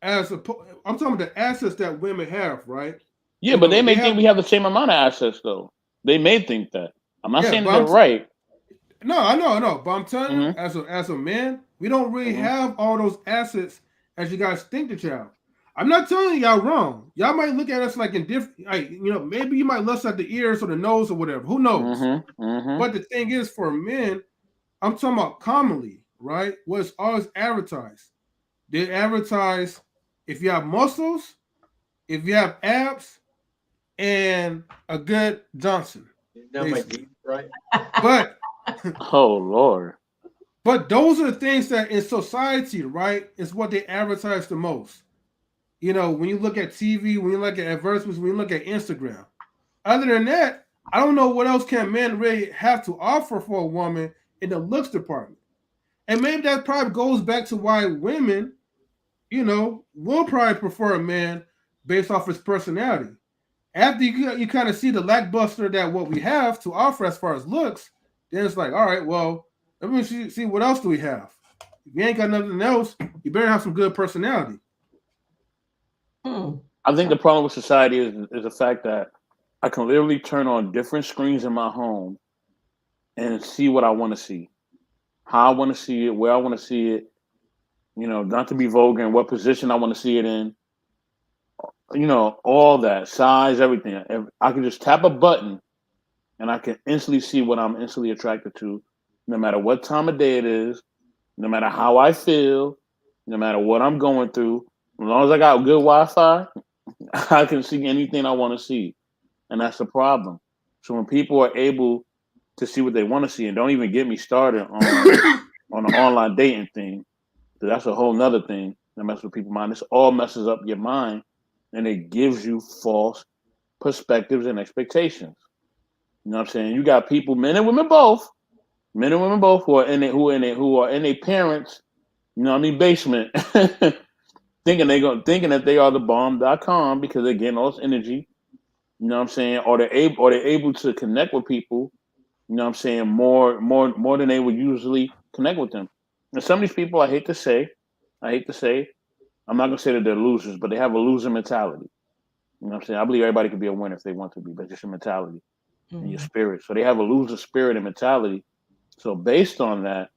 I'm talking about the assets that women have, right? Yeah, but they may think we have the same amount of assets, though. They may think that. I'm not saying they're right. No, I know. But I'm telling you, as a man, we don't really have all those assets as you guys think that you have. I'm not telling y'all wrong. Y'all might look at us like in different, maybe you might lust at the ears or the nose or whatever. Who knows? But the thing is, for men, I'm talking about commonly, right? What's always advertised. They advertise if you have muscles, if you have abs, and a good Johnson. Right? But oh Lord. But those are the things that in society, right, is what they advertise the most. When you look at TV, when you look at advertisements, when you look at Instagram. Other than that, I don't know what else can men really have to offer for a woman in the looks department. And maybe that probably goes back to why women, will probably prefer a man based off his personality. After you kind of see the lackluster that what we have to offer as far as looks, Then it's like, all right, well, let me see what else do we have. If you ain't got nothing else, you better have some good personality. I think the problem with society is the fact that I can literally turn on different screens in my home and see what I want to see, how I want to see it, where I want to see it. Not to be vulgar, in what position I want to see it in. All that size, everything. If I can just tap a button and I can instantly see what I'm instantly attracted to, no matter what time of day it is, no matter how I feel, no matter what I'm going through. As long as I got good Wi-Fi, I can see anything I want to see, and that's the problem. So when people are able to see what they want to see, and don't even get me started on the online dating thing, 'cause that's a whole nother thing that messes with people's mind. This all messes up your mind, and it gives you false perspectives and expectations. You know what I'm saying? You got people, men and women both, who are in it, who are in their parents, basement, thinking that they are the bomb.com because they're getting all this energy. You know what I'm saying? Or they're able to connect with people. You know what I'm saying? More than they would usually connect with them. And some of these people, I hate to say, I'm not gonna say that they're losers, but they have a loser mentality. You know what I'm saying? I believe everybody could be a winner if they want to be, but just your mentality and your spirit. So they have a loser spirit and mentality. So based on that,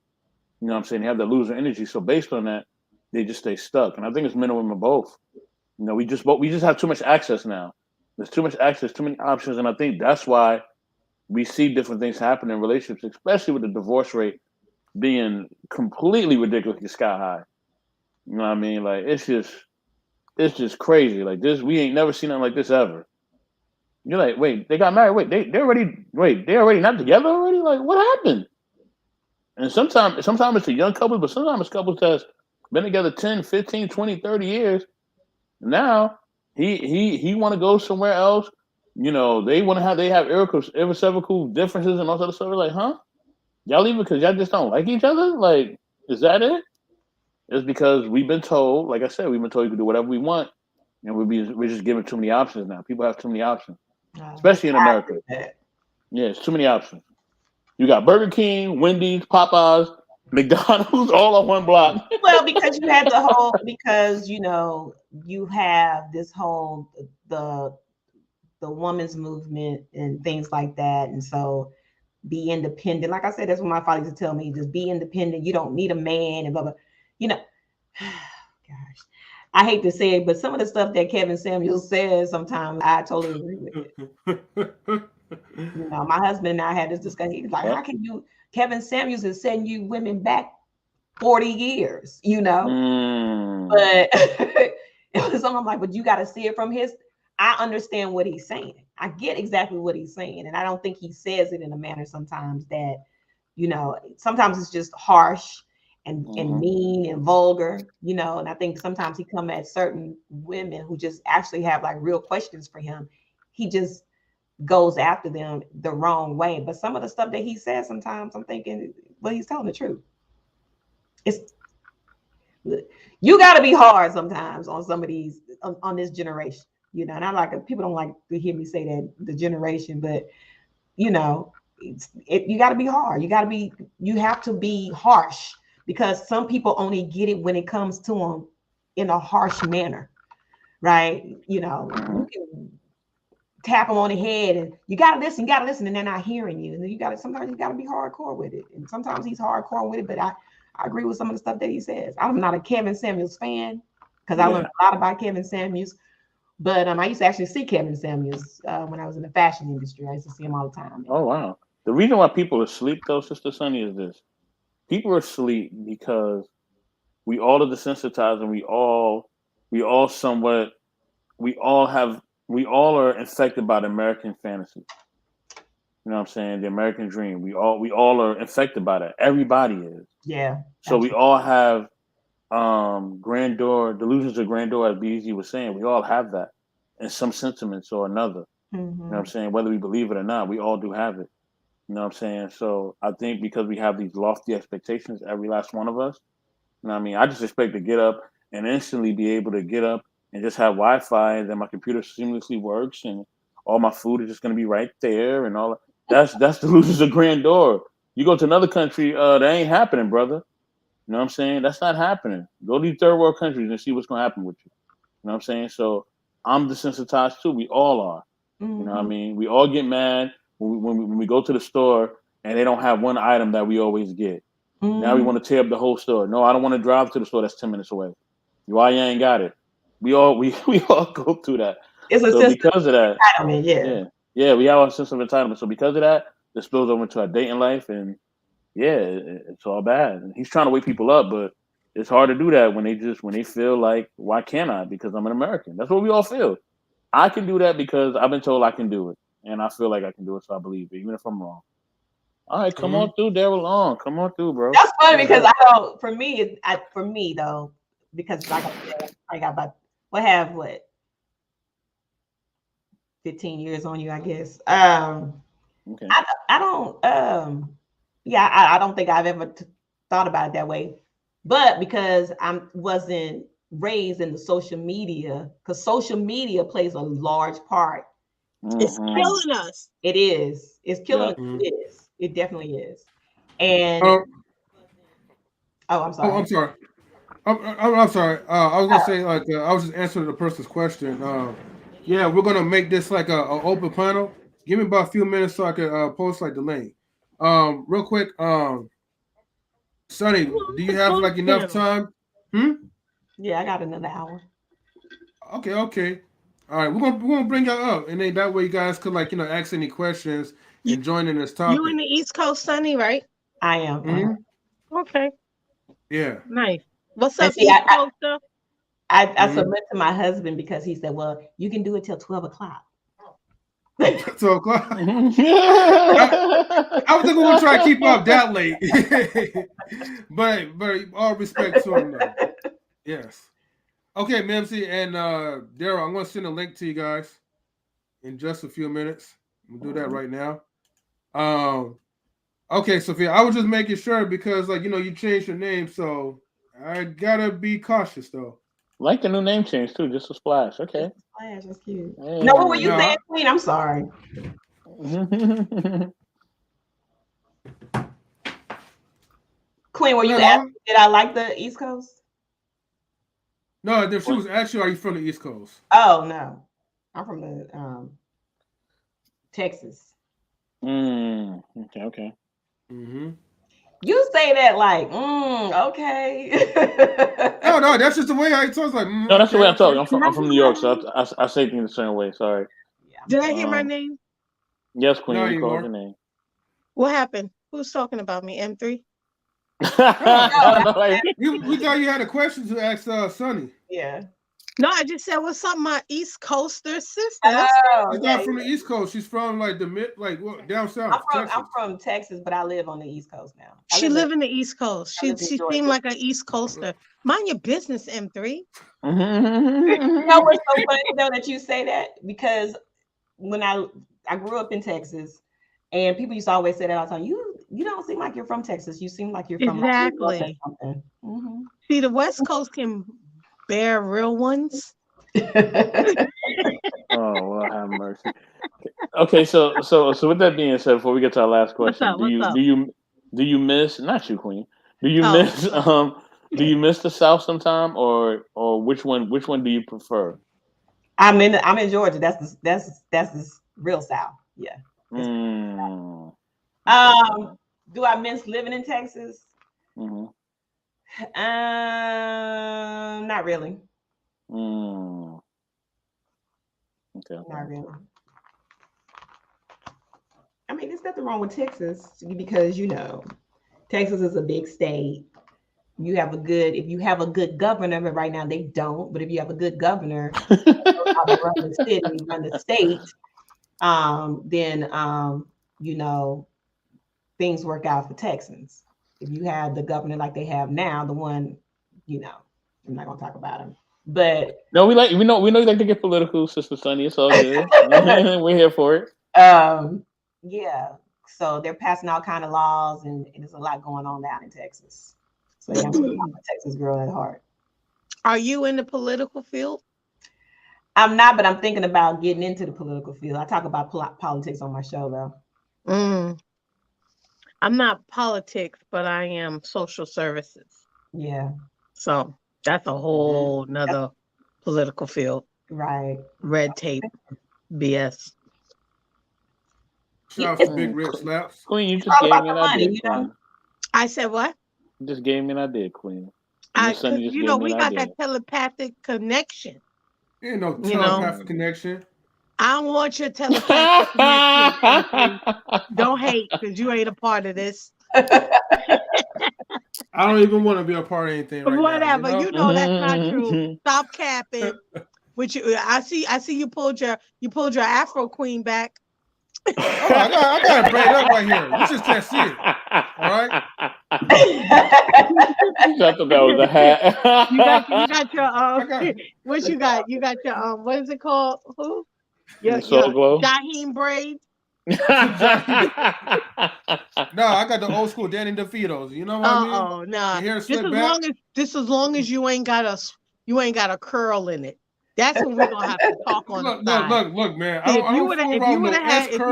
you know what I'm saying, they have that loser energy. So based on that, they just stay stuck. And I think it's men and women both. We just have too much access now. There's too much access, too many options, and I think that's why we see different things happen in relationships, especially with the divorce rate being completely ridiculously sky high. You know what I mean? Like it's just crazy. Like this, we ain't never seen nothing like this ever. You're like, wait, they got married. They're already not together already. Like, what happened? And sometimes it's a young couple, but sometimes it's couples that's been together 10, 15, 20, 30 years. Now he want to go somewhere else. They have irrevocable differences and all that other stuff. We're like, huh? Y'all leaving because y'all just don't like each other? Like, is that it? It's because we've been told, like I said, we've been told you can do whatever we want, and we're just giving too many options now. People have too many options, especially in I America. agree with that. Yeah, it's too many options. You got Burger King, Wendy's, Popeyes, McDonald's, all on one block. Well, because you had the whole, because you have this whole the the woman's movement and things like that, and so be independent. Like I said, that's what my father used to tell me: just be independent. You don't need a man, and blah blah. You know, gosh, I hate to say it, but some of the stuff that Kevin Samuels says sometimes I totally agree with it. My husband and I had this discussion. He's like, how can you? Kevin Samuels is sending you women back 40 years, but it was something like, but you got to see it from his. I understand what he's saying. I get exactly what he's saying. And I don't think he says it in a manner sometimes that, sometimes it's just harsh and mean and vulgar, and I think sometimes he come at certain women who just actually have like real questions for him. He just goes after them the wrong way. But some of the stuff that he says sometimes I'm thinking, well, he's telling the truth. It's you got to be hard sometimes on some of these on this generation, and I like people don't like to hear me say that the generation, but you got to be hard. You have to be harsh because some people only get it when it comes to them in a harsh manner, right? You can tap them on the head and you gotta listen, and they're not hearing you. And then sometimes you gotta be hardcore with it. And sometimes he's hardcore with it, but I agree with some of the stuff that he says. I'm not a Kevin Samuels fan because I learned a lot about Kevin Samuels. But I used to actually see Kevin Samuels when I was in the fashion industry. I used to see him all the time. Oh wow. The reason why people are asleep though, Sister Sunny, is this. People are asleep because we all are desensitized and we all are infected by the American fantasy. You know what I'm saying? The American dream. We all are infected by that. Everybody is. Yeah. So we all have delusions of grandeur, as BZ was saying. We all have that in some sentiments or another. You know what I'm saying? Whether we believe it or not, we all do have it. You know what I'm saying? So I think because we have these lofty expectations, every last one of us, you know what I mean? I just expect to get up and instantly be able to get up and just have Wi-Fi, and then my computer seamlessly works and all my food is just going to be right there and all that. That's delusions of grandeur. You go to another country, that ain't happening, brother. You know what I'm saying? That's not happening. Go to these third world countries and see what's gonna happen with you. You know what I'm saying? So I'm desensitized too. We all are. You know what I mean? We all get mad when we go to the store and they don't have one item that we always get. Now we want to tear up the whole store. No, I don't want to drive to the store that's 10 minutes away. Why you ain't got it? We all go through that. It's a So system because of that, entitlement, yeah, we have a sense of entitlement. So because of that, this spills over into our dating life, and it's all bad. And he's trying to wake people up, but it's hard to do that when they feel like, why can't I? Because I'm an American. That's what we all feel. I can do that because I've been told I can do it, and I feel like I can do it, so I believe it, even if I'm wrong. All right, come on through, Daryl Long. Come on through, bro. That's funny because I don't. For me though, because like I said, I got about 15 years on you, I guess. Okay. I don't. I don't think I've ever thought about it that way, but because I wasn't raised in the social media, because social media plays a large part. It's killing us. It is. It's killing us. It is. It definitely is. And I'm sorry. I'm sorry. I'm sorry. I was gonna say I was just answering the person's question. Yeah, we're gonna make this like a open panel. Give me about a few minutes so I can post like the link. Real quick. Sonny, do you have like enough time? Yeah, I got another hour. Okay. All right, we're gonna bring y'all up, and then that way you guys could ask any questions and join in this topic. You in the East Coast, Sonny, right? I am. Okay. Yeah. Nice. What's up, East Coaster? I submit to my husband because he said, "Well, you can do it till 12 o'clock." 12 o'clock. I was thinking we'll try to keep up that late, but all respect to him, though. Yes. Okay, Memsy and Daryl, I'm going to send a link to you guys in just a few minutes. We'll do that right now. Okay, Sophia, I was just making sure because, you changed your name, so I gotta be cautious, though. Like the new name change too, just a splash. Okay. Splash, that's cute. Hey. No, what were you saying, Queen? I'm sorry. Queen, were you asking, did I like the East Coast? No, she was actually, are you from the East Coast? Oh, no. I'm from the Texas. Okay. You say that like, okay. No, that's just the way I talk. Like, no, that's the way I'm talking. I'm from New York, so I say things the same way. Sorry. Did I hear my name? Yes, Queen. No, you called your name. What happened? Who's talking about me? M3? We thought you had a question to ask Sonny. Yeah. No, I just said, what's up, my East Coaster sister? She's not from the East Coast. She's from down south. I'm from Texas, but I live on the East Coast now. She live in the East Coast. She seemed like an East Coaster. Mind your business, M3. You know what's so funny though that you say that? Because when I grew up in Texas, and people used to always say that all the time. You don't seem like you're from Texas. You seem like you're from exactly. See, the West Coast can bear real ones. Oh, well, have mercy. Okay, so with that being said, before we get to our last question, do you miss, not you, Queen? Do you miss the South sometime, or which one do you prefer? I'm in Georgia. That's the real South. Yeah. Do I miss living in Texas? Not really. Okay. Not really. I mean, there's nothing wrong with Texas because Texas is a big state. If you have a good governor, but right now they don't. But if you have a good governor, run the city, run the state, then things work out for Texans. If you have the governor like they have now, the one, I'm not gonna talk about him. But no, we know you like to get political, Sister Sunny. It's all good. We're here for it. Yeah. So they're passing all kind of laws, and there's a lot going on down in Texas. So yeah, I'm a Texas girl at heart. Are you in the political field? I'm not, but I'm thinking about getting into the political field. I talk about politics on my show, though. I'm not politics, but I am social services. Yeah, So that's a whole nother political field. right. Red tape, BS. Shout out to Big Red Slaps. Queen, you It's just all gave about me the an money, idea, you know. Queen. I said what? You just gave me an idea, Queen. Your I, son cause just you gave know me we an got idea. that telepathic connection. Ain't no You know, telepathic connection. I don't want your telepathic connection, M3. Don't hate, cause you ain't a part of this. I don't even want to be a part of anything right now. Whatever, you know that's not true. Mhm. Stop capping. Which I see you pulled your Afro Queen back. Oh, I got it braided up right here. You just can't see it. All right. I thought that was a hat. You got your I got. what you got? You got your what is it called? Who? Your Soul Glow. Jaheim braids. No, I got the old school Danny DeVito's. You know what I mean? Nah. Your hair Just slicked as back. long as you ain't got a curl in it. That's what we're gonna have to talk on the side. Look, man. See, I don't fool around with no S curl.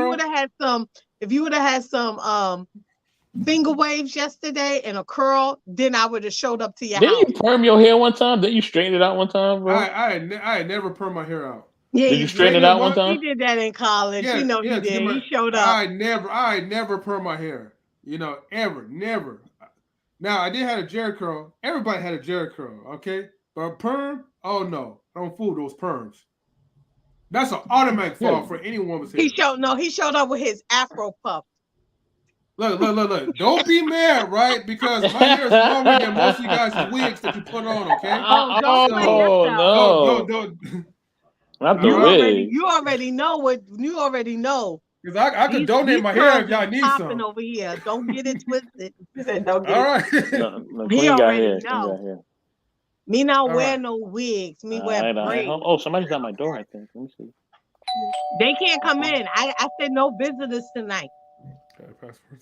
if you would have had some finger waves yesterday and a curl, then I would have showed up to your Didn't house. you perm your hair one time? Didn't you straighten it out one time, bro? I had never perm my hair out. Yeah, Did you straighten it out one he time? did that in college. Yeah, You know yeah. he did. My, He showed up. I never perm my hair. You know, ever, never. Now I did have a Jerry curl. Everybody had a Jerry curl, okay? But perm, oh no, I don't fool those perms. That's an automatic fall for any woman's hair. He showed up with his Afro puff. Look. Don't be mad, right? Because my hair is longer than most of you guys' wigs that you put on, okay? Don't play yourself. No. Not the All right? wig. You already know. Because I could donate my hair if y'all need popping some. over here. Don't get it twisted. He said, "Don't get All right. No, He Queen got already hair. know. Queen got hair. Me not All wear right. no wigs. Me All wear right. braids. Oh, somebody's at my door, I think. Let me see. They can't come in. I said no visitors tonight. Okay, passport.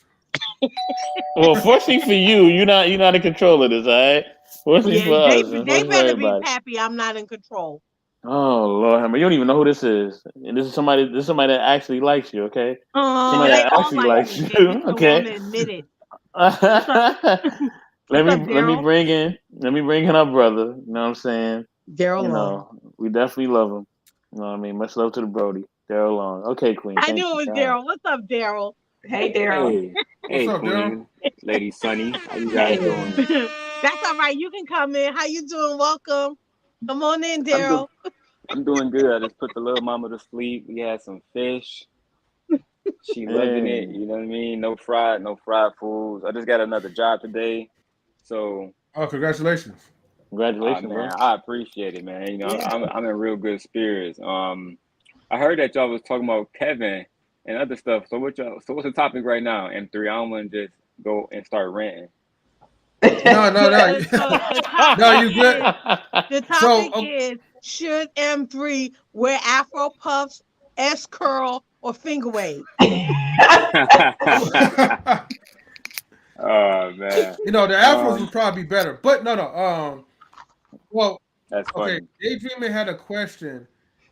Well, fortunately for you, you're not in control of this, all right? Fortunately for us, They and fortunately for better be everybody. happy I'm not in control. Oh Lord, Hammer, you don't even know who this is. And this is somebody that actually likes you, okay? Somebody They that all actually like likes me. you, They just don't okay? want to admit it. let What's up, me bring in our brother. You know what I'm saying? Daryl You Long. know, we definitely love him. You know what I mean? Much love to the Brody, Daryl Long. Okay, Queen. I Thank knew you. it was Daryl. What's up, Daryl? Hey, Daryl. What's up, Queen, Lady Sunny, how you guys Hey. doing? That's all right. You can come in. How you doing? Welcome. Come on in, I'm Daryl. I'm doing good. I just put the little mama to sleep. We had some fish. She loving it. You know what I mean? No fried foods. I just got another job today, so Oh, congratulations. Congratulations, man, bro. I appreciate it, man. You know, Yeah. I'm in real good spirits. I heard that y'all was talking about Kevin and other stuff. So what's the topic right now? M3. I don't want to just go and start ranting. No. The topic No, you good. The So, topic is should M3 wear Afro puffs, S curl, or finger wave? Oh man, you know, the Afros would probably be better. But no. Well, that's okay, funny. Daydreaming had a question,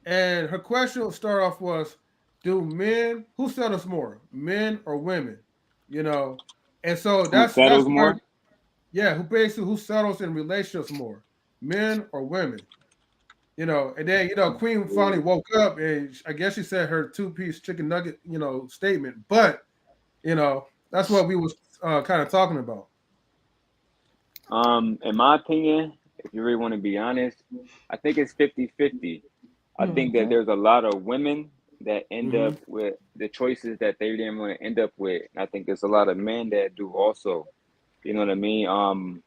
and her question would start off was, who settles more, men or women? You know, and so Who that's settles why, more? yeah, who settles in relationships more, men or women? You know, and then Queen finally woke up, and I guess she said her two-piece chicken nugget, statement. But that's what we was kind of talking about. In my opinion, if you really want to be honest, I think it's 50-50. I think that there's a lot of women that end Mm-hmm. up with the choices that they didn't want to end up with. And I think there's a lot of men that do also. You know what I mean?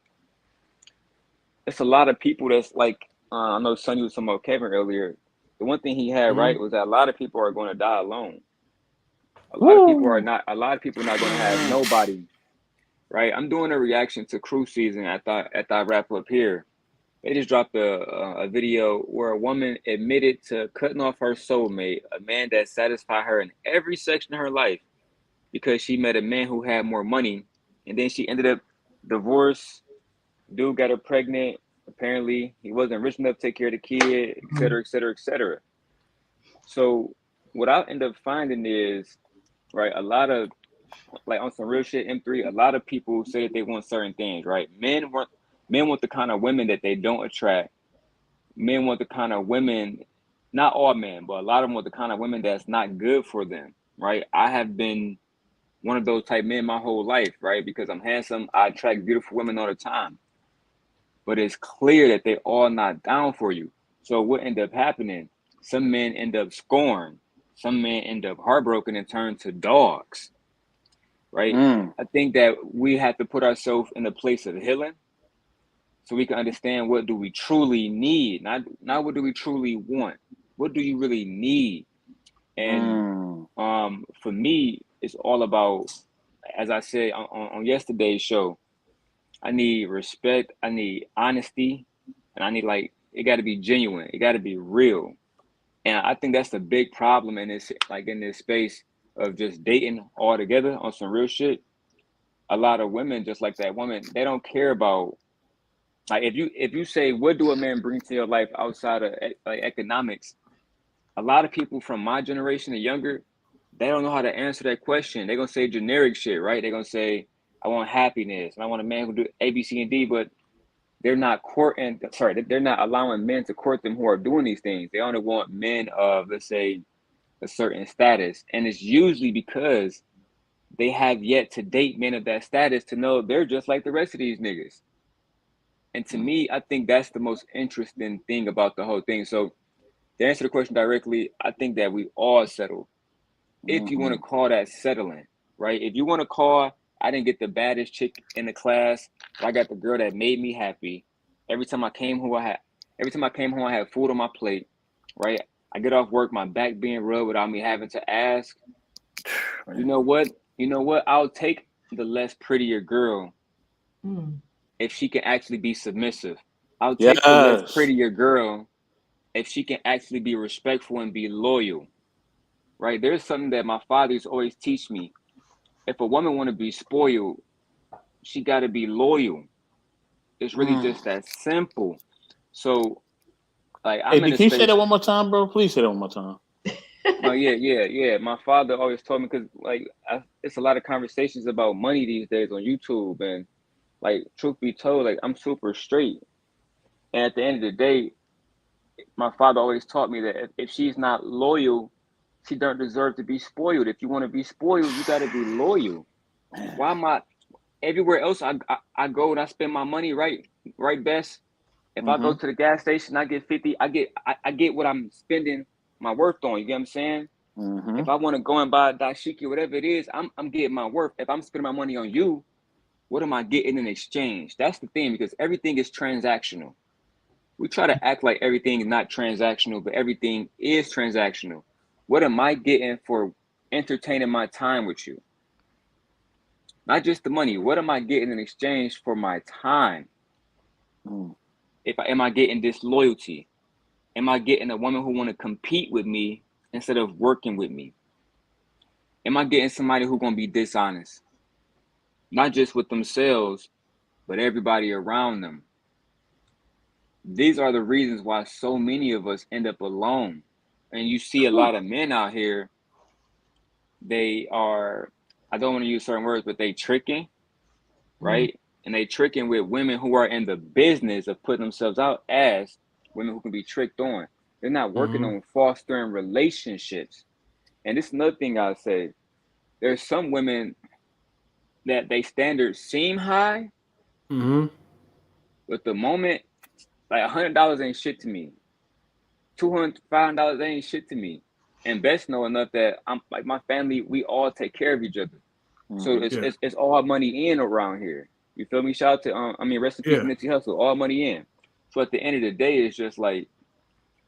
It's a lot of people that's like, I know Sonny was talking about Kevin earlier. The one thing he had right was that a lot of people are going to die alone. A lot of people are not going to have nobody, right? I'm doing a reaction to cruise season after I wrap up here. They just dropped a video where a woman admitted to cutting off her soulmate, a man that satisfied her in every section of her life, because she met a man who had more money, and then she ended up divorced. Dude got her pregnant. Apparently, he wasn't rich enough to take care of the kid, et cetera, et cetera, et cetera. So what I end up finding is, right, a lot of like on some real shit, M3, a lot of people say that they want certain things, right? Men want the kind of women that they don't attract. Men want the kind of women, not all men, but a lot of them want the kind of women that's not good for them, right? I have been one of those type men my whole life, right? Because I'm handsome, I attract beautiful women all the time. But it's clear that they all not down for you. So what end up happening? Some men end up scorned. Some men end up heartbroken and turn to dogs, right? I think that we have to put ourselves in a place of healing so we can understand what do we truly need, not what do we truly want. What do you really need? And for me, it's all about, as I said on yesterday's show, I need respect, I need honesty, and I need it got to be genuine, it got to be real. And I think that's the big problem in this space of just dating all together on some real shit. A lot of women, just like that woman, they don't care about, like, if you say what do a man bring to your life outside of like economics, a lot of people from my generation and younger, they don't know how to answer that question. They're gonna say generic shit, right? They're gonna say, I want happiness and I want a man who do A, B, C, and D, but they're not they're not allowing men to court them who are doing these things. They only want men of, let's say, a certain status. And it's usually because they have yet to date men of that status to know they're just like the rest of these niggas. And to me, I think that's the most interesting thing about the whole thing. So to answer the question directly, I think that we all settle. If you want to call that settling, right? If you want to call, I didn't get the baddest chick in the class, but I got the girl that made me happy. Every time I came home, I had food on my plate, right? I get off work, my back being rubbed without me having to ask. You know what? I'll take the less prettier girl if she can actually be submissive. I'll take the less prettier girl if she can actually be respectful and be loyal, right? There's something that my father's always teach me. If a woman want to be spoiled, she got to be loyal. It's really just that simple. So, like, I'm in a can you space. say that one more time, bro? Please say that one more time. No, yeah. My father always told me, because it's a lot of conversations about money these days on YouTube, and like, truth be told, like, I'm super straight. And at the end of the day, my father always taught me that if she's not loyal, she don't deserve to be spoiled. If you want to be spoiled, you got to be loyal. Why am I everywhere else I go and I spend my money right best? If I go to the gas station, I get 50. I get what I'm spending my worth on. You get what I'm saying? If I want to go and buy a dashiki, whatever it is, I'm getting my worth. If I'm spending my money on you, what am I getting in exchange? That's the thing, because everything is transactional. We try to act like everything is not transactional, but everything is transactional. What am I getting for entertaining my time with you? Not just the money. What am I getting in exchange for my time? Am I getting disloyalty? Am I getting a woman who want to compete with me instead of working with me? Am I getting somebody who's going to be dishonest? Not just with themselves, but everybody around them. These are the reasons why so many of us end up alone. And you see a lot of men out here, they are, I don't want to use certain words, but they tricking, right? And they tricking with women who are in the business of putting themselves out as women who can be tricked on. They're not working on fostering relationships. And this is another thing I'll say. There's some women that they standards seem high, but the moment, like, $100 ain't shit to me. $205 ain't shit to me. And best know enough that I'm like, my family, we all take care of each other. So it's all money in around here. You feel me? Shout out to rest in peace, Nipsey Hussle. All money in. So at the end of the day, it's just like,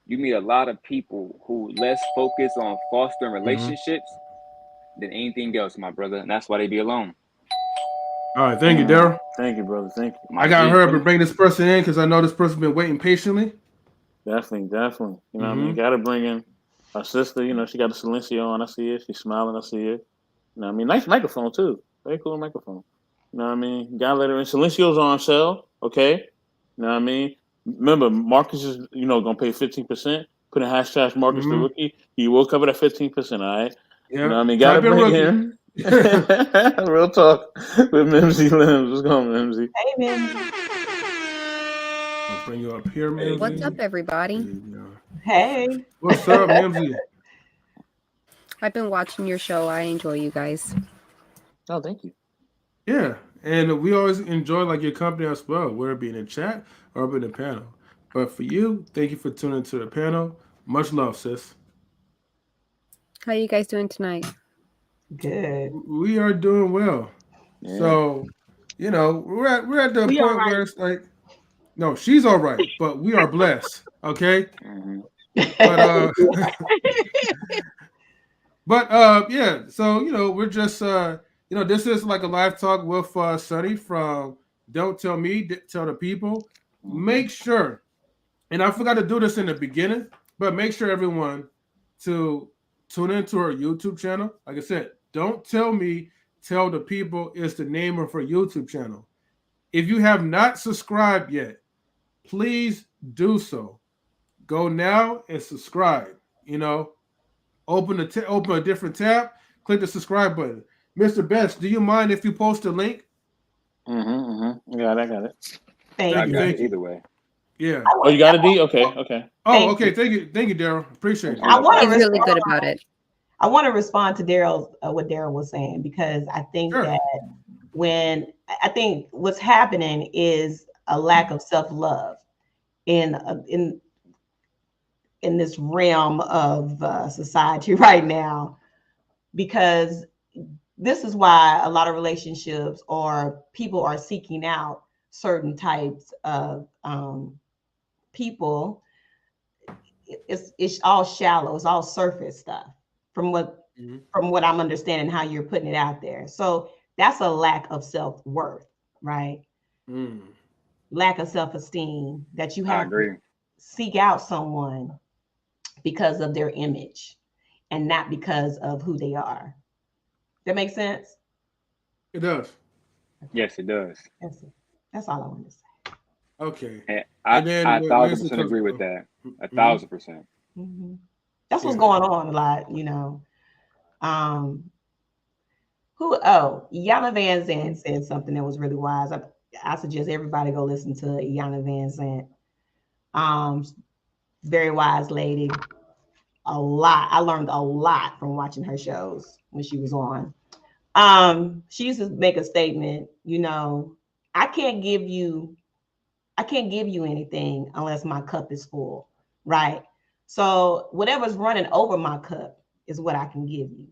you meet a lot of people who less focus on fostering relationships than anything else, my brother. And that's why they be alone. All right, thank you, Daryl. Thank you, brother. Thank you. I got her to bring this person in because I know this person's been waiting patiently. Definitely. You know what I mean? Got to bring in our sister. You know, she got a silencio on. I see it. She's smiling. I see it. You know what I mean? Nice microphone, too. Very cool microphone. You know what I mean? Got to let her in. Silencio's on sale. Okay? You know what I mean? Remember, Marcus is, going to pay 15%. Put in hashtag Marcus the Rookie. He will cover that 15%, all right? Yeah. You know what I mean? Got to bring in. Real talk with Mimsy Limbs. What's going on, Mimsy? Hey, man. I'll bring you up here, Hey. Mimsy. What's up, everybody? There you go. Hey. What's up, Mimsy? I've been watching your show. I enjoy you guys. Oh, thank you. Yeah, and we always enjoy like your company as well, whether it be in the chat or up in the panel. But for you, thank you for tuning to the panel. Much love, sis. How you guys doing tonight? Good. We are doing well. Yeah. So, you know, we're at the We point all right. where it's like, no, she's all right, but we are blessed. Okay, Mhm. but yeah. So you know, we're just you know, this is like a live talk with Sonny from Don't Tell Me, Tell the People. Make sure, and I forgot to do this in the beginning, but make sure everyone to tune into her YouTube channel. Like I said, Don't Tell Me, Tell the People is the name of her YouTube channel. If you have not subscribed yet, please do so. Go now and subscribe. You know, open a different tab, click the subscribe button. Mr. Best, do you mind if you post a link? Yeah, I got it. Thank I you. got Thank it you. either way. Yeah. Oh, you got it, D? Okay. Oh, Thank okay. Thank you, Daryl. Appreciate it. Thank I want to He's really good respond. about it. I want to respond to Daryl, what Daryl was saying, because I think Sure. that I think what's happening is a lack of self-love in this realm of society right now, because this is why a lot of relationships or people are seeking out certain types of people. It's all shallow, it's all surface stuff from what I'm understanding how you're putting it out there. So that's a lack of self-worth, right? Lack of self-esteem, that you I have to agree. seek out someone because of their image and not because of who they are. That makes sense? It does. Yes, it does. That's it. That's all I wanted to say. Okay. And And then I when 1,000% comes, agree with that. Mhm. 1,000%. Mm-hmm. That's what's Yeah. going on a lot, you know. Yana Van Zant said something that was really wise. I suggest everybody go listen to Yana Van Zant. Very wise lady. A lot. I learned a lot from watching her shows when she was on. She used to make a statement, you know, I can't give you anything unless my cup is full, right? So whatever's running over my cup is what I can give you.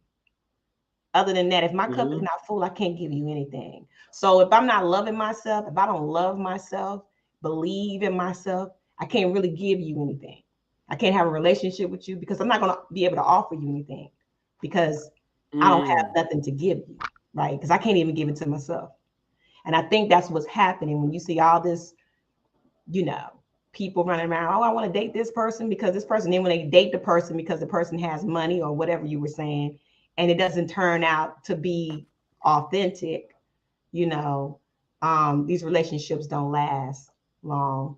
Other than that, if my cup is not full, I can't give you anything. So if I'm not loving myself, if I don't love myself, believe in myself, I can't really give you anything. I can't have a relationship with you because I'm not going to be able to offer you anything because I don't have nothing to give you, right? Because I can't even give it to myself. And I think that's what's happening when you see all this, you know, people running around, oh, I want to date this person because this person, then when they date the person because the person has money or whatever you were saying, and it doesn't turn out to be authentic, you know, these relationships don't last long.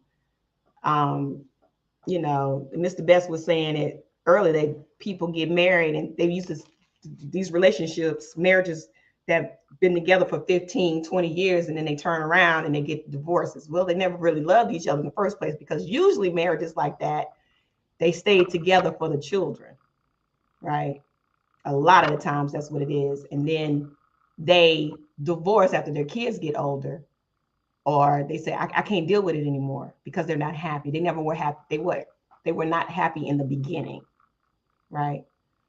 You know, Mr. Best was saying it earlier, that people get married and they used to, these relationships, marriages that been together for 15, 20 years, and then they turn around and they get divorces. Well, they never really loved each other in the first place, because usually marriages like that, they stayed together for the children, right? A lot of the times that's what it is. And then they divorce after their kids get older, or they say, I can't deal with it anymore because they're not happy. They never were happy. They were not happy in the beginning, right?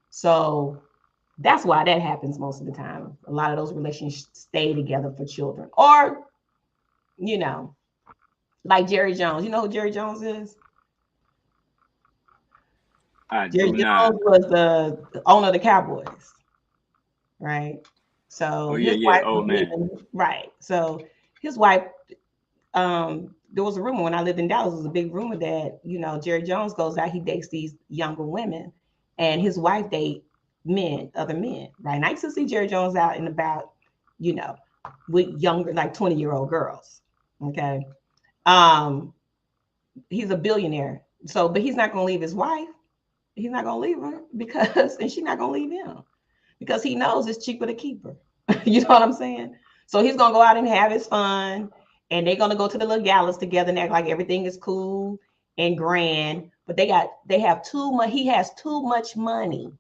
So that's why that happens most of the time. A lot of those relationships stay together for children. Or, you know, like Jerry Jones. You know who Jerry Jones is? Jerry Jones was the owner of the Cowboys, right? So his wife was leaving, right? So his wife, there was a rumor when I lived in Dallas, there was a big rumor that, you know, Jerry Jones goes out, he dates these younger women, and his wife date other men, right? And I used to see Jerry Jones out and about, you know, with younger, like 20-year-old girls. Okay. He's a billionaire. So, but he's not gonna leave his wife. He's not gonna leave her because, and she's not gonna leave him. because he knows it's cheaper to keep her. You know what I'm saying? So he's gonna go out and have his fun, and they're gonna go to the little galas together and act like everything is cool and grand. But they have too much. He has too much money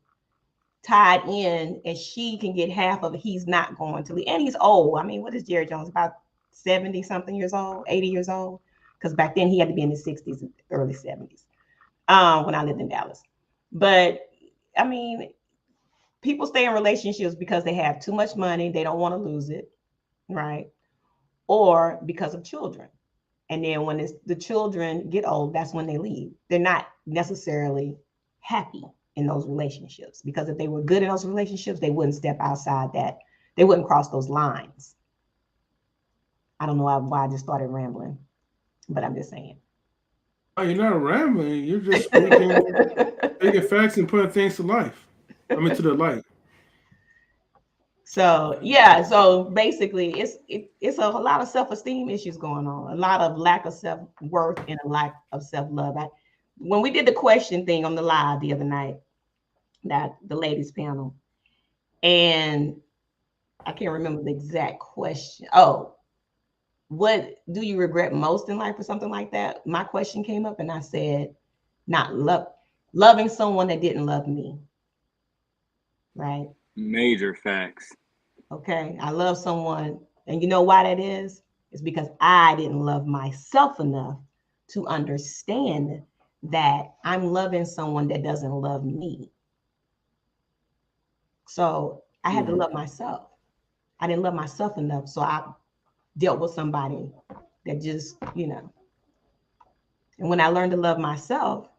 tied in, and she can get half of it. He's not going to leave, and he's old. I mean, what is Jerry Jones, about 70 something years old, 80 years old? Because back then he had to be in his 60s, early 70s. When I lived in Dallas. But I mean, people stay in relationships because they have too much money, they don't want to lose it, right? Or because of children. And then when the children get old, that's when they leave. They're not necessarily happy in those relationships, because if they were good in those relationships, they wouldn't step outside that. They wouldn't cross those lines. I don't know why I just started rambling, but I'm just saying. Oh, you're not rambling. You're just speaking facts and putting things to life. I mean, to the light. So yeah, so basically, it's a lot of self-esteem issues going on, a lot of lack of self-worth and a lack of self-love. When we did the question thing on the live the other night, that the ladies panel, and I can't remember the exact question. Oh, what do you regret most in life, or something like that? My question came up, and I said, not loving someone that didn't love me. Right? Major facts. Okay. I love someone, and you know why that is? It's because I didn't love myself enough to understand that I'm loving someone that doesn't love me. So I had to love myself. I didn't love myself enough, so I dealt with somebody that just, and when I learned to love myself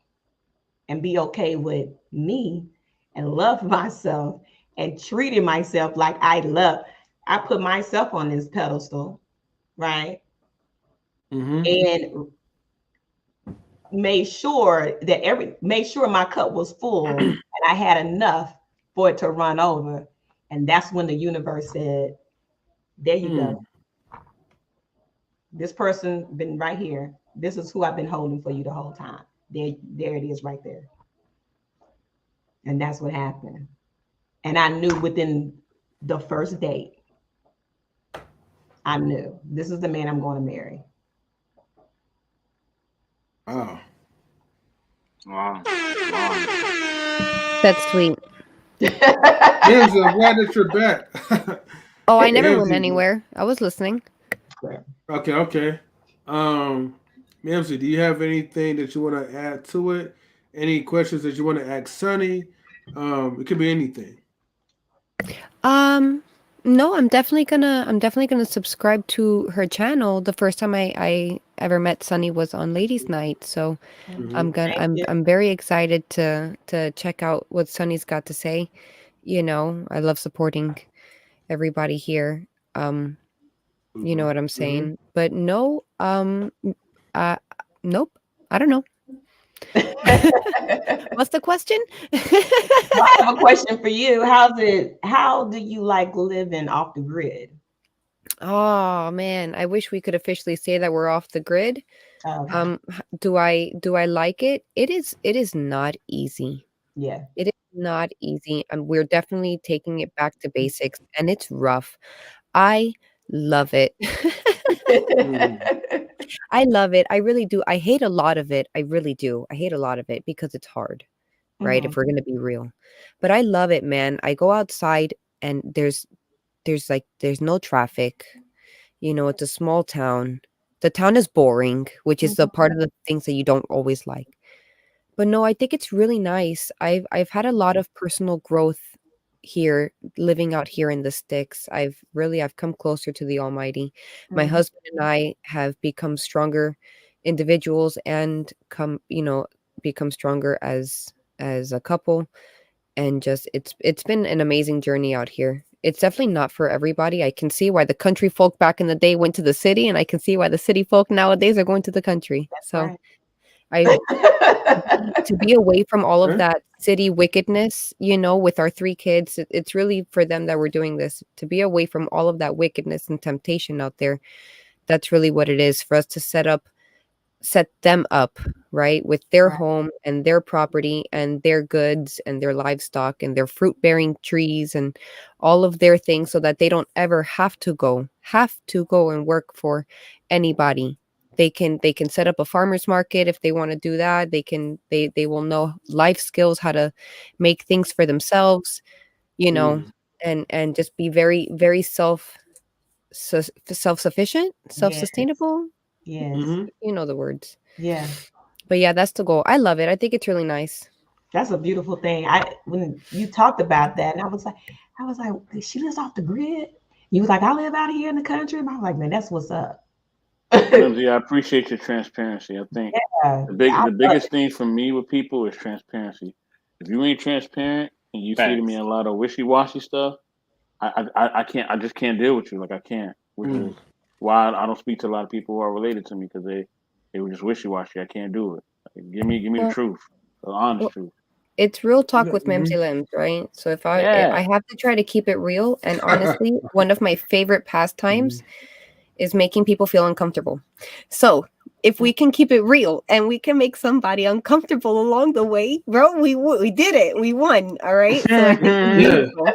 and be okay with me and love myself and treated myself like I put myself on this pedestal, right? And made sure my cup was full and I had enough for it to run over. And that's when the universe said, there you go. This person been right here. This is who I've been holding for you the whole time. There it is right there. And that's what happened. And I knew within the first date, I knew this is the man I'm going to marry. Wow. That's sweet. Yes, I'm glad that you're back. Oh, I never went anywhere. I was listening. Okay. Mamsie, do you have anything that you want to add to it? Any questions that you want to ask Sunny? It could be anything. No, I'm definitely gonna subscribe to her channel. The first time I ever met Sunny was on Ladies Night, so I'm very excited to check out what Sunny's got to say. I love supporting everybody here. You know what I'm saying? But no, nope. I don't know. What's the question? I have a question for you. How do you like living off the grid? Oh man, I wish we could officially say that we're off the grid. Okay. Do I like it? It is not easy. Yeah. It is not easy, and we're definitely taking it back to basics, and it's rough. I love it. I love it. I really do. I hate a lot of it. I really do. I hate a lot of it because it's hard, right? If we're going to be real. But I love it, man. I go outside and there's no traffic. It's a small town. The town is boring, which is the part of the things that you don't always like. But no, I think it's really nice. I've had a lot of personal growth here, living out here in the sticks. I've come closer to the Almighty. My husband and I have become stronger individuals and become stronger as a couple. And just it's been an amazing journey out here. It's definitely not for everybody. I can see why the country folk back in the day went to the city, and I can see why the city folk nowadays are going to the country. That's so right. to be away from all of that city wickedness, with our 3 kids, it's really for them that we're doing this, to be away from all of that wickedness and temptation out there. That's really what it is, for us to set them up right? With their Right. home and their property and their goods and their livestock and their fruit-bearing trees and all of their things, so that they don't ever have to go and work for anybody. They can set up a farmer's market if they want to do that. They will know life skills, how to make things for themselves, you know, and just be very, very self-sufficient, Yes. self-sustainable. Yes. You know the words. Yeah. But yeah, that's the goal. I love it. I think it's really nice. That's a beautiful thing. When you talked about that, and I was like, she lives off the grid. You was like, I live out here in the country. And I was like, man, that's what's up. Lindsay, I appreciate your transparency. I think Yeah. the biggest thing for me with people is transparency. If you ain't transparent and you feeding me a lot of wishy-washy stuff, I can't. I just can't deal with you. Like I can't. Which is why I don't speak to a lot of people who are related to me, because they were just wishy-washy. I can't do it. Like, give me the truth, the honest truth. It's real talk with Memsy Limbs, right? So if I have to try to keep it real, and honestly, one of my favorite pastimes is making people feel uncomfortable. So if we can keep it real and we can make somebody uncomfortable along the way, bro, we did it. We won. All right. So I think it's beautiful.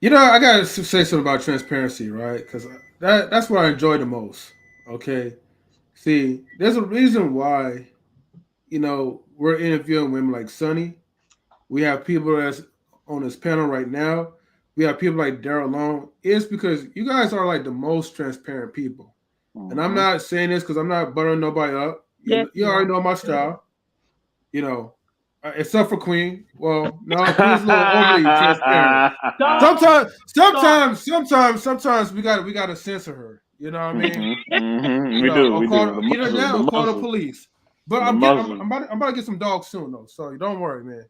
You know, I gotta say something about transparency, right? Because that's what I enjoy the most. Okay, see, there's a reason why, you know, we're interviewing women like Sunny. We have people that's on this panel right now. We have people like Daryl Long. It's because you guys are like the most transparent people. And I'm not saying this because I'm not buttering nobody up. You already know my style. You know, except for Queen. Well, no, Queen's a little overly transparent. Sometimes we gotta censor her. You know what I mean? We do. Call the police. But I'm about to get some dogs soon, though. So don't worry, man.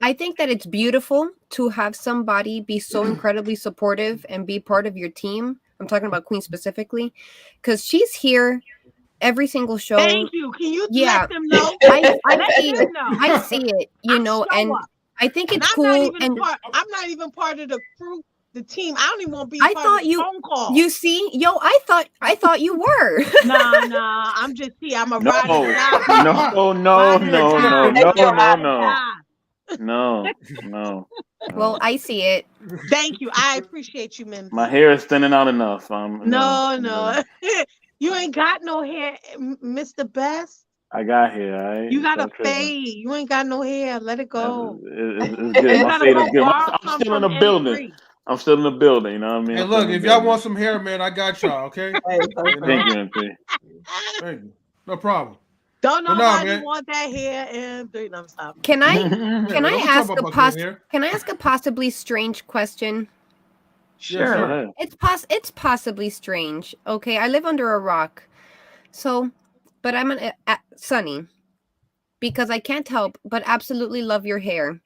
I think that it's beautiful to have somebody be so incredibly supportive and be part of your team. I'm talking about Queen specifically, because she's here every single show. Thank you. Can you let them know? I see it, you know, and I think it's cool. I'm not even part of the crew, the team. I don't even want to be part of the phone call. You see, I thought you were. Nah. I'm just here. I'm a rider. No. Well, I see it. Thank you. I appreciate you, Mim. My hair is thinning out enough. No. You ain't got no hair, Mr. Best. I got hair. Right? You got a fade. You ain't got no hair. Let it go. It's good. My fade is good. I'm still in the building. You know what I mean? Hey, look, if y'all want some hair, man, I got y'all. Okay. Thank you, MP. Thank you. No problem. Don't nobody want that hair and I'm stopping. Can I ask a possibly strange question? Sure. It's possibly strange. Okay, I live under a rock. So, but I'm Sunny, because I can't help but absolutely love your hair.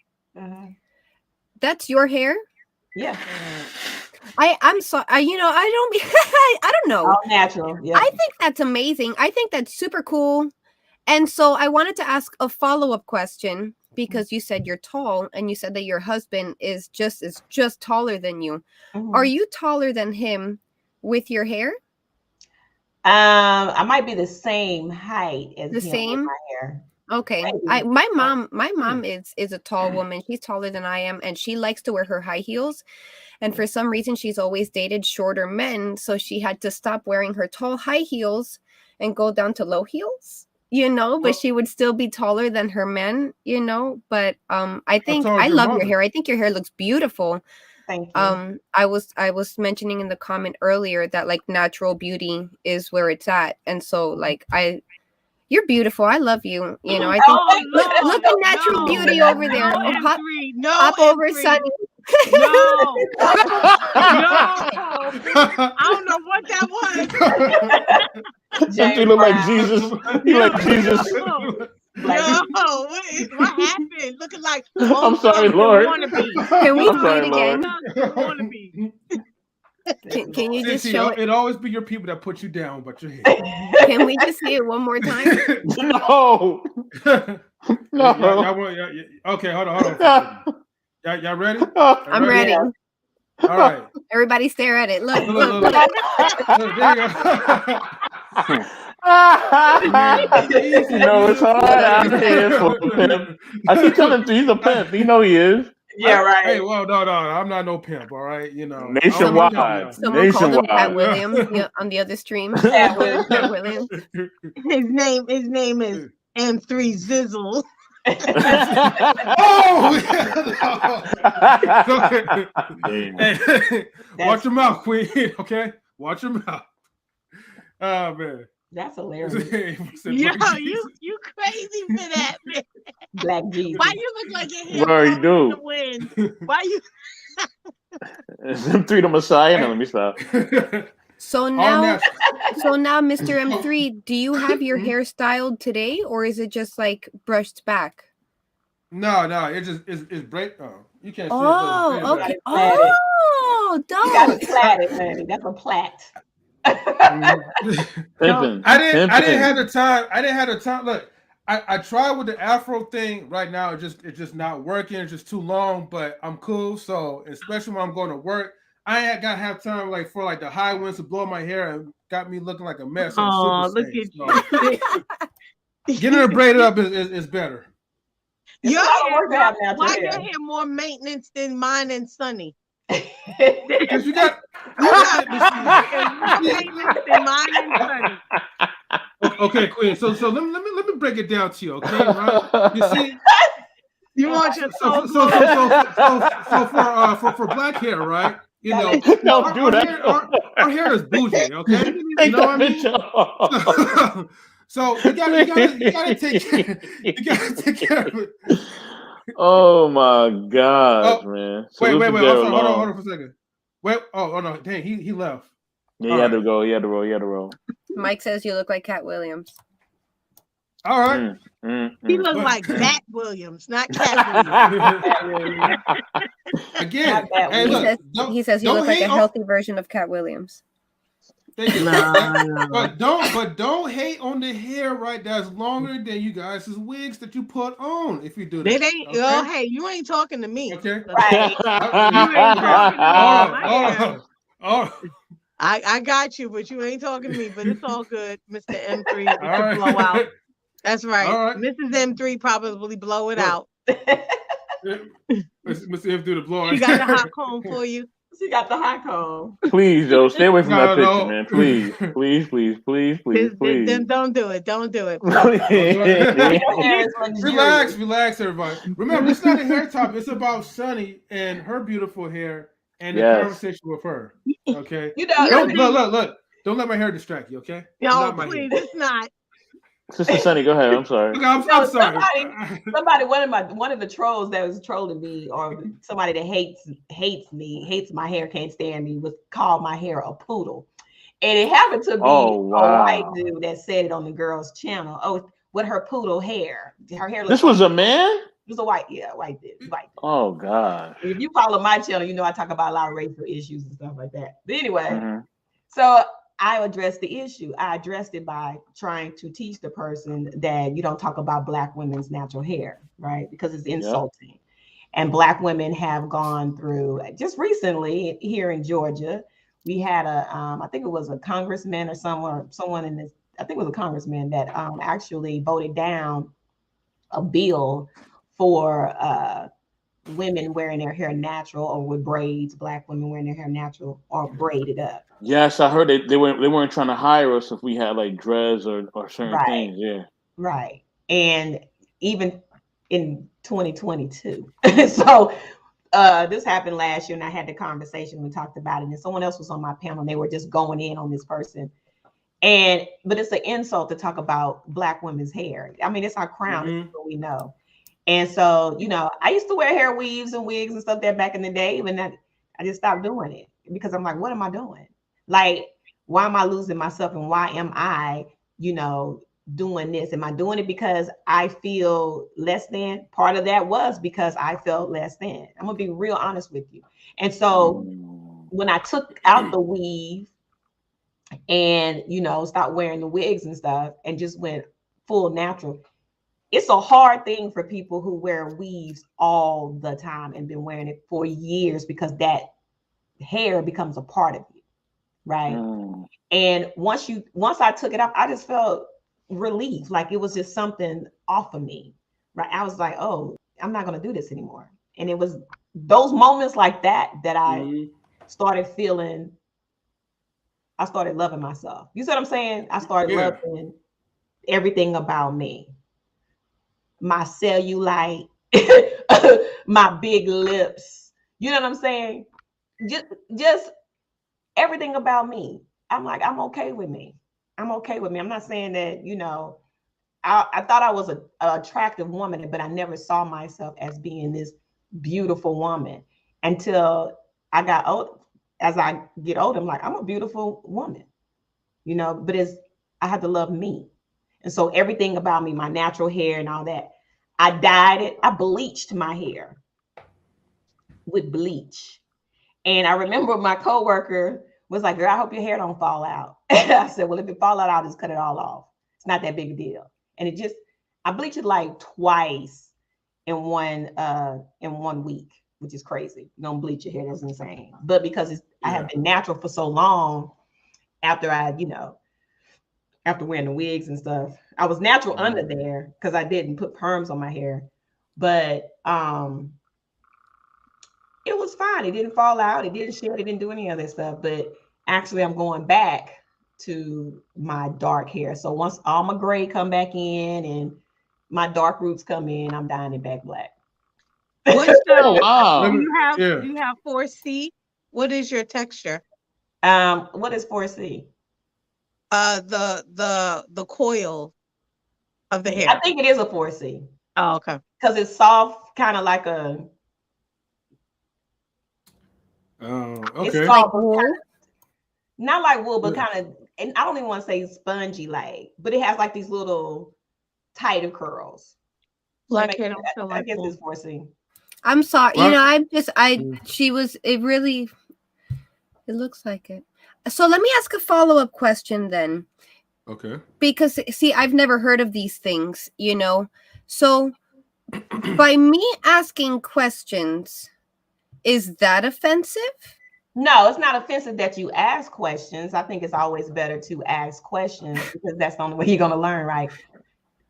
That's your hair? Yeah. I'm sorry. I don't know. All natural. Yeah. I think that's amazing. I think that's super cool. And so I wanted to ask a follow-up question, because you said you're tall and you said that your husband is just taller than you. Are you taller than him with your hair? I might be the same height as the him same with my hair. Okay. My mom is a tall woman. She's taller than I am, and she likes to wear her high heels. And for some reason, she's always dated shorter men, so she had to stop wearing her tall high heels and go down to low heels. You know, but she would still be taller than her men, you know. But I think I love your hair. I think your hair looks beautiful. Thank you. I was mentioning in the comment earlier that like natural beauty is where it's at. And so like you're beautiful. I love you. You know, I think look at natural beauty over there. Hop over, Sunny. No. I don't know what that was. You look like Jesus. You like Jesus. What happened? Looking like I'm sorry, Lord. Can we do it again? Can you just show it? It'll always be your people that put you down, but your head. Can we just see it one more time? No. Okay, hold on. Y'all ready? I'm ready. All right. Everybody stare at it. Look. There you go. I You know it's hard out here for a pimp. I keep telling him he's a pimp. You know he is. Yeah, right. Hey, well, no, I'm not no pimp. All right, you know. Nationwide. Someone called him Cat Williams on the other stream. Cat Williams. Cat Williams. His name is M3 Zizzle. Watch your mouth, Queen. Okay, watch your mouth. Oh man, that's hilarious. Yo, you crazy for that, man. Black Jesus. Why you look like your hair? Where you do? The wind? Why you? M3 the Messiah. No, let me stop. So now, Mr. M3, do you have your hair styled today, or is it just like brushed back? No, it's break. Oh, you can't see it. Oh, okay. Oh, dope. You got it platted, baby. That's a plait. I didn't have the time. I didn't have the time. Look, I tried with the Afro thing. Right now, it's just not working. It's just too long. But I'm cool. So especially when I'm going to work, I ain't gotta have time for the high winds to blow my hair and got me looking like a mess. Oh, look at you! Getting it braided up is better. Your hair, why your hair more maintenance than mine and Sunny? Because you got maintenance than mine and Sunny. Okay, Queen. So let me break it down to you, okay? Right? You see, you want your so for black hair, right? You know, our hair is bougie, okay? You know what I mean? So you gotta take care of it. Oh my God, man! So wait. Hold on for a second. Wait. Oh no, dang, he left. Yeah, he had to go. He had to roll. Mike says you look like Cat Williams. All right. He looks like Bat Williams, not Cat Williams. Again, he says you look like a healthy version of Cat Williams. Thank you. But don't hate on the hair, right? That's longer than you guys' wigs that you put on. If you do that, it ain't. Okay? Oh, hey, you ain't talking to me. Okay, right? You ain't talking to me. I got you, but you ain't talking to me. But it's all good, Mr. M3. With your blowout. That's right. Mrs. M3 probably blow it out. Mr. M3 the blowout. She got the hot comb for you. She got the hot comb. Please, Joe, stay away from that picture, man. Please. Then don't do it. Don't do it. Relax, everybody. Remember, it's not a hair topic. It's about Sunny and her beautiful hair and the conversation with her. Okay. Look. Don't let my hair distract you. Okay. No, please. It's not. Sister Sunny, go ahead. I'm sorry. I'm sorry. Somebody, one of the trolls that was trolling me, or somebody that hates my hair, can't stand me, was called my hair a poodle, and it happened to be a white dude that said it on the girl's channel. Oh, with her poodle hair, her hair. This was a man. It was a white dude. Oh God. If you follow my channel, you know I talk about a lot of racial issues and stuff like that. But anyway, so I addressed the issue. I addressed it by trying to teach the person that you don't talk about Black women's natural hair, right? Because it's insulting. Yep. And Black women have gone through, just recently here in Georgia, we had I think it was a congressman or someone in this, I think it was a congressman that actually voted down a bill for women wearing their hair natural or with braids, Black women wearing their hair natural or braided up. Yes, I heard they weren't trying to hire us if we had like dreads or certain things. Yeah. Right. And even in 2022. So this happened last year and I had the conversation. We talked about it and someone else was on my panel and they were just going in on this person. But it's an insult to talk about Black women's hair. I mean, it's our crown, it's what we know. And so, you know, I used to wear hair weaves and wigs and stuff there back in the day, and I just stopped doing it because I'm like, what am I doing? Like, why am I losing myself? And why am I, you know, doing this? Am I doing it because I feel less than? Part of that was because I felt less than. I'm gonna be real honest with you. And so when I took out the weave and, you know, stopped wearing the wigs and stuff and just went full natural, it's a hard thing for people who wear weaves all the time and been wearing it for years because that hair becomes a part of you. right? And once I took it off, I just felt relief, like it was just something off of me, right? I was like, oh, I'm not gonna do this anymore. And it was those moments like that I started feeling, I started loving myself. You see what I'm saying? I started loving everything about me. My cellulite, my big lips. You know what I'm saying? Just everything about me. I'm like, I'm okay with me. I'm okay with me. I'm not saying that, you know, I thought I was an attractive woman, but I never saw myself as being this beautiful woman until I got old. As I get older, I'm like, I'm a beautiful woman, you know, but I have to love me. And so everything about me, my natural hair and all that, I dyed it. I bleached my hair with bleach. And I remember my coworker was like, girl, I hope your hair don't fall out. I said, well, if it fall out, I'll just cut it all off. It's not that big a deal. And I bleached it like twice in one week, which is crazy. You don't bleach your hair, that's insane. But because I have been natural for so long, after after wearing the wigs and stuff, I was natural under there because I didn't put perms on my hair. But it was fine. It didn't fall out. It didn't shed. It didn't do any of that stuff. But actually, I'm going back to my dark hair. So once all my gray come back in and my dark roots come in, I'm dyeing it back black. What's wow. Do you have 4C? What is your texture? What is 4C? The coil of the hair. I think it is a 4C. Oh, okay. Because it's soft, kind of like a. Okay. It's soft, not like wool, but kind of, and I don't even want to say spongy, like, but it has like these little tighter curls. Black hair don't feel like I guess wool. it's 4C. I'm sorry. You know, it looks like it. So let me ask a follow-up question then. Okay. Because see, I've never heard of these things, you know. So by me asking questions, is that offensive? No, it's not offensive that you ask questions. I think it's always better to ask questions because that's the only way you're gonna learn, right?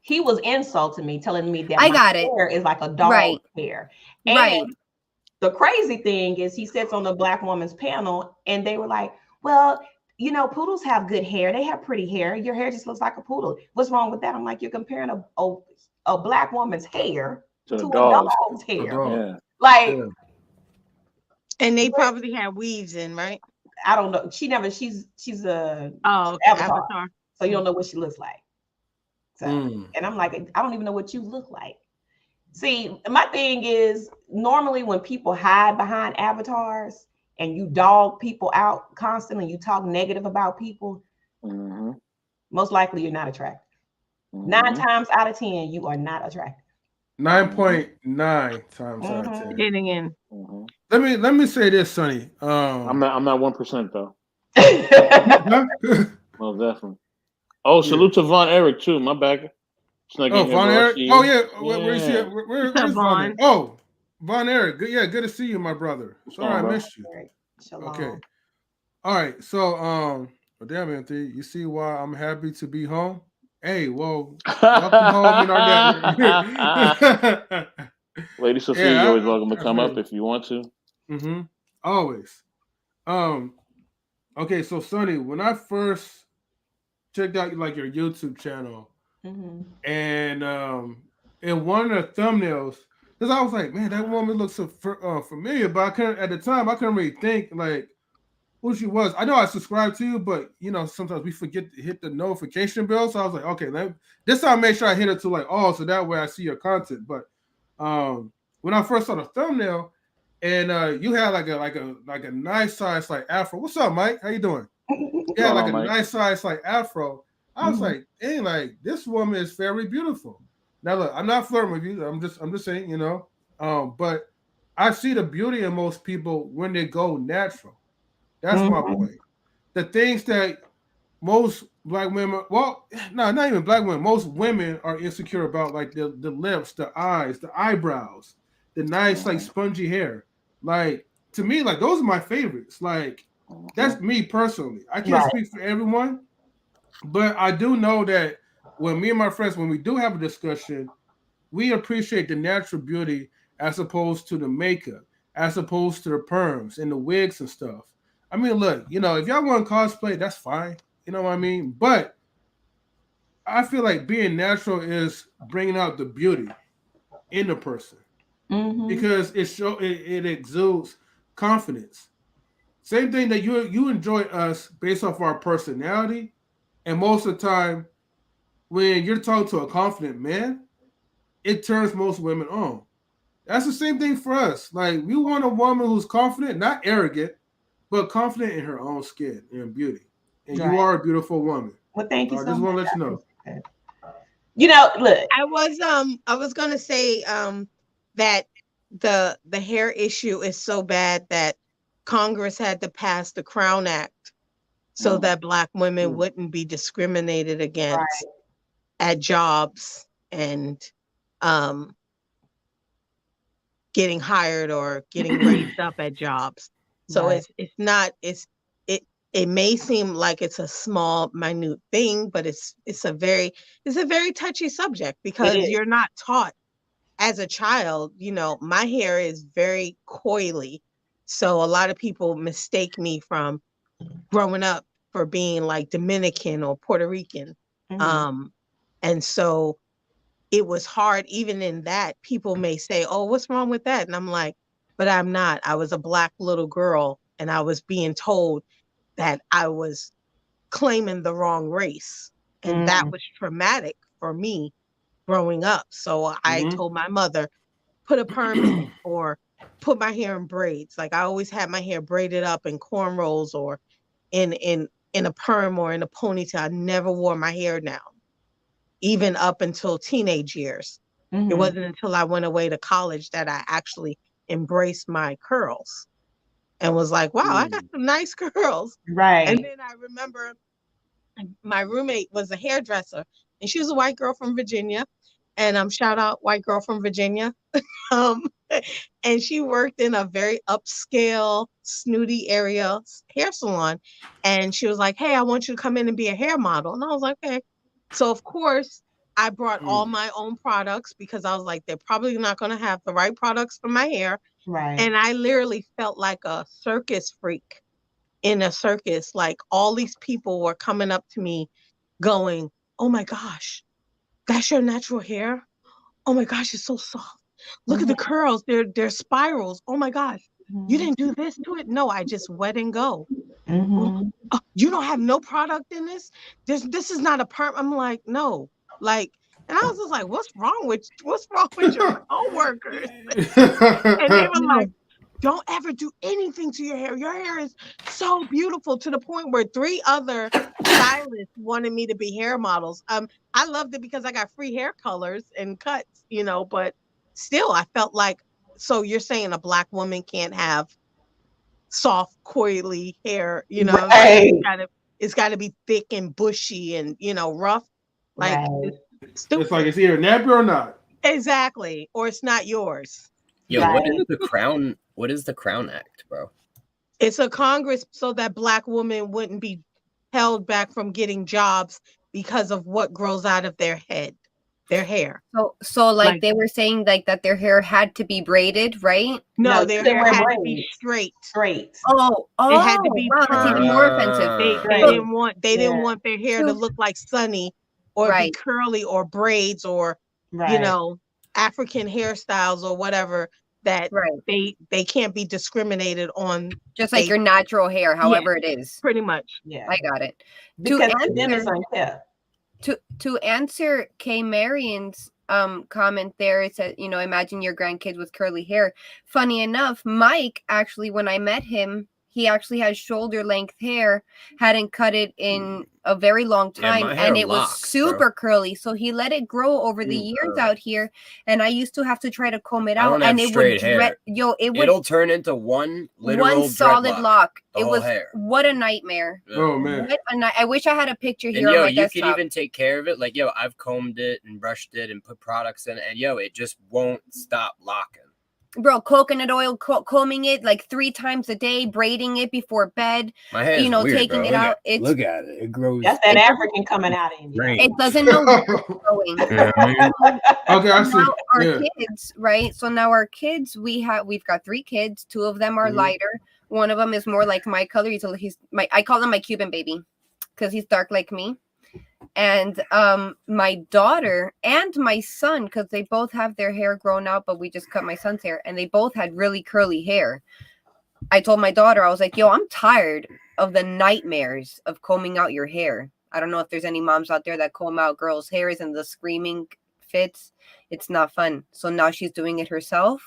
He was insulting me, telling me that my hair is like a dog hair. And the crazy thing is he sits on the Black woman's panel and they were like, well, you know, poodles have good hair. They have pretty hair. Your hair just looks like a poodle. What's wrong with that? I'm like, you're comparing a Black woman's hair to a dog's hair. And they probably have weaves in, right? I don't know. She's a avatar. So you don't know what she looks like. So, and I'm like, I don't even know what you look like. See, my thing is normally when people hide behind avatars and you dog people out constantly, you talk negative about people, most likely you're not attractive. 9 times out of 10, you are not attractive. 9.9 times out of 10. Getting in. Let me say this, Sonny. I'm not 1% though. Well, definitely. Oh, salute to Von Eric too. My bad. Von Eric. Oh yeah. Where is he? Where's Von Eric? Oh, Von Eric. Good. Yeah, good to see you, my brother. Sorry I missed you. Okay. All right. So well, damn, Anthony, you see why I'm happy to be home? Hey, well, welcome home in our network. Lady Sophia, you're always welcome to come up if you want to. Always. Okay, so Sonny, when I first checked out like your YouTube channel, and in one of the thumbnails, because I was like, man, that woman looks so familiar, but at the time I couldn't really think like who she was. I know I subscribed to you, but you know sometimes we forget to hit the notification bell. So I was like, okay, this time I make sure I hit it to like, oh, so that way I see your content. But when I first saw the thumbnail, and you had like a nice size like afro. What's up, Mike? How you doing? Yeah, like a nice size like afro. I was like, hey, like this woman is very beautiful. Now look, I'm not flirting with you. I'm just saying, you know. But I see the beauty in most people when they go natural. That's my point. The things that most Black women, well, no, not even Black women, most women are insecure about, like the lips, the eyes, the eyebrows, the nice like spongy hair. Like to me, like those are my favorites. Like That's me personally. I can't Right. speak for everyone, but I do know that when me and my friends, when we do have a discussion, we appreciate the natural beauty as opposed to the makeup, as opposed to the perms and the wigs and stuff. I mean, look, you know, if y'all want cosplay, that's fine. You know what I mean? But I feel like being natural is bringing out the beauty in the person because it exudes confidence. Same thing that you enjoy us based off our personality, and most of the time when you're talking to a confident man, it turns most women on. That's the same thing for us. Like we want a woman who's confident, not arrogant, but confident in her own skin and beauty. And you are a beautiful woman. Well, thank you I so just much. want to let you know. You know, look. I was gonna say that the hair issue is so bad that Congress had to pass the Crown Act so that Black women wouldn't be discriminated against at jobs and getting hired or getting raised up at jobs. So it may seem like it's a small, minute thing, but it's a very touchy subject because you're not taught as a child. You know, my hair is very coily, so a lot of people mistake me from growing up for being like Dominican or Puerto Rican, and so it was hard. Even in that, people may say, "Oh, what's wrong with that?" And I'm like, "But I'm not. I was a Black little girl, and I was being told that I was claiming the wrong race. And that was traumatic for me growing up. So I told my mother, put a perm in it or put my hair in braids. Like I always had my hair braided up in cornrows or in a perm or in a ponytail. I never wore my hair down, even up until teenage years. It wasn't until I went away to college that I actually embraced my curls and was like, wow, I got some nice curls. Right. And then I remember my roommate was a hairdresser and she was a white girl from Virginia. And shout out white girl from Virginia. And she worked in a very upscale, snooty area hair salon. And she was like, hey, I want you to come in and be a hair model. And I was like, okay. So of course I brought all my own products because I was like, they're probably not going to have the right products for my hair. Right. And I literally felt like a circus freak in a circus. Like all these people were coming up to me going, oh my gosh, that's your natural hair? Oh my gosh, it's so soft. Look at the curls. They're spirals. Oh my gosh. You didn't do this to it? No, I just wet and go. Oh, you don't have no product in this? This is not a perm. I'm like, no. Like, and I was just like, what's wrong with your coworkers? And they were like, don't ever do anything to your hair. Your hair is so beautiful, to the point where 3 other stylists wanted me to be hair models. I loved it because I got free hair colors and cuts, you know, but still I felt like, so you're saying a Black woman can't have soft, coily hair, you know, Right. it's gotta be thick and bushy and, you know, rough. Like it's stupid. It's like it's either nappy or not. Exactly. Or it's not yours. Yo, what is the Crown? What is the Crown Act, bro? It's a Congress so that Black women wouldn't be held back from getting jobs because of what grows out of their head, their hair. So like they were saying like that their hair had to be braided, right? No, their hair had to be straight. Oh, it had to be that's even more offensive. They didn't want their hair to look like Sunny or be curly or braids or you know, African hairstyles or whatever, that they can't be discriminated on. Just like your natural hair, however it is. Pretty much. Yeah. I got it. Because them is unkept. To answer K. Marion's comment there, it said, you know, imagine your grandkids with curly hair. Funny enough, Mike, actually, when I met him, he actually has shoulder length hair, hadn't cut it in a very long time, and it was super curly. So he let it grow over the years out here, and I used to have to try to comb it out, and it would it'll turn into one solid lock. It was hair. What a nightmare. Oh man. I wish I had a picture here. And on my you desktop. could even take care of it. Like, I've combed it and brushed it and put products in it, and it just won't stop locking. Bro, coconut oil, combing it like 3 times a day, braiding it before bed, My hair is weird, taking bro. it out. It's Look at it. It grows. That's that African coming out in you. Right. it doesn't know where it's going. Yeah, I mean, Okay, I see. Now our Yeah. kids, right? So now our kids, we've got 3 kids. 2 of them are Mhm. lighter. One of them is more like my color. I call him my Cuban baby because he's dark like me. And my daughter and my son, because they both have their hair grown out, but we just cut my son's hair, and they both had really curly hair. I told my daughter, I was like, yo, I'm tired of the nightmares of combing out your hair. I don't know if there's any moms out there that comb out girls' hairs and the screaming fits. It's not fun. So now she's doing it herself.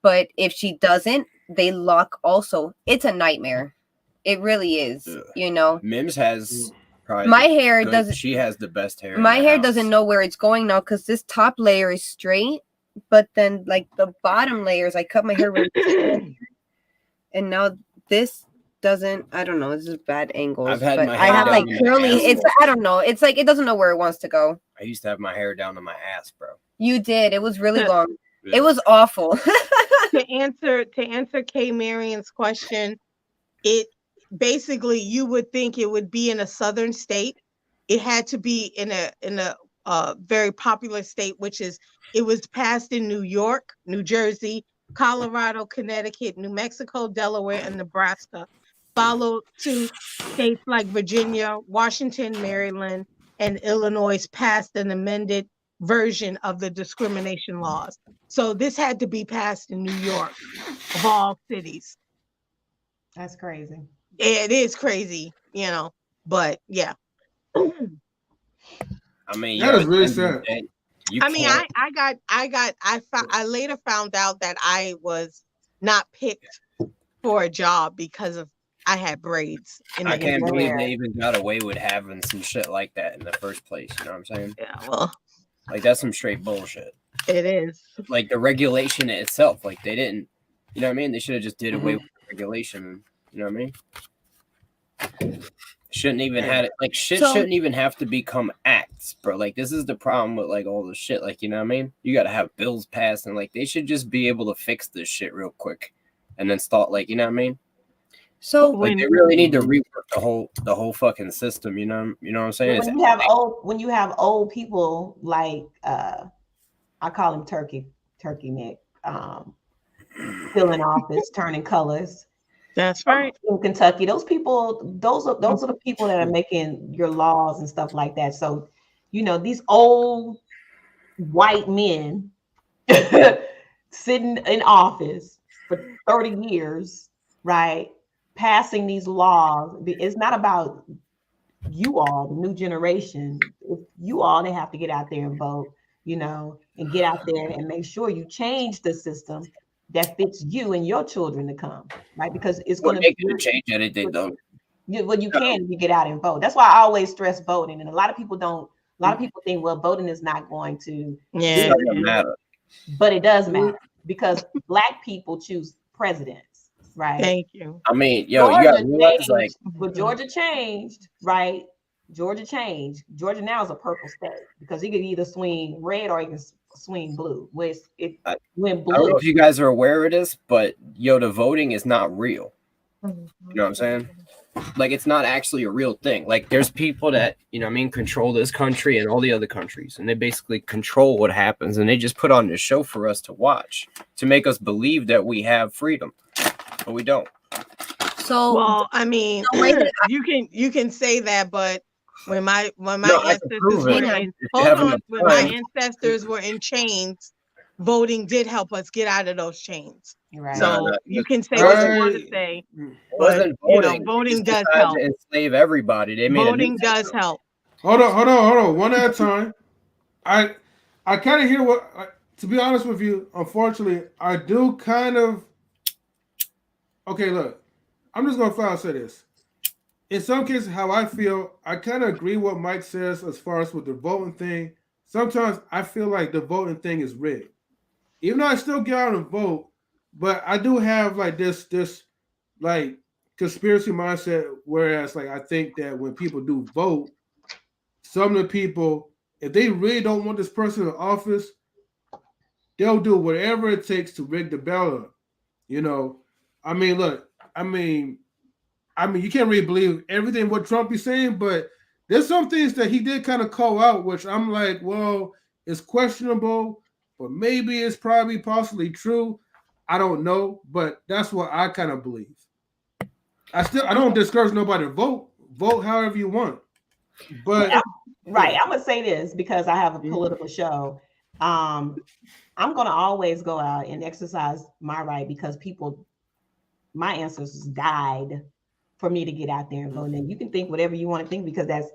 But if she doesn't, they lock also. It's a nightmare. It really is. Ugh. You know, Mims has probably my hair good- doesn't. She has the best hair. in My the hair house. doesn't know where it's going now because this top layer is straight, but then like the bottom layers, I cut my hair really short, and now this doesn't. I don't know. This is bad angles. I've had but my I hair have down like to my curly. ass. It's I don't know. It's like it doesn't know where it wants to go. I used to have my hair down to my ass, bro. You did. It was really long. Yeah. It was awful. To answer K Marion's question, it basically you would think it would be in a southern state. It had to be in a very popular state, which is it was passed in New York, New Jersey, Colorado, Connecticut, New Mexico, Delaware, and Nebraska. Followed to states like Virginia, Washington, Maryland, and Illinois passed an amended version of the discrimination laws. So this had to be passed in New York, of all cities. That's crazy. It is crazy, you know, but yeah. I mean, That yo, is really at the end of sad. the day, you I mean, can't- I later found out that I was not picked for a job because of I had braids. I can't believe hair. they even got away with having some shit like that in the first place. You know what I'm saying? Yeah, well, Like that's some straight bullshit. it is. Like the regulation itself, like they didn't. You know what I mean? They should have just did away with the regulation. You know what I mean? Shouldn't even had it. Like shit So- shouldn't even have to become acts, bro. Like this is the problem with like all the shit. Like you know what I mean? You got to have bills passed, and like they should just be able to fix this shit real quick, and then start like you know what I mean? So Like they really need to rework the whole fucking system. You know what I'm saying? When you have old people like I call him Turkey Nick, still in office, turning colors. That's right. In Kentucky, those are the people that are making your laws and stuff like that. So, you know, these old white men sitting in office for 30 years, right? Passing these laws. It's not about you all, the new generation. If you all, they have to get out there and vote, you know, and get out there and make sure you change the system that fits you and your children to come, right? Because it's going to make a change anything though. You can if you get out and vote. That's why I always stress voting. And a lot of people don't. A lot of people think, well, voting is not going to. Yeah. It doesn't matter. But it does matter because Black people choose presidents, right? Thank you. I mean, yo, you gotta realize like But Georgia changed, right? Georgia changed. Georgia now is a purple state because he could either swing red or he can swing blue. When I don't blue, know if you guys are aware of this, but yo, the voting is not real. You know what I'm saying? Like it's not actually a real thing. Like there's people that, you know what I mean, control this country and all the other countries, and they basically control what happens, and they just put on this show for us to watch to make us believe that we have freedom, but we don't. So Well, I mean, So wait, you can say that, but when my No, I can ancestors prove were it. in, If you hold have on, enough when my time. ancestors were in chains, voting did help us get out of those chains. right? So No, you can say what you want to Right. say, It but wasn't you know, voting. voting They just does decided help. to enslave everybody. They made Voting a new does system. help. Hold on. One at a time. I kind of hear to be honest with you, unfortunately, I do kind of. Okay, look, I'm just gonna flat out say this. In some cases, how I feel, I kind of agree what Mike says as far as with the voting thing. Sometimes I feel like the voting thing is rigged. Even though I still get out and vote, but I do have like this like conspiracy mindset. Whereas like I think that when people do vote, some of the people, if they really don't want this person in office, they'll do whatever it takes to rig the ballot. You know, I mean, look, I mean, you can't really believe everything what Trump is saying, but there's some things that he did kind of call out, which I'm like, well, it's questionable, but maybe it's probably possibly true. I don't know, but that's what I kind of believe. I don't discourage nobody to vote. Vote however you want. But right, I'm gonna say this because I have a political show. I'm gonna always go out and exercise my right because my ancestors died for me to get out there and vote. And you can think whatever you want to think because that's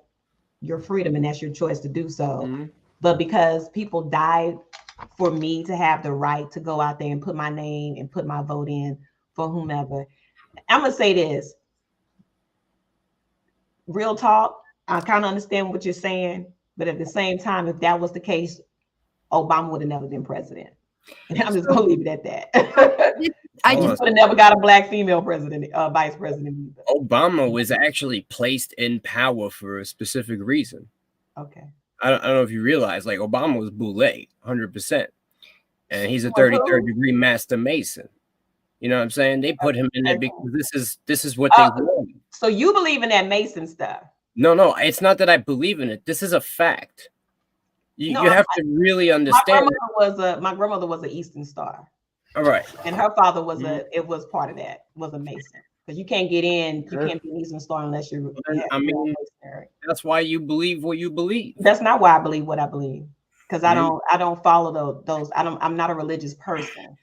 your freedom and that's your choice to do so. But because people died for me to have the right to go out there and put my name and put my vote in for whomever, I'm gonna say this. Real talk, I kind of understand what you're saying, but at the same time, if that was the case, Obama would have never been president. And I'm just gonna leave it at that. I just would have never got a black female president, vice president either. Obama was actually placed in power for a specific reason. Okay. I don't know if you realize, like Obama was Boule, 100%, and he's a 33rd degree master Mason. You know what I'm saying? They put him in there because this is what they want. So you believe in that Mason stuff? No, it's not that I believe in it. This is a fact. You have to really understand. My grandmother was an Eastern Star. All right. And her father was it was part of that, was a Mason. Because you can't get in, you can't be an Eastern Star unless you're that's why you believe what you believe. That's not why I believe what I believe. Because I don't follow those. I'm not a religious person.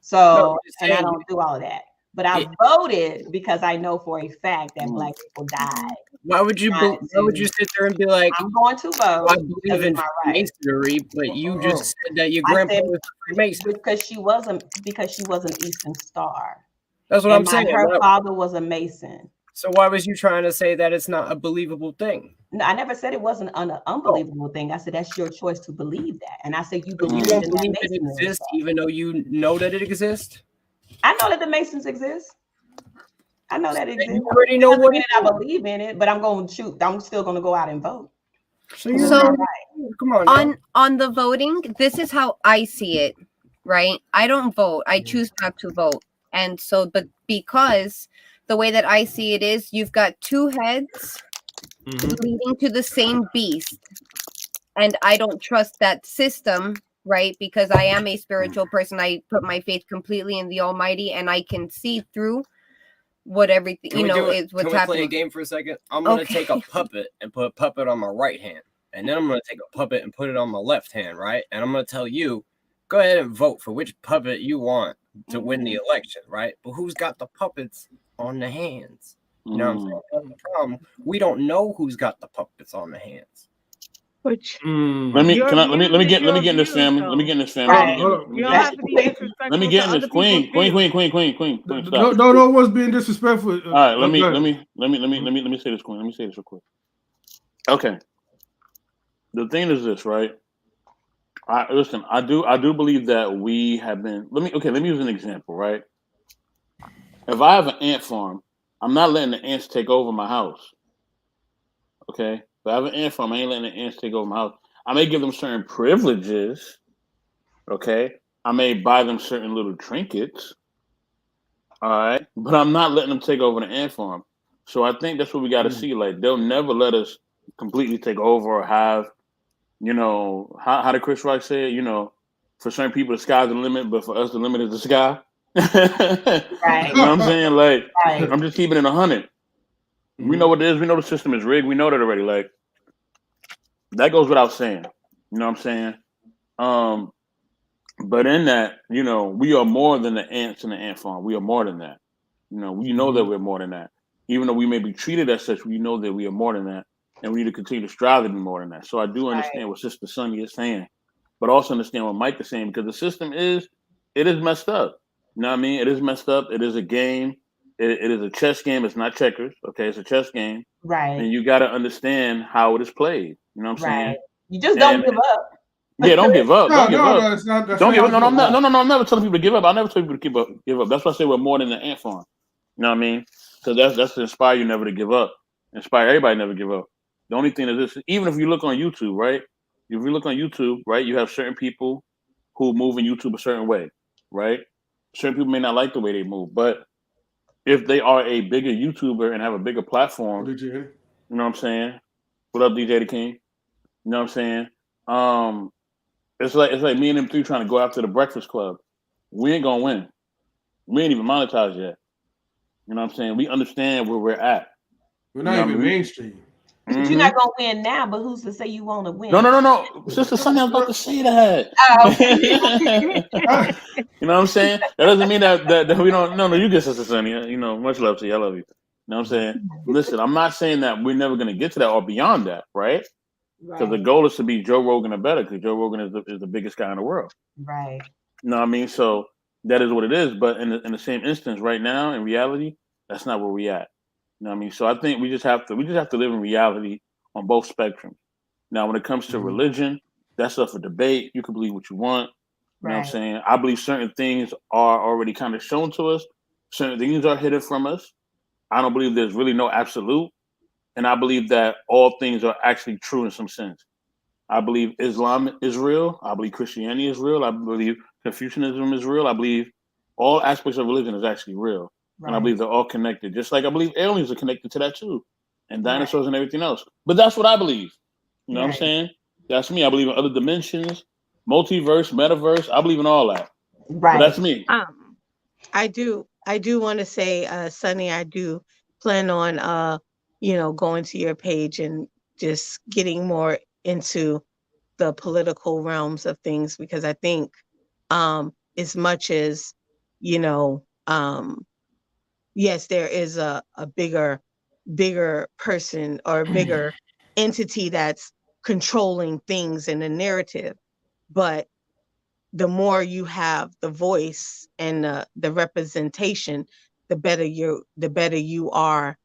So and I don't do all of that. But I voted because I know for a fact that black people died. Why would you sit there and be like, I'm going to vote? I believe in Masonry, but you just said that your grandpa was a Mason. Because she was an Eastern Star. That's what I'm saying. Her father was a Mason. So why was you trying to say that it's not a believable thing? No, I never said it wasn't an unbelievable thing. I said that's your choice to believe that. And I said you don't believe that it exists, even though you know that it exists? I know that the Masons exist. I know that it exists. You already know what I believe in it, but I'm going to shoot. I'm still going to go out and vote. So come on the voting, this is how I see it, right? I don't vote. I choose not to vote. And so, but because the way that I see it is, you've got two heads leading to the same beast. And I don't trust that system, right? Because I am a spiritual person. I put my faith completely in the Almighty, and I can see through what everything, is what's happening. Can we play a game for a second? I'm going to take a puppet and put a puppet on my right hand. And then I'm going to take a puppet and put it on my left hand, right? And I'm going to tell you, go ahead and vote for which puppet you want to win the election, right? But who's got the puppets on the hands? You know what I'm saying? That's the problem. We don't know who's got the puppets on the hands. Which let me get in this, family. Let me get in this, family. You don't have to be disrespectful. Let me get in this, Queen. Stop. No one's being disrespectful. All right, let me say this, Queen. Let me say this real quick. Okay. The thing is this, right? I do believe that we have been. Let me use an example, right? If I have an ant farm, I'm not letting the ants take over my house. Okay? If I have an ant farm, I ain't letting the ants take over my house. I may give them certain privileges. Okay? I may buy them certain little trinkets. All right? But I'm not letting them take over the ant farm. So I think that's what we got to see. Like, they'll never let us completely take over or have, how did Chris Rock say it? For certain people, the sky's the limit, but for us, the limit is the sky. Right. You know what I'm saying? Like, right. I'm just keeping it 100. We know what it is. We know the system is rigged. We know that already. Like, that goes without saying. You know what I'm saying? But in that, we are more than the ants in the ant farm. We are more than that. We know that we're more than that. Even though we may be treated as such, we know that we are more than that. And we need to continue to strive to be more than that. So I do understand what Sister Sonia is saying, but also understand what Mike is saying, because the system is messed up. You know what I mean? It is messed up. It is a game. It is a chess game. It's not checkers. Okay, it's a chess game. Right. And you got to understand how it is played. You know what I'm saying? You just don't give up. Yeah, don't give up. Don't give up. Don't give up. No, I'm never telling people to give up. I'll never tell people to give up. That's why I say we're more than the ant farm. You know what I mean? Because that's to inspire you never to give up. Inspire everybody never give up. The only thing is this, even if you look on YouTube, right? If you look on YouTube, right, you have certain people who move in YouTube a certain way, right? Certain people may not like the way they move, but if they are a bigger YouTuber and have a bigger platform, Did you? you know what I'm saying? What up, DJ the King? You know what I'm saying? It's like me and them three trying to go after the Breakfast Club. We ain't gonna win. We ain't even monetized yet. You know what I'm saying? We understand where we're at. We're not even mainstream. But you're not gonna win now. But who's to say you want to win? No. Sister Sunny, I was about to say that. You know what I'm saying? That doesn't mean that we don't. No, you get Sister Sunny. You know, much love to you. I love you. You know what I'm saying? Listen, I'm not saying that we're never gonna get to that or beyond that, right? Because the goal is to be Joe Rogan or better. Because Joe Rogan is the biggest guy in the world. Right. You know what I mean? So that is what it is. But in the same instance, right now, in reality, that's not where we at. You know what I mean? So I think we just have to live in reality on both spectrums. Now, when it comes to religion, that's up for debate. You can believe what you want. You know what I'm saying? I believe certain things are already kind of shown to us. Certain things are hidden from us. I don't believe there's really no absolute. And I believe that all things are actually true in some sense. I believe Islam is real. I believe Christianity is real. I believe Confucianism is real. I believe all aspects of religion is actually real. And I believe they're all connected. Just like I believe aliens are connected to that too. And dinosaurs and everything else. But that's what I believe. You know what I'm saying? That's me. I believe in other dimensions, multiverse, metaverse. I believe in all that. Right. But that's me. I do want to say, Sonny, I do plan on going to your page and just getting more into the political realms of things, because I think as much as, yes, there is a bigger person or a bigger entity that's controlling things in the narrative, but the more you have the voice and the representation, the better you are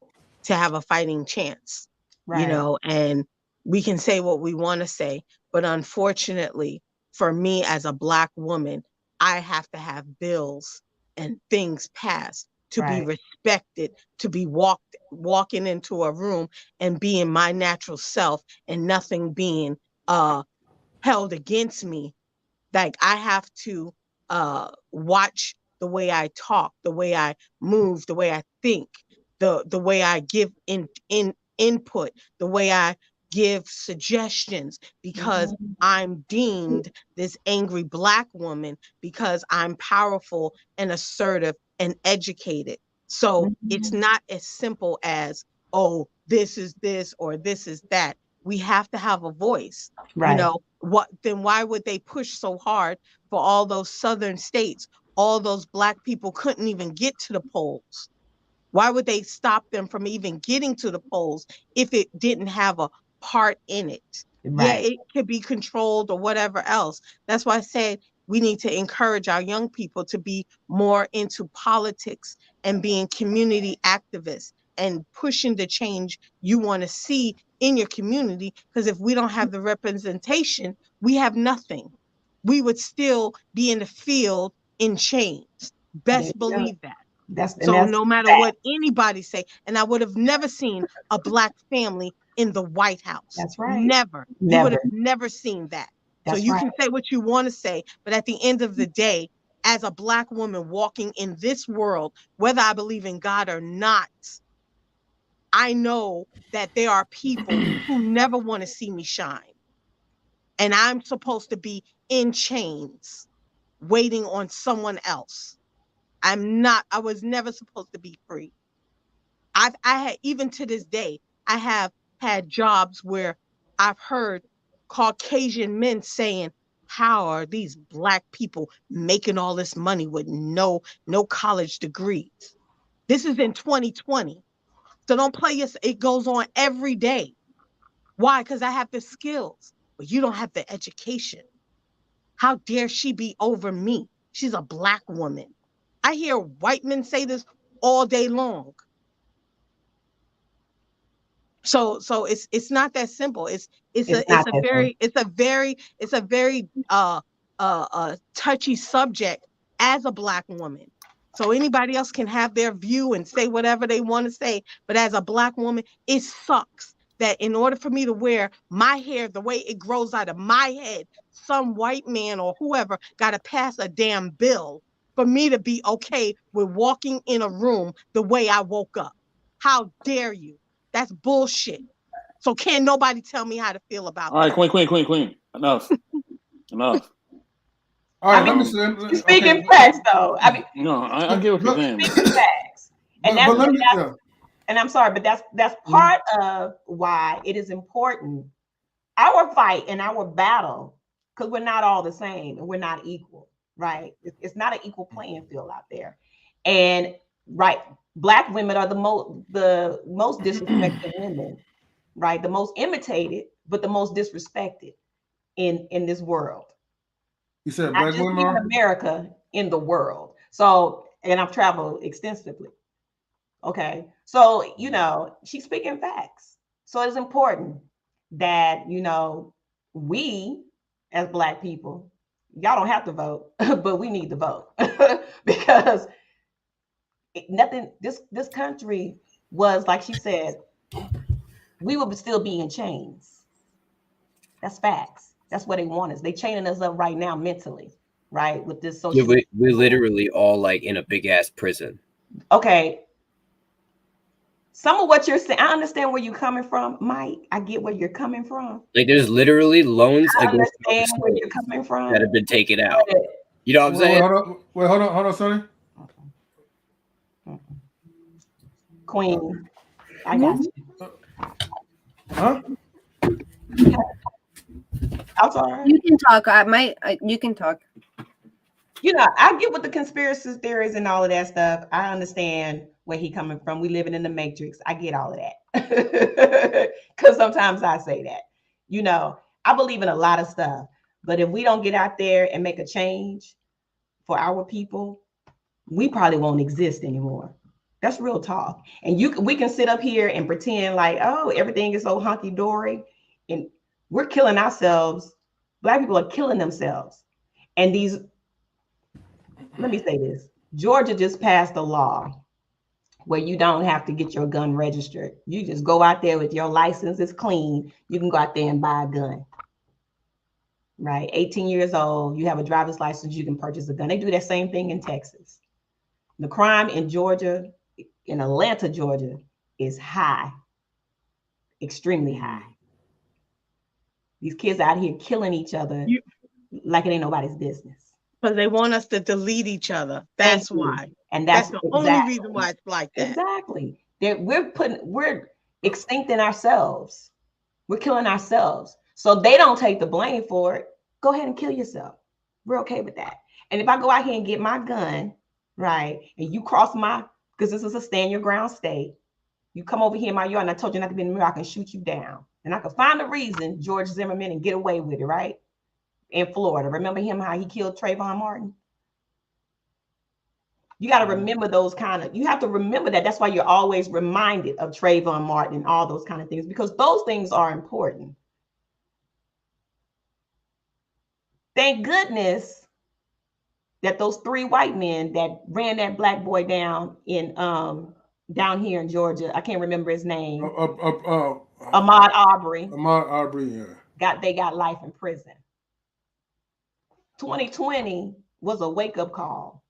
to have a fighting chance. And we can say what we want to say, but unfortunately for me as a Black woman, I have to have bills and things passed to be respected, to be walking into a room and being my natural self and nothing being held against me. Like, I have to watch the way I talk, the way I move, the way I think, the way I give input, the way I give suggestions, because I'm deemed this angry Black woman because I'm powerful and assertive and educated. So it's not as simple as, oh, this is this or this is that. We have to have a voice. Then why would they push so hard for all those southern states? All those Black people couldn't even get to the polls. Why would they stop them from even getting to the polls if it didn't have a part in it? Yeah, it could be controlled or whatever else. That's why I said we need to encourage our young people to be more into politics and being community activists and pushing the change you want to see in your community. Because if we don't have the representation, we have nothing. We would still be in the field in chains. Best believe that. So no matter what anybody say, and I would have never seen a Black family in the White House. That's right. Never. You would have never seen that. So you can say what you want to say, but at the end of the day, as a Black woman walking in this world, whether I believe in God or not, I know that there are people who never want to see me shine. And I'm supposed to be in chains, waiting on someone else. I was never supposed to be free. I had, even to this day, I have had jobs where I've heard Caucasian men saying, how are these Black people making all this money with no college degrees? This is in 2020. So don't play it goes on every day. Why? Because I have the skills, but you don't have the education. How dare she be over me? She's a Black woman. I hear white men say this all day long. So it's not that simple. It's a very touchy subject as a Black woman. So anybody else can have their view and say whatever they want to say, but as a Black woman, it sucks that in order for me to wear my hair the way it grows out of my head, some white man or whoever got to pass a damn bill for me to be okay with walking in a room the way I woke up. How dare you? That's bullshit. So can't nobody tell me how to feel about All right, that. Queen. Enough. Enough. All I right, let me mean, say. she's Okay, speaking facts, though. I mean, No, I get what you're saying, man. speaking facts, and but let me. Yeah. and I'm sorry, but that's part of why it is important. Our fight and our battle, because we're not all the same and we're not equal, right? It's not an equal playing field out there, and right, Black women are the most disrespected women, right? The most imitated, but the most disrespected in this world. You said Not Black just women even are. America, in the world. So, and I've traveled extensively. Okay. So, she's speaking facts. So it's important that, we as Black people, y'all don't have to vote, but we need to vote because this country was, like she said, we would still be in chains. That's facts. That's what they want us. They chaining us up right now mentally, right? With this Yeah, social. we're literally all like in a big ass prison. Okay. Some of what you're saying, I understand where you're coming from, Mike. I get where you're coming from. Like there's literally loans I against understand where you're coming from. that have been taken out. You know what I'm saying? Hold on, Sonny. Queen, I got you. Huh? I'm sorry. You can talk. You can talk. I get with the conspiracy theories and all of that stuff. I understand where he coming from. We living in the matrix. I get all of that. Because sometimes I say that. I believe in a lot of stuff. But if we don't get out there and make a change for our people, we probably won't exist anymore. That's real talk. And we can sit up here and pretend like, oh, everything is so hunky-dory. And we're killing ourselves. Black people are killing themselves. And let me say this. Georgia just passed a law where you don't have to get your gun registered. You just go out there with your license is clean. You can go out there and buy a gun. Right? 18 years old, you have a driver's license, you can purchase a gun. They do that same thing in Texas. The crime in Georgia, in Atlanta, Georgia, is high, extremely high. These kids out here killing each other like it ain't nobody's business. Because they want us to delete each other. That's why. And that's the only reason why it's like that. Exactly. We're extincting ourselves. We're killing ourselves. So they don't take the blame for it. Go ahead and kill yourself. We're okay with that. And if I go out here and get my gun, right, and you cross because this is a stand your ground state, you come over here in my yard, and I told you not to be in the mirror, I can shoot you down. And I can find a reason, George Zimmerman, and get away with it, right? In Florida. Remember him, how he killed Trayvon Martin? You got to remember you have to remember that. That's why you're always reminded of Trayvon Martin and all those kind of things, because those things are important. Thank goodness that those 3 white men that ran that Black boy down down here in Georgia, I can't remember his name. Ahmaud Arbery. Ahmaud Arbery, yeah. They got life in prison. 2020 was a wake-up call.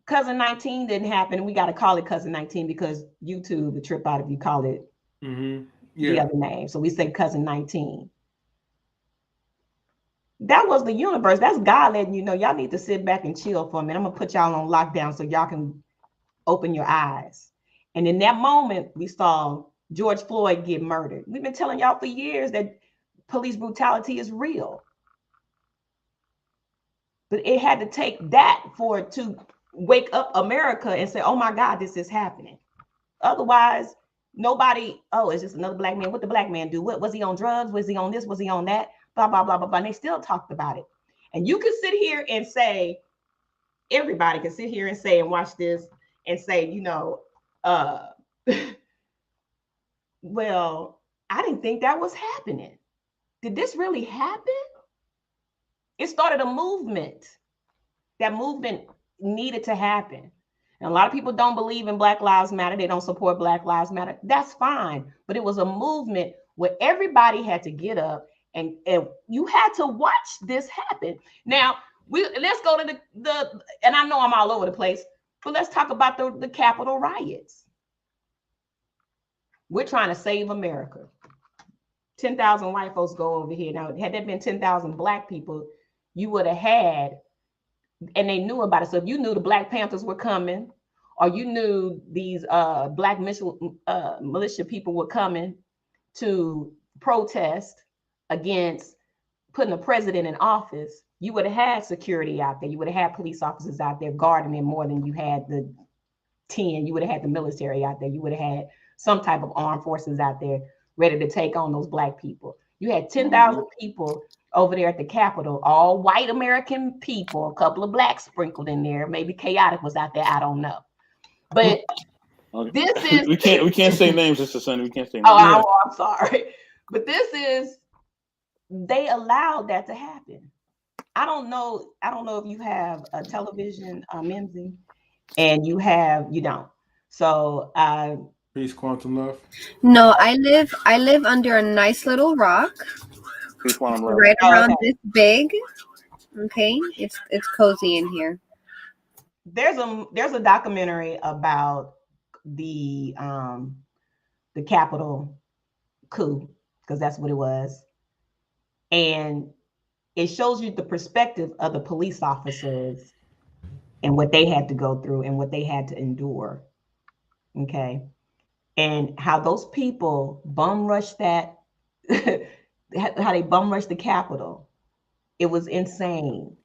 Cousin 19 didn't happen. We got to call it Cousin 19 because YouTube would trip out if you call it the other name. So we say Cousin 19. That was the universe. That's God letting you know y'all need to sit back and chill for a minute. I'm going to put y'all on lockdown so y'all can open your eyes. And in that moment, we saw George Floyd get murdered. We've been telling y'all for years that police brutality is real. But it had to take that for it to wake up America and say, oh my God, this is happening. Otherwise, nobody, it's just another Black man. What the Black man do? What was he on drugs? Was he on this? Was he on that? Blah, blah, blah, blah, blah. And they still talked about it. And you can sit here and say, everybody can sit here and say and watch this and say, well, I didn't think that was happening. Did this really happen? It started a movement. That movement needed to happen. And a lot of people don't believe in Black Lives Matter. They don't support Black Lives Matter. That's fine. But it was a movement where everybody had to get up and you had to watch this happen. Now, let's go to the and I know I'm all over the place, but let's talk about the Capitol riots. We're trying to save America. 10,000 white folks go over here. Now, had there been 10,000 Black people, you would have had, and they knew about it. So if you knew the Black Panthers were coming, or you knew these Black militia people were coming to protest against putting a president in office, you would have had security out there. You would have had police officers out there guarding them more than you had the 10. You would have had the military out there. You would have had some type of armed forces out there ready to take on those Black people. You had 10,000 people over there at the Capitol, all white American people, a couple of Blacks sprinkled in there. Maybe Chaotic was out there. I don't know. But this is we can't say names, Mr. Sonny. We can't say names. Oh, I'm sorry. But they allowed that to happen. I don't know if you have a television, Mimsy, and you don't. So Peace, Quantum Love. No, I live under a nice little rock. Peace, Quantum Love. Right around this big. Okay, it's cozy in here. There's a documentary about the Capitol coup, because that's what it was, and it shows you the perspective of the police officers and what they had to go through and what they had to endure. Okay, and how those people bum rushed that, how they bum rushed the Capitol. It was insane,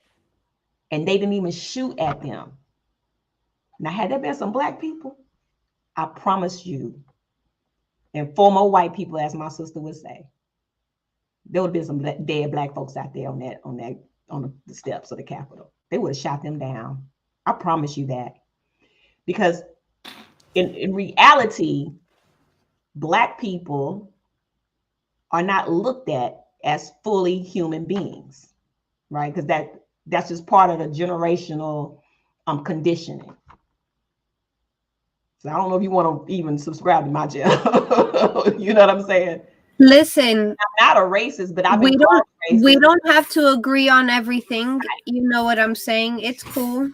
and they didn't even shoot at them. Now, had there been some Black people, I promise you, and 4 more white people, as my sister would say, there would have been some dead Black folks out there on the steps of the Capitol. They would have shot them down. I promise you that. Because in reality, Black people are not looked at as fully human beings, right? Because that's just part of the generational conditioning. So I don't know if you want to even subscribe to my channel. You know what I'm saying? Listen, I'm not a racist, but we don't have to agree on everything. You know what I'm saying? It's cool.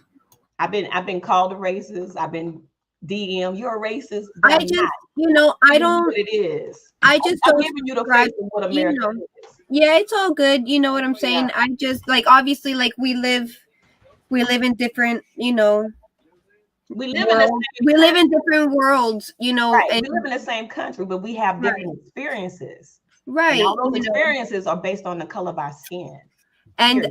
I've been called a racist. I've been DM. You're a racist. I just, I don't. What it is. I just I'm don't giving you the face of what America is. Yeah, it's all good. You know what I'm saying? Yeah. I just obviously we live in different, We live in different worlds, right. And we live in the same country, but we have different experiences. Right. And all those experiences are based on the color of our skin. And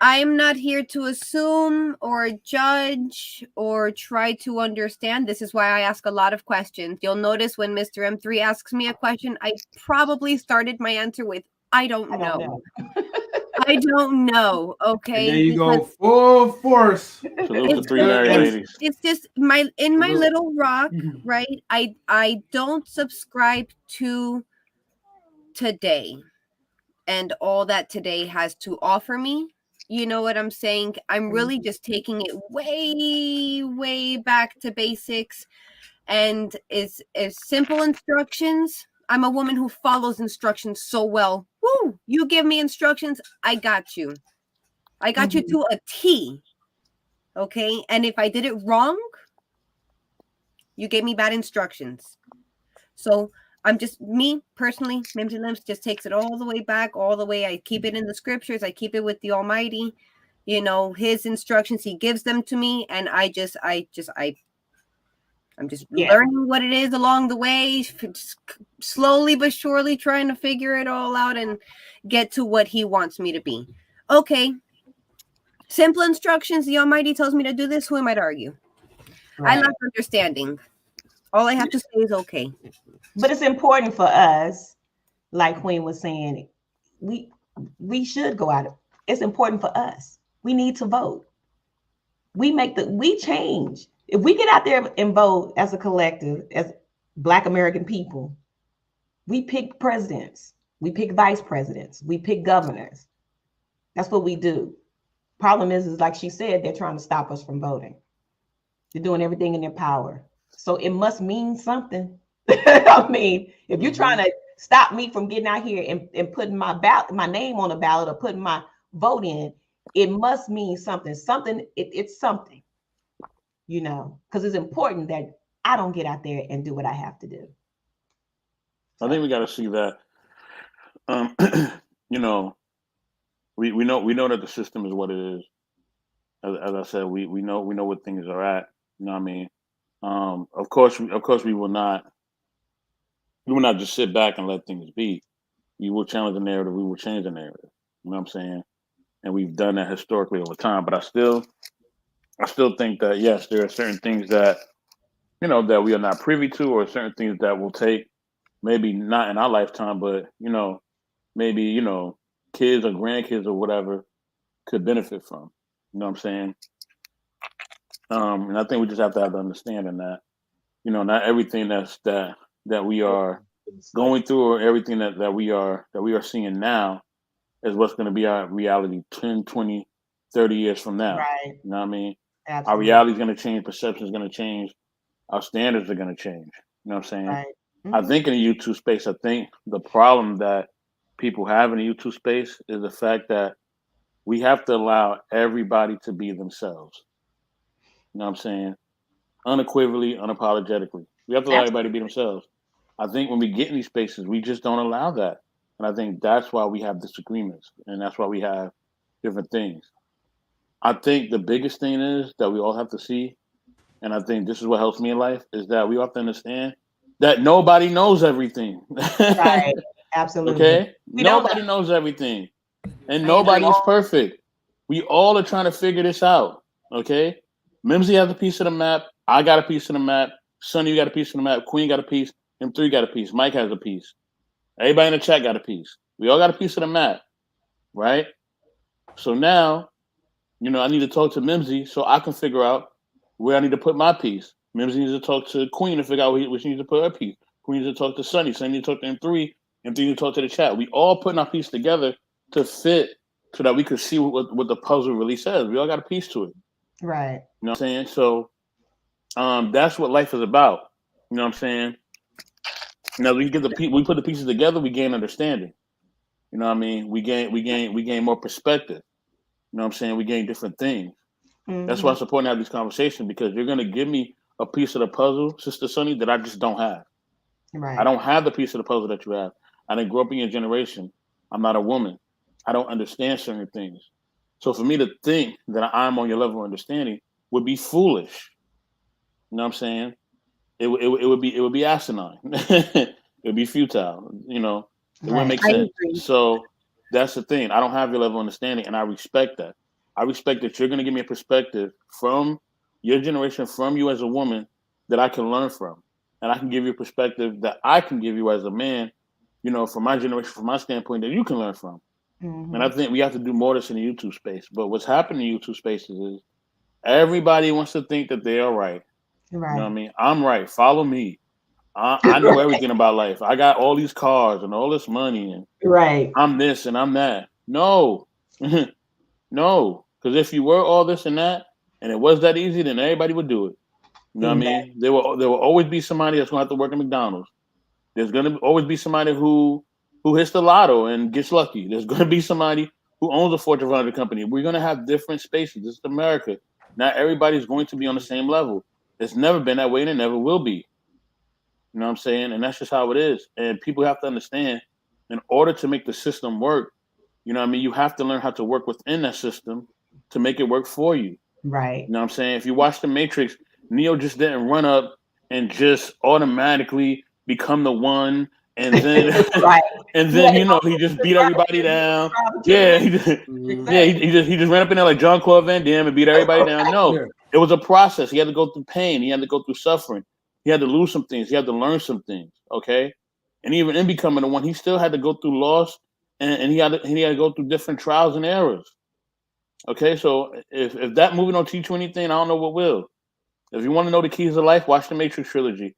I'm not here to assume or judge or try to understand. This is why I ask a lot of questions. You'll notice when Mr. M3 asks me a question, I probably started my answer with, I don't know. I don't know. Okay. And there you go, full force. It's just my little rock, right? I don't subscribe to today and all that today has to offer me. You know what I'm saying? I'm really just taking it way, way back to basics, and it's simple instructions. I'm a woman who follows instructions so well. Woo! You give me instructions, I got you. I got you to a T. Okay? And if I did it wrong, you gave me bad instructions. So I'm just, me personally, Mimsy Limbs just takes it all the way back, all the way. I keep it in the scriptures. I keep it with the Almighty. His instructions, he gives them to me. And I'm just learning what it is along the way, slowly but surely trying to figure it all out and get to what he wants me to be. Okay. Simple instructions. The Almighty tells me to do this. Who am I to argue? Right. I lack understanding. All I have to say is okay. But it's important for us, like Queen was saying, we should go out. It's important for us. We need to vote. We change. If we get out there and vote as a collective, as Black American people, we pick presidents, we pick vice presidents, we pick governors. That's what we do. problem is like she said, they're trying to stop us from voting. They're doing everything in their power. So it must mean something. I mean, if you're trying to stop me from getting out here and putting my name on the ballot or putting my vote in, it must mean something. It's something, you know, because it's important that I don't get out there and do what I have to do. I think we got to see that. You know, we know that the system is what it is. As I said, we know what things are at. You know what I mean? Of course, we will not just sit back and let things be. We will challenge the narrative. We will change the narrative. You know what I'm saying? And we've done that historically over time. But I still think that yes, there are certain things that that we are not privy to, or certain things that will take maybe not in our lifetime, but maybe kids or grandkids or whatever could benefit from. You know what I'm saying? And I think we just have to have the understanding that not everything that we are going through, or everything that we are seeing now is what's going to be our reality 10, 20, 30 years from now. Right. You know what I mean? Absolutely. Our reality is going to change. Perception is going to change. Our standards are going to change. You know what I'm saying? Right. I think in the YouTube space, I think the problem that people have in the YouTube space is the fact that we have to allow everybody to be themselves. You know what I'm saying? Unequivocally, unapologetically. We have to allow everybody to be themselves. I think when we get in these spaces, we just don't allow that. And I think that's why we have disagreements, and that's why we have different things. I think the biggest thing is that we all have to see, and I think this is what helps me in life, is that we have to understand that nobody knows everything. Right. Absolutely. Okay? Nobody knows everything. And nobody is perfect. We all are trying to figure this out. Okay? Mimsy has a piece of the map. I got a piece of the map. Sonny, you got a piece of the map. Queen got a piece. M3 got a piece. Mike has a piece. Everybody in the chat got a piece. We all got a piece of the map. Right? So now, I need to talk to Mimsy so I can figure out where I need to put my piece. Mimsy needs to talk to Queen to figure out where she needs to put her piece. Queen needs to talk to Sonny. Sonny needs to talk to M3. M3 needs to talk to the chat. We all putting our piece together to fit so that we could see what the puzzle really says. We all got a piece to it. Right. You know what I'm saying? So that's what life is about. You know what I'm saying? Now we put the pieces together, we gain understanding. You know what I mean? We gain more perspective. You know what I'm saying? We gain different things. Mm-hmm. That's why it's important to have these conversations, because you're gonna give me a piece of the puzzle, Sister Sonny, that I just don't have. Right. I don't have the piece of the puzzle that you have. I didn't grow up in your generation. I'm not a woman. I don't understand certain things. So for me to think that I'm on your level of understanding would be foolish. You know what I'm saying? It would be asinine. It would be futile. It wouldn't make sense. So that's the thing. I don't have your level of understanding, and I respect that. I respect that you're going to give me a perspective from your generation, from you as a woman, that I can learn from. And I can give you a perspective that I can give you as a man, from my generation, from my standpoint, that you can learn from. Mm-hmm. And I think we have to do more of this in the YouTube space. But what's happening in YouTube spaces is everybody wants to think that they are right. Right. You know what I mean? I'm right. Follow me. I know everything about life. I got all these cars and all this money, and right. I'm this and I'm that. No. No. Because if you were all this and that, and it was that easy, then everybody would do it. You know what I mean? There will always be somebody that's going to have to work at McDonald's. There's going to always be somebody who hits the lotto and gets lucky. There's going to be somebody who owns a Fortune 500 company. We're going to have different spaces. This is America. Not everybody's going to be on the same level. It's never been that way, and it never will be. You know what I'm saying? And that's just how it is. And people have to understand, in order to make the system work, you know what I mean, you have to learn how to work within that system to make it work for you. Right. You know what I'm saying? If you watch The Matrix, Neo just didn't run up and just automatically become the one, and then right. and then he just beat everybody down. Yeah, he just ran up in there like John Claude Van Damme and beat everybody down. No, it was a process. He had to go through pain. He had to go through suffering. He had to lose some things. He had to learn some things. Okay, and even in becoming the one, he still had to go through loss, and he had to go through different trials and errors. Okay, so if that movie don't teach you anything, I don't know what will. If you want to know the keys of life, watch the Matrix trilogy.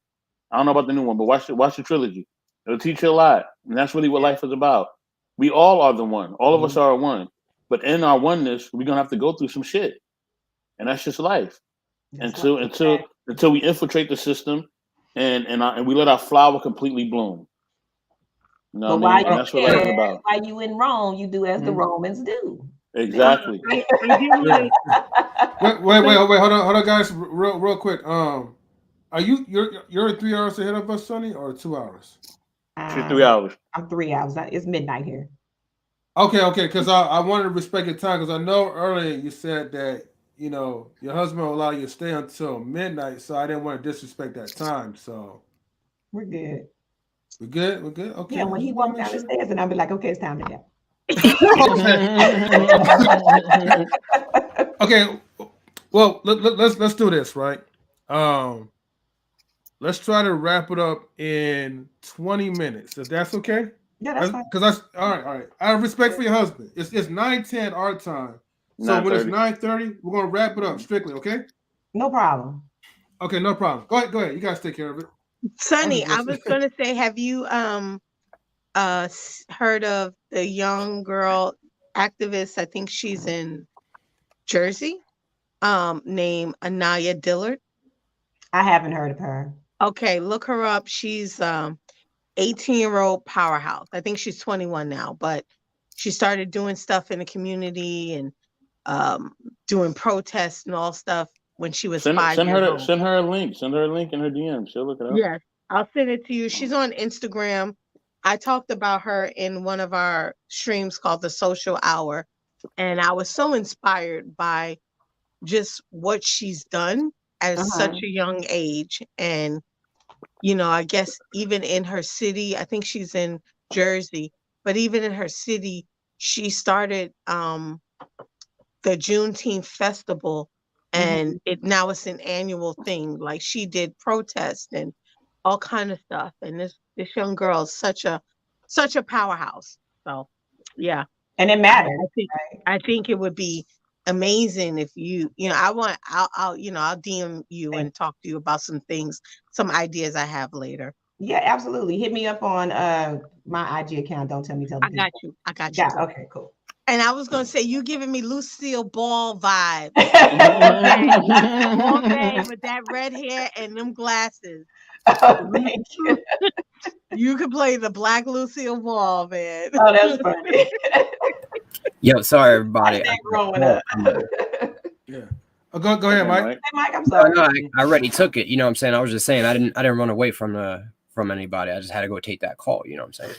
I don't know about the new one, but watch the trilogy. It'll teach you a lot, and that's really what life is about. We all are the one. All of us are one. But in our oneness, we're gonna have to go through some shit, and that's just life. Until we infiltrate the system, and we let our flower completely bloom. You know what I mean? And that's what life is about. While you in Rome, you do as the Romans do. Exactly. Wait, hold on, guys, real quick. Are you're 3 hours ahead of us, Sonny, or 2 hours? She's 3 hours. I'm 3 hours. It's midnight here. Okay, because I wanted to respect your time, because I know earlier you said that your husband will allow you to stay until midnight, so I didn't want to disrespect that time. So we're good. We're good. Okay. Yeah, when he walked down the stairs, and I'll be like, okay, it's time to go. Okay. Well, let's do this, right? Let's try to wrap it up in 20 minutes, if that's okay. Yeah, that's fine. Because all right. I have respect for your husband. It's 9:10 our time. So when it's 9:30, we're gonna wrap it up strictly, okay? No problem. Okay, no problem. Go ahead. You guys take care of it. Sonny, I was gonna say, have you heard of the young girl activist? I think she's in Jersey, named Anaya Dillard. I haven't heard of her. Okay, look her up. She's 18-year-old powerhouse. I think she's 21 now, but she started doing stuff in the community and doing protests and all stuff when she was 5 years old. Send her a link. Send her a link in her DM. She'll look it up. Yes, I'll send it to you. She's on Instagram. I talked about her in one of our streams called The Social Hour, and I was so inspired by just what she's done at such a young age. And I guess even in her city, I think she's in Jersey, but even in her city, she started the Juneteenth festival, and now it's an annual thing. Like, she did protests and all kind of stuff. And this young girl is such a powerhouse. So yeah. And it matters. I think it would be amazing if I'll DM you and talk to you about some things, some ideas I have later. Yeah, absolutely. Hit me up on my IG account. Don't tell me. I got you. Yeah, okay, cool. And I was gonna say, you giving me Lucille Ball vibe. All day with that red hair and them glasses. Oh, thank you. You can play the Black Lucille Ball, man. Oh, that's funny. Yo, sorry everybody. Yeah. Oh, go ahead, Mike. Hey, Mike, I'm sorry. No, I already took it. You know what I'm saying? I was just saying I didn't run away from anybody. I just had to go take that call. You know what I'm saying?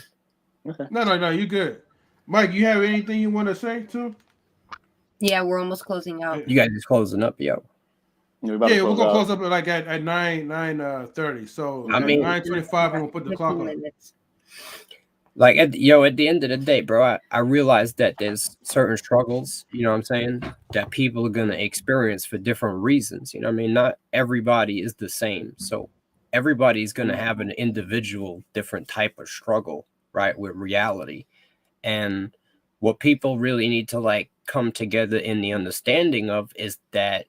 Okay. No, you good. Mike, you have anything you want to say too? Yeah, we're almost closing out. You guys is closing up, yo. We're gonna close up at at 9:30. So I mean 9:25, we're gonna put the clock on. Like at the end of the day, bro, I realized that there's certain struggles, you know what I'm saying, that people are gonna experience for different reasons. You know what I mean? Not everybody is the same. So everybody's gonna have an individual different type of struggle, right, with reality. And what people really need to come together in the understanding of is that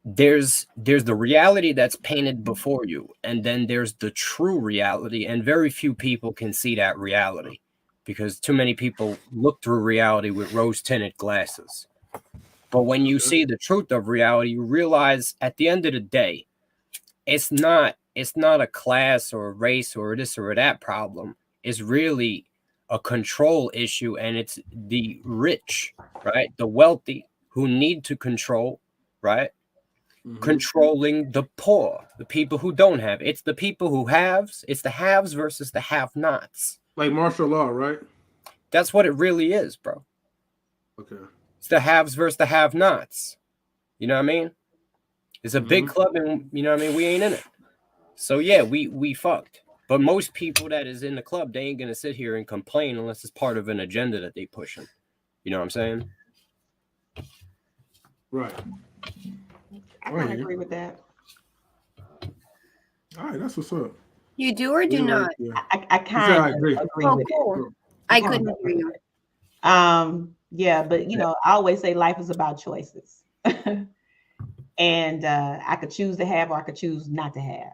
there's the reality that's painted before you, and then there's the true reality, and very few people can see that reality because too many people look through reality with rose-tinted glasses. But when you see the truth of reality, you realize at the end of the day, it's not a class or a race or this or that problem. It's really a control issue, and it's the rich, right, the wealthy who need to control, right, controlling the poor, the people who don't have. It's the people who haves. It's the haves versus the have-nots. Like martial law, right? That's what it really is, bro. Okay. It's the haves versus the have-nots. You know what I mean? It's a big club, and you know what I mean? We ain't in it. So yeah, we fucked. But most people that is in the club, they ain't gonna sit here and complain unless it's part of an agenda that they pushing. You know what I'm saying? Right. I kind of agree with that. All right, that's what's up. You do or do not? Yeah. I kind of agree with cool. it. I couldn't agree. Yeah, but I always say life is about choices. And I could choose to have, or I could choose not to have.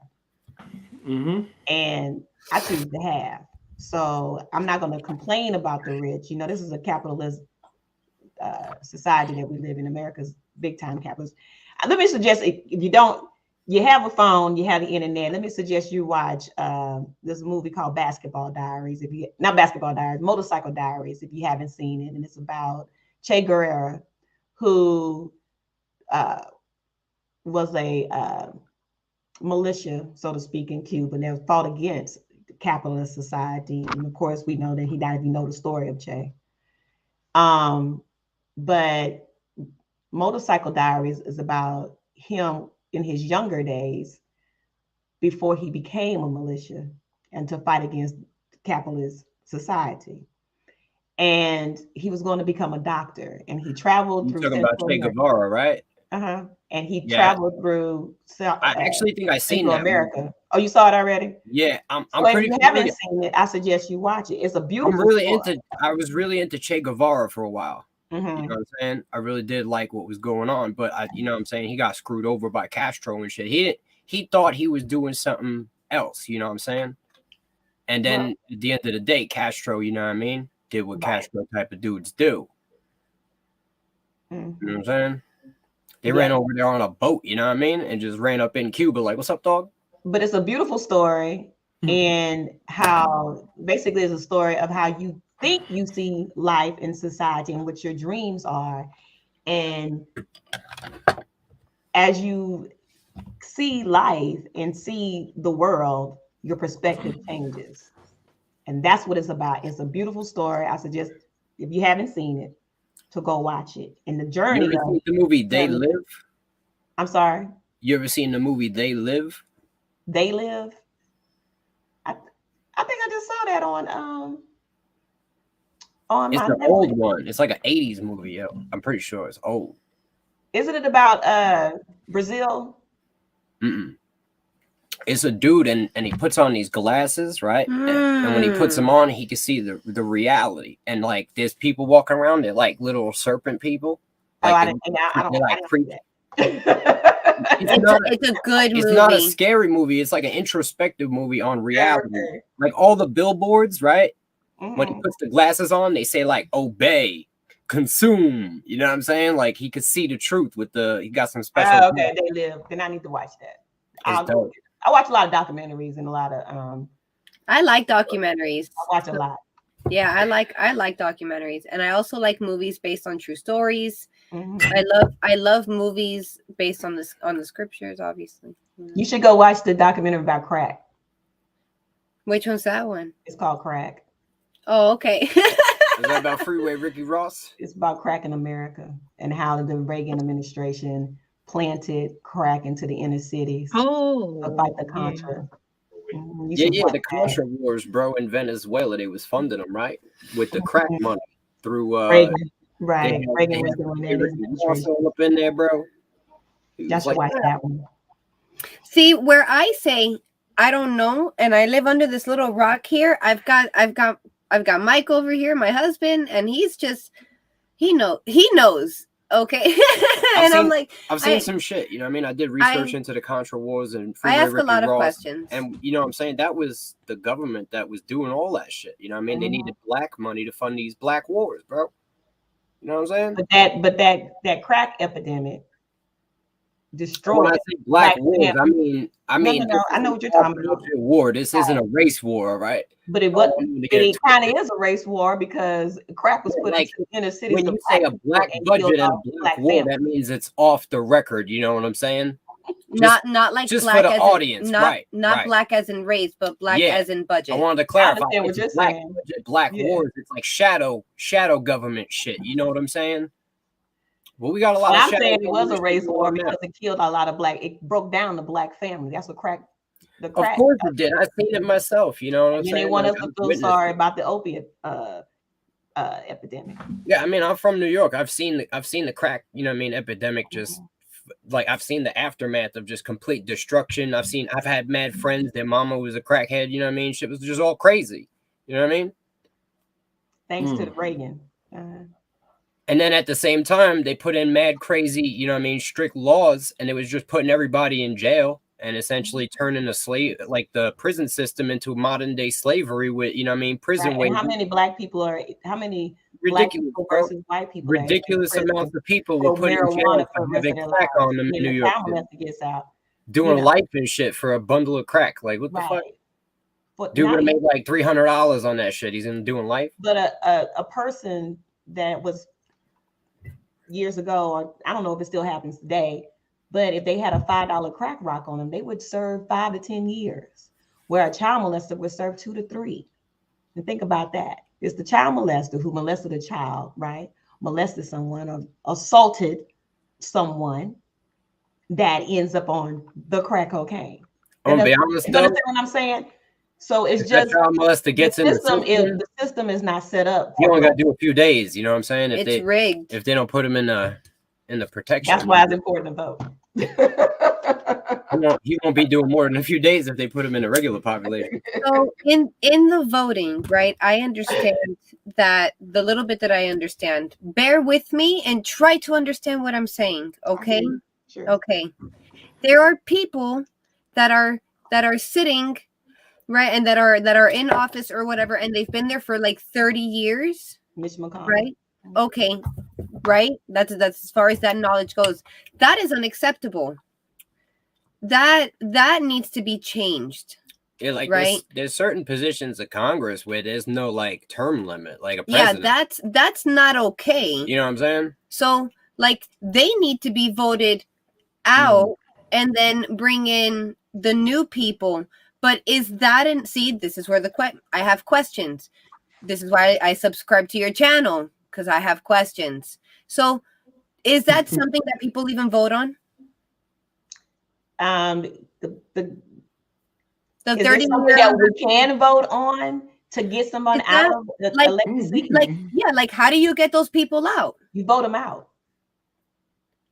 And I choose to have. So I'm not going to complain about the rich. This is a capitalist society that we live in. America's big time capitalist. Let me suggest, if you have a phone, you have the internet, let me suggest you watch this movie called Basketball Diaries. Motorcycle Diaries, if you haven't seen it. And it's about Che Guevara, who was a militia, so to speak, in Cuba that fought against the capitalist society. And of course, we know that he died. You know the story of Che. But Motorcycle Diaries is about him in his younger days before he became a militia and to fight against capitalist society. And he was going to become a doctor, and he traveled through talking about Che Guevara, right? And he traveled through I actually think I seen that America. movie. Oh, you saw it already? Yeah, I'm If pretty you haven't seen it, I suggest you watch it. It's a beautiful I was really into Che Guevara for a while. Mm-hmm. You know what I'm saying? I really did like what was going on, but you know what I'm saying? He got screwed over by Castro and shit. He thought he was doing something else, you know what I'm saying? And then at the end of the day, Castro, you know what I mean, did what Castro type of dudes do. Mm-hmm. You know what I'm saying? They ran over there on a boat, you know what I mean? And just ran up in Cuba like, what's up, dog? But it's a beautiful story, and how basically it's a story of how you think you see life in society and what your dreams are. And as you see life and see the world, your perspective changes. And that's what it's about. It's a beautiful story. I suggest, if you haven't seen it, to go watch it. And the journey. You ever seen the movie They Live? I'm sorry? You ever seen the movie They Live? They Live? I think I just saw that on it's my an old one. It's like an 80s movie, yo. I'm pretty sure it's old. Isn't it about Brazil? It's a dude and he puts on these glasses, right? And when he puts them on, he can see the reality. And like there's people walking around, they're like little serpent people. Like, I don't creepy. It's a good movie. It's not a scary movie. It's like an introspective movie on reality. Like all the billboards, right? When he puts the glasses on, they say like obey, consume. You know what I'm saying? Like he could see the truth with he got some special. Okay, They Live. Then I need to watch that. I watch a lot of documentaries and a lot of I like documentaries. I watch a lot. Yeah, I like documentaries, and I also like movies based on true stories. Mm-hmm. I love movies based on the scriptures, obviously. You should go watch the documentary about crack. Which one's that one? It's called Crack. Oh, okay. Is that about Freeway Ricky Ross? It's about crack in America and how the Reagan administration planted crack into the inner cities. Oh, to fight the Contra. The Contra wars, bro, in Venezuela, they was funding them, right? With the crack money through Reagan. Right. Reagan was doing that. All up in there, bro. Y'all should watch that one. See, where I say I don't know, and I live under this little rock here. I've got Mike over here, my husband, and he's just he knows. Okay. I've seen some shit, you know what I mean? I did research into the Contra wars and I ask a lot of questions. And you know what I'm saying? That was the government that was doing all that shit. You know what I mean? They needed black money to fund these black wars, bro. You know what I'm saying? But that crack epidemic destroyed. When I say black wars, I mean no, I know what you're talking about. War. This isn't a race war, right? But it kind of is a race war because crack was put into the inner cities. When you say a black budget and a black war, that means it's off the record. You know what I'm saying? Not like just black for the as audience, not black as in race, but black as in budget. I wanted to clarify. I understand what you're saying. Black wars. It's like shadow government shit. You know what I'm saying? Well, we got a lot of. I'm saying it was a race war because it killed a lot of black. It broke down the black family. That's what crack. Of course it did. I've seen it myself. You know what I'm saying? They want us to feel sorry about the opiate epidemic. Yeah, I mean, I'm from New York. I've seen the crack. You know what I mean? Epidemic. Just like I've seen the aftermath of just complete destruction. I've had mad friends. Their mama was a crackhead. You know what I mean? Shit was just all crazy. You know what I mean? Thanks to the Reagan. And then at the same time, they put in mad crazy, you know what I mean, strict laws, and it was just putting everybody in jail and essentially turning the prison system into modern day slavery with, you know what I mean, prison wages. How many black people how many black ridiculous, people bro. versus white people. Ridiculous amounts of people were or put in jail marijuana for for the rest having of their crack lives. on them And in then New the York child City, molester gets out. doing know. life and shit for a bundle of crack. Like, what the fuck? Right. But Dude would not have made even, like $300 on that shit. He's in doing life. but a person that was years ago, or I don't know if it still happens today, but if they had a $5 crack rock on them, they would serve 5 to 10 years, where a child molester would serve 2 to 3. And think about that. It's the child molester who molested a child, right? Molested someone or assaulted someone that ends up on the crack cocaine. I'm gonna be honest, You though. understand what I'm saying? So it's If that just child molester gets in the system is not set up. you only got to do a few days. You know what I'm saying? If It's rigged. If they don't put him in the protection, That's why it's important to vote. he won't be doing more than a few days if they put him in a regular population. So in the voting, right? I understand that the little bit that I understand. Bear with me and try to understand what I'm saying. Okay. Sure. Okay. There are people that are sitting, right, and that are in office or whatever, and they've been there for like 30 years. Mitch McConnell. Right. Okay. Right. That's as far as that knowledge goes. That is unacceptable. That needs to be changed. Yeah, like right. There's certain positions of Congress where there's no like term limit, like a president. Yeah, that's not okay. You know what I'm saying? So like they need to be voted out and then bring in the new people. But is that see, this is where I have questions. This is why I subscribe to your channel, because I have questions. So is that something that people even vote on? The 30 something that we can vote on to get someone out of the elected seat? Like how do you get those people out? You vote them out.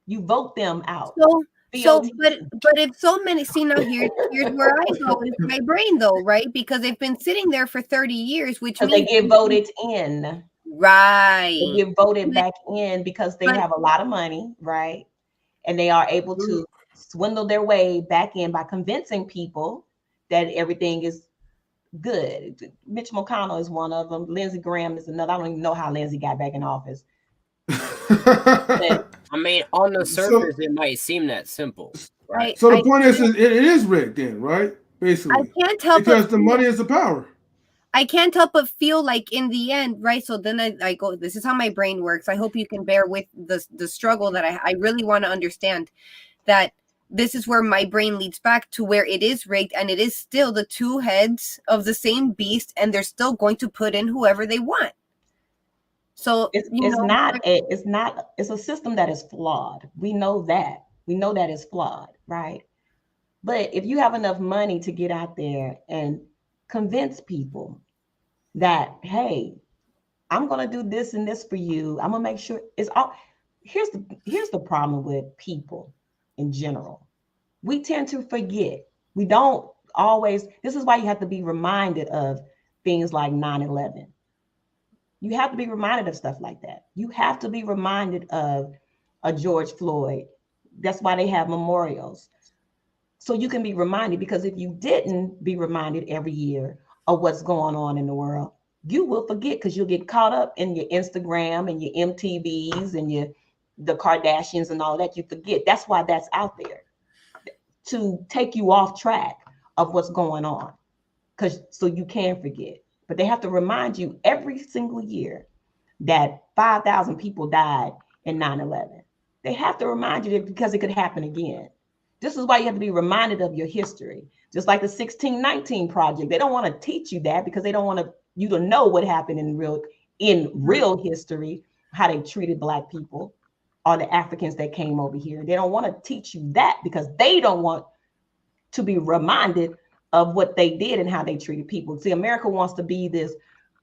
You vote them out. But if so many, see now here's where I go with my brain though, right? Because they've been sitting there for 30 years, which means they get voted in. Right. They get voted back in because they have a lot of money, right? And they are able to swindle their way back in by convincing people that everything is good. Mitch McConnell is one of them. Lindsey Graham is another. I don't even know how Lindsey got back in office. I mean, on the surface, it might seem that simple, right? So the point is, it is rigged, then, right? Basically, I can't help because the money is the power. I can't help but feel like in the end, right? So then I go, this is how my brain works. I hope you can bear with the struggle that I really want to understand that this is where my brain leads back to where it is rigged and it is still the two heads of the same beast and they're still going to put in whoever they want. So it's a system that is flawed. We know that. We know that is flawed, right? But if you have enough money to get out there and convince people that, hey, I'm gonna do this and this for you. I'm gonna make sure it's all. Here's the problem with people in general. We tend to forget. We don't always. This is why you have to be reminded of things like 9/11. You have to be reminded of stuff like that. You have to be reminded of a George Floyd. That's why they have memorials. So you can be reminded, because if you didn't be reminded every year of what's going on in the world, you will forget, because you'll get caught up in your Instagram and your MTVs and the Kardashians and all that. You forget. That's why that's out there, to take you off track of what's going on, so you can forget. But they have to remind you every single year that 5,000 people died in 9/11. They have to remind you that, because it could happen again. This is why you have to be reminded of your history. Just like the 1619 Project. They don't want to teach you that because they don't want you to know what happened in real history, how they treated Black people or the Africans that came over here. They don't want to teach you that because they don't want to be reminded of what they did and how they treated people. See, America wants to be this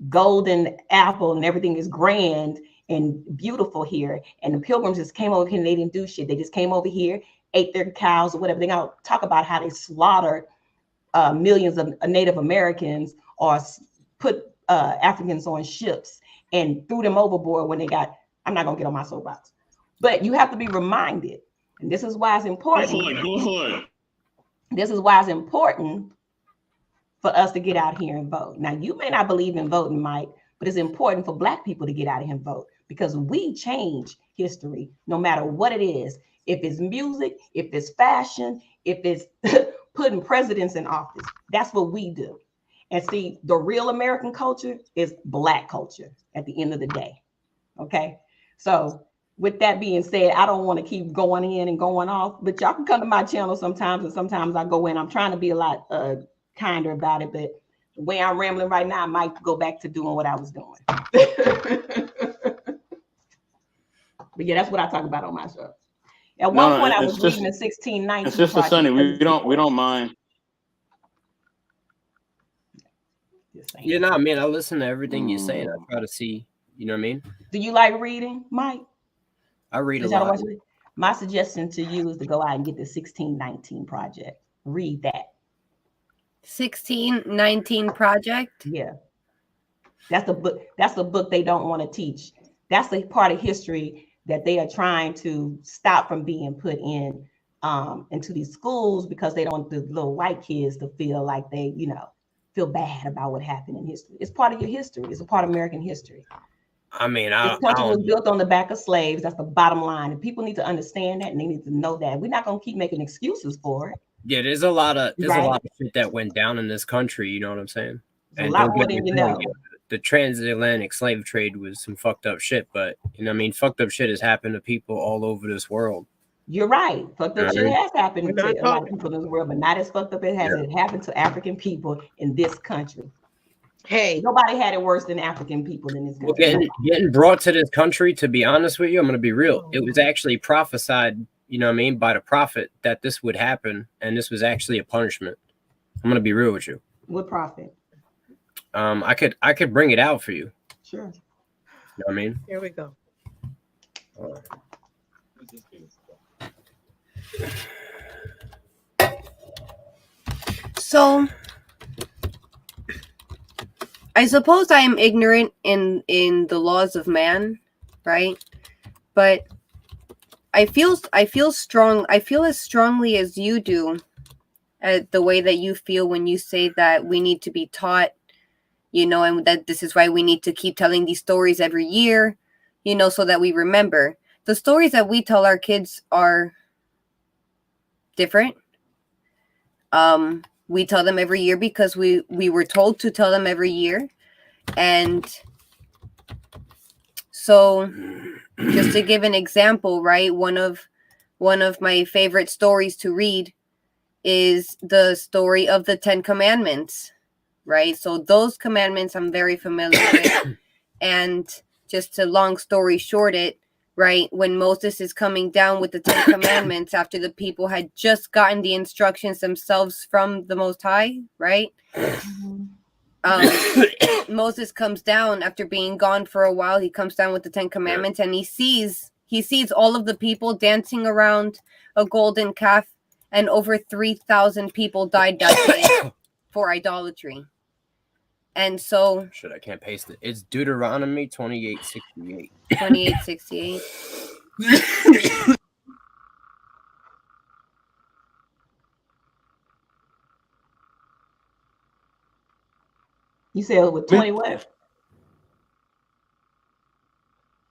golden apple and everything is grand and beautiful here. And the Pilgrims just came over here and they didn't do shit. They just came over here, ate their cows or whatever. They're going to talk about how they slaughtered millions of Native Americans or put Africans on ships and threw them overboard when they got, I'm not going to get on my soapbox, but you have to be reminded. And this is why it's important. Go ahead. This is why it's important for us to get out here and vote. Now, you may not believe in voting, Mike, but it's important for Black people to get out here and vote because we change history no matter what it is. If it's music, if it's fashion, if it's putting presidents in office, that's what we do. And see, the real American culture is Black culture at the end of the day. Okay. So with that being said, I don't want to keep going in and going off, but y'all can come to my channel sometimes, and sometimes I go in. I'm trying to be a lot kinder about it, but the way I'm rambling right now, I might go back to doing what I was doing. But yeah, that's what I talk about on my show. At one point, I was reading the 1619. It's just a Sunny. We don't mind. You know, I mean, I listen to everything you say, and I try to see. You know what I mean? Do you like reading, Mike? I read a lot. My suggestion to you is to go out and get the 1619 project. Read that. 1619 project? Yeah. That's the book. That's the book they don't want to teach. That's the part of history that they are trying to stop from being put in into these schools because they don't want the little white kids to feel like they, feel bad about what happened in history. It's part of your history. It's a part of American history. I mean, this country was built on the back of slaves. That's the bottom line. And people need to understand that, and they need to know that. We're not going to keep making excuses for it. Yeah, there's a lot of shit that went down in this country. You know what I'm saying? And a lot more than you know. The transatlantic slave trade was some fucked up shit, but fucked up shit has happened to people all over this world. You're right. Fucked up shit has happened to a lot of people in this world, but not as fucked up as it happened to African people in this country. Hey, nobody had it worse than African people in this country. Getting brought to this country, to be honest with you, I'm going to be real. It was actually prophesied, by the prophet that this would happen, and this was actually a punishment. I'm going to be real with you. What prophet? I could bring it out for you. Sure. You know what I mean? Here we go. So I suppose I am ignorant in the laws of man, right? But I feel strong. I feel as strongly as you do at the way that you feel when you say that we need to be taught, and that this is why we need to keep telling these stories every year, so that we remember. The stories that we tell our kids are different. We tell them every year because we were told to tell them every year. And so just to give an example, right? One of my favorite stories to read is the story of the 10 Commandments, right? So those commandments I'm very familiar with. And just to long story short it, right? When Moses is coming down with the 10 Commandments after the people had just gotten the instructions themselves from the Most High, right? Moses comes down after being gone for a while. He comes down with the 10 Commandments and he sees all of the people dancing around a golden calf, and over 3,000 people died that day for idolatry. And so I can't paste it. It's Deuteronomy 28:68. 28:68. You said with 20 what?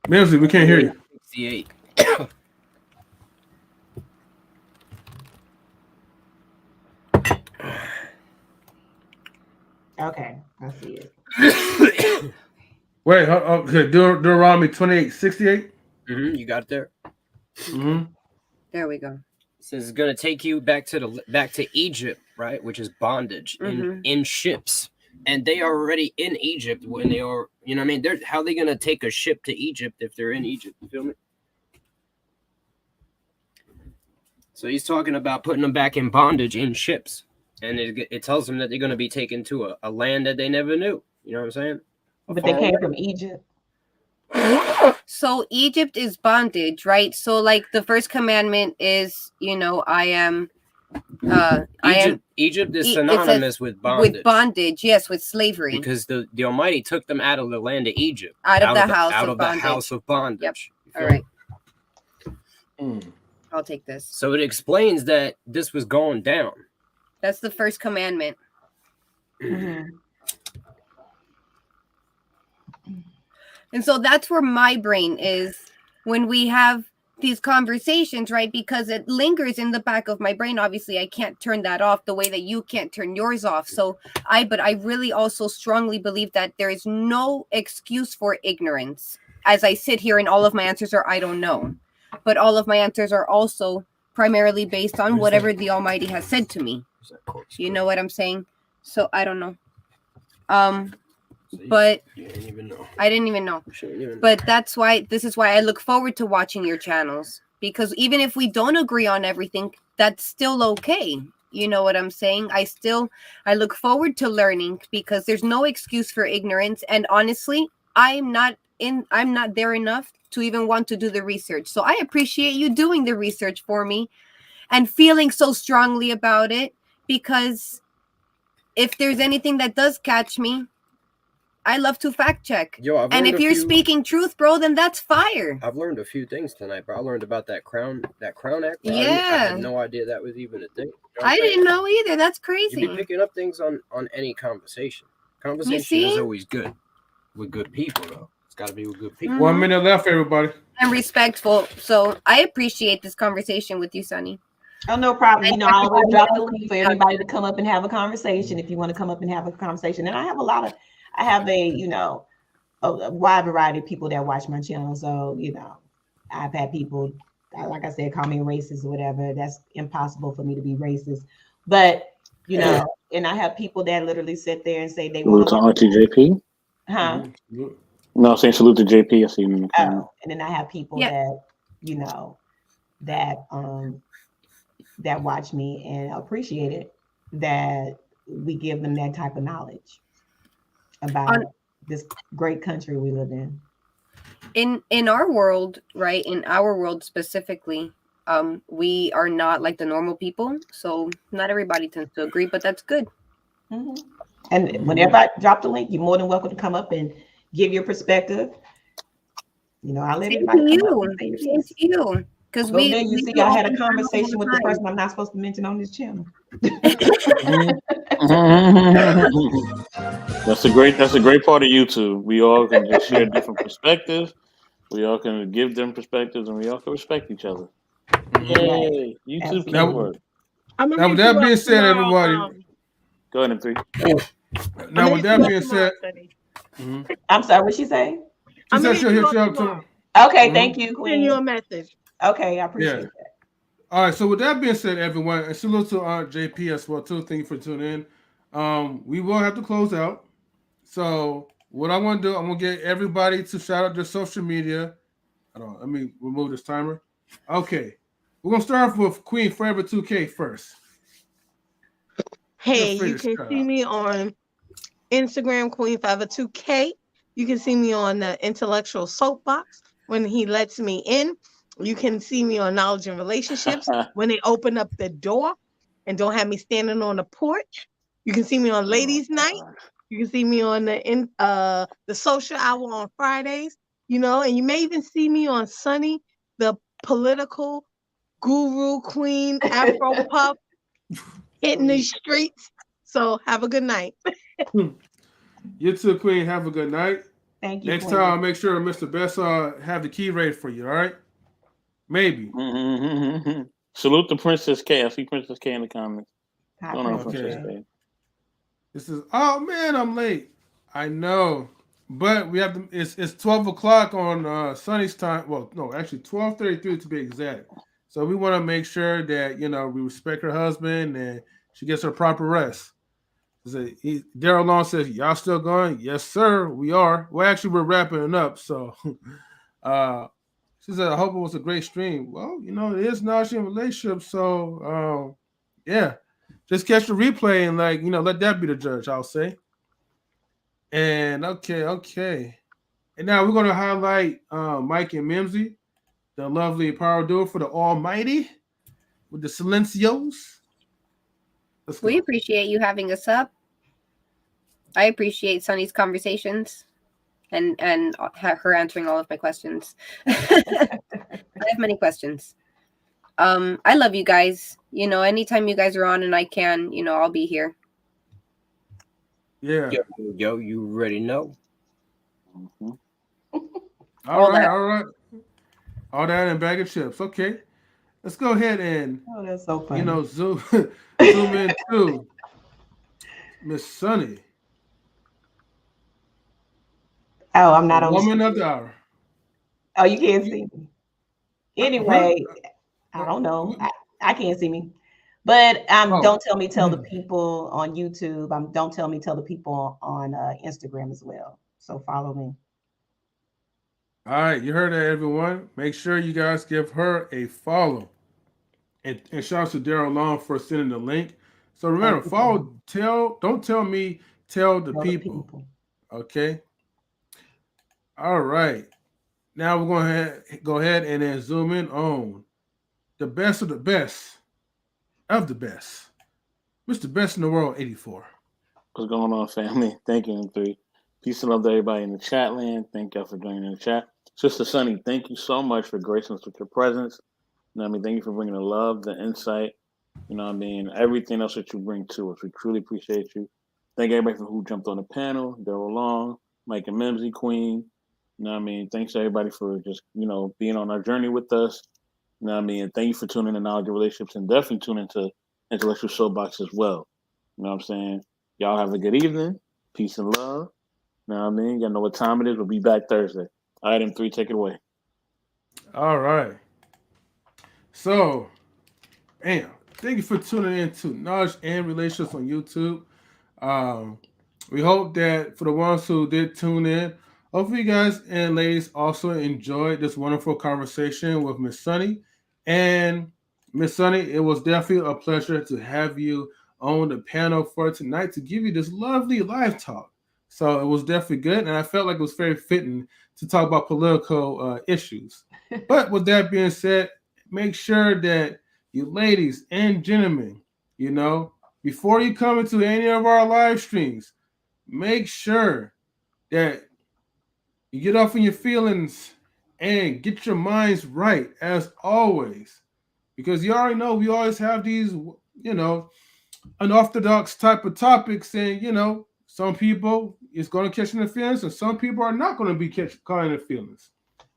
Music, we can't hear you. 68. Okay, I see it. Wait, okay, Deuteronomy 28:68. You got it there. There we go. It says it's going to take you back to Egypt, right? Which is bondage in ships, and they are already in Egypt when they are. How are they going to take a ship to Egypt if they're in Egypt? You feel me? So he's talking about putting them back in bondage in ships. And it tells them that they're going to be taken to a land that they never knew. You know what I'm saying? But they came from Egypt. So Egypt is bondage, right? So like the first commandment is, I am. Egypt is synonymous with bondage. With bondage, yes, with slavery. Because the Almighty took them out of the land of Egypt. Out of the house of bondage. Yep. All right. I'll take this. So it explains that this was going down. That's the first commandment. And so that's where my brain is when we have these conversations, right? Because it lingers in the back of my brain. Obviously, I can't turn that off the way that you can't turn yours off. But I really also strongly believe that there is no excuse for ignorance. As I sit here and all of my answers are, I don't know. But all of my answers are also primarily based on whatever the Almighty has said to me. You know what I'm saying? So I don't know. But you didn't even know. I didn't even know. But this is why I look forward to watching your channels, because even if we don't agree on everything, that's still okay. You know what I'm saying? I look forward to learning, because there's no excuse for ignorance. And honestly, I'm not there enough to even want to do the research. So I appreciate you doing the research for me and feeling so strongly about it, because if there's anything that does catch me, I love to fact check. And if you're speaking truth, bro, then that's fire. I've learned a few things tonight, bro. I learned about that Crown Act. Yeah. I had no idea that was even a thing. You know I didn't know either. That's crazy. You be picking up things on any conversation. Conversation is always good with good people, though. It's got to be with good people. 1 minute left, everybody. And respectful. So I appreciate this conversation with you, Sonny. Oh, no problem. You know, I always drop the link for everybody to come up and have a conversation if you want to come up and have a conversation. And I have a wide variety of people that watch my channel. So, you know, I've had people, like I said, call me racist or whatever. That's impossible for me to be racist. But, you know, and I have people that literally sit there and say they want to Auntie JP. Huh? No, I'm saying salute to JP. I see him in the camera. And then I have people that, you know, that watch me and appreciate it, that we give them that type of knowledge about this great country we live in. In our world, right? In our world specifically, we are not like the normal people. So not everybody tends to agree, but that's good. Mm-hmm. And whenever I drop the link, you're more than welcome to come up and give your perspective. You know, I'll let everybody come up and say Thank you. Because you see, I had a conversation with the person I'm not supposed to mention on this channel. That's a great part of YouTube. We all can just share different perspectives. We all can give them perspectives, and we all can respect each other. Yay! YouTube keyword. Now, with that being said, everybody. Go ahead, M3. Now, with that being said, I'm sorry. What she say? She said she'll hit you up tomorrow. Okay, thank you, Queen. Send you a message. Okay, I appreciate that. All right, so with that being said, everyone, and salute to JP as well too. Thank you for tuning in. We will have to close out. So what I want to do, I'm gonna get everybody to shout out their social media. Let me remove this timer. Okay, we're gonna start off with Queen Forever 2K first. Hey, you can see me on Instagram, Queen Forever 2K. You can see me on the Intellectual Soapbox when he lets me in. You can see me on Knowledge and Relationships when they open up the door and don't have me standing on the porch. You can see me on Ladies Night. You can see me on the Social Hour on Fridays, you know, and you may even see me on Sunny, the political guru queen, Afro Puff, hitting the streets. So have a good night. You too, Queen. Have a good night. Thank you. Next time, I'll make sure Mr. Best have the key ready for you. All right? Maybe. Salute to Princess K. I see Princess K in the comments. Princess K. This is, oh man, I'm late. I know, but we have to. It's 12 o'clock on Sunny's time. Well, no, actually 12:33 to be exact. So we want to make sure that we respect her husband and she gets her proper rest. Daryl Long says, "Y'all still going?" Yes, sir. We are. Well, actually, we're wrapping it up. So, she said, "I hope it was a great stream." Well, it is Najee in relationship, so yeah. Just catch the replay and let that be the judge, I'll say. And okay. And now we're gonna highlight Mike and Mimsy, the lovely power duo for the Almighty with the Silencios. We appreciate you having us up. I appreciate Sunny's conversations and her answering all of my questions. I have many questions. I love you guys. Anytime you guys are on and I can, I'll be here. Yeah. Yo, you already know. All right. All that in a bag of chips. Okay. Let's go ahead and Oh, that's so funny. zoom in to Miss Sunny, Oh, I'm the not on the woman of screen. the hour. Oh, you can't see me. Huh? Anyway, I don't know. I can't see me. But Oh. don't tell me, tell the people on YouTube. Don't tell me, tell the people on Instagram as well. So follow me. All right, you heard that, everyone. Make sure you guys give her a follow. And shout out to Daryl Long for sending the link. So remember, follow, don't tell me, tell the people. Okay. All right. Now we're going to go ahead and then zoom in on the best of the best of the best. Mr. Best in the World 84. What's going on, family? Thank you, M3. Peace and love to everybody in the chat land. Thank y'all for joining in the chat. Sister Sunny, thank you so much for gracing us with your presence. You know what I mean? Thank you for bringing the love, the insight, you know what I mean? Everything else that you bring to us. We truly appreciate you. Thank everybody for who jumped on the panel. Daryl Long, Mike and Mimsy Queen. You know what I mean? Thanks to everybody for just, being on our journey with us. You know what I mean? And thank you for tuning in Knowledge of Relationships and definitely tune into Intellectual Soapbox as well. You know what I'm saying? Y'all have a good evening. Peace and love. You know what I mean? Y'all know what time it is. We'll be back Thursday. All right, M3, take it away. All right. So, thank you for tuning in to Knowledge and Relationships on YouTube. We hope that for the ones who did tune in, hopefully you guys and ladies also enjoyed this wonderful conversation with Miss Sunny. And Miss Sunny, it was definitely a pleasure to have you on the panel for tonight to give you this lovely live talk. So it was definitely good, and I felt like it was very fitting to talk about political issues. But with that being said, make sure that you ladies and gentlemen, before you come into any of our live streams, make sure that you get off of your feelings and get your minds right as always. Because you already know we always have these, unorthodox type of topics, and some people is going to catch in the feelings and some people are not going to be caught in the feelings.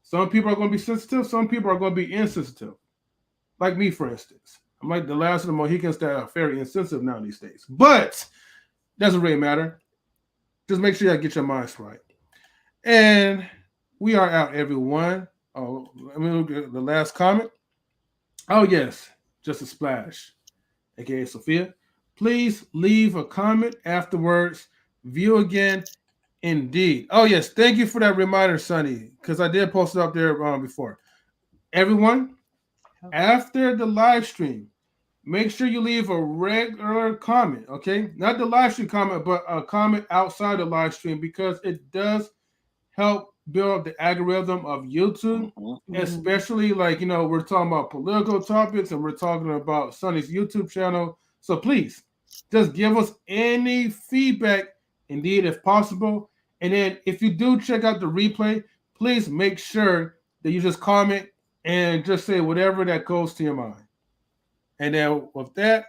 Some people are going to be sensitive, some people are going to be insensitive. Like me, for instance. I'm like the last of the Mohicans that are very insensitive now these days. But doesn't really matter. Just make sure you get your minds right. And we are out, everyone. Oh, the last comment. Oh, yes. Just a splash. AKA Sophia. Please leave a comment afterwards. View again. Indeed. Oh, yes. Thank you for that reminder, Sunny, because I did post it up there before. Everyone, after the live stream, make sure you leave a regular comment, okay? Not the live stream comment, but a comment outside the live stream, because it does help build up the algorithm of YouTube, especially we're talking about political topics and we're talking about Sunny's YouTube channel. So please just give us any feedback, indeed, if possible. And then if you do check out the replay, please make sure that you just comment and just say whatever that goes to your mind. And then with that,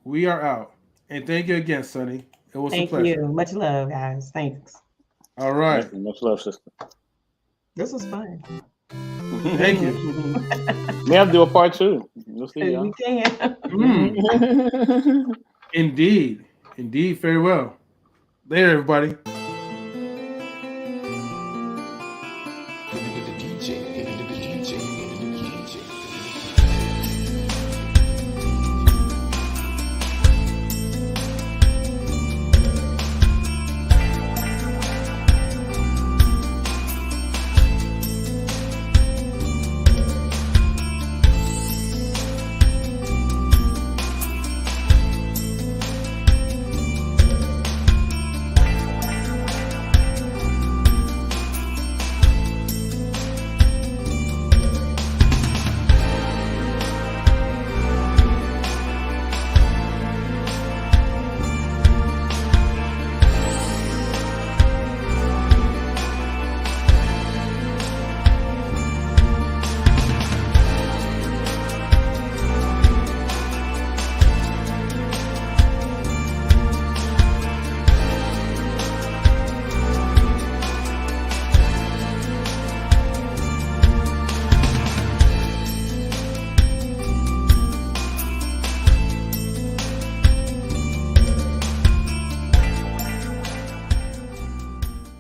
we are out. And thank you again, Sunny. It was a pleasure. Thank you. Much love, guys. Thanks. All right. Much love, sister. This was fun. Thank you. We have to do a part 2. We'll see, y'all. We can. Indeed. Very well. Later, everybody.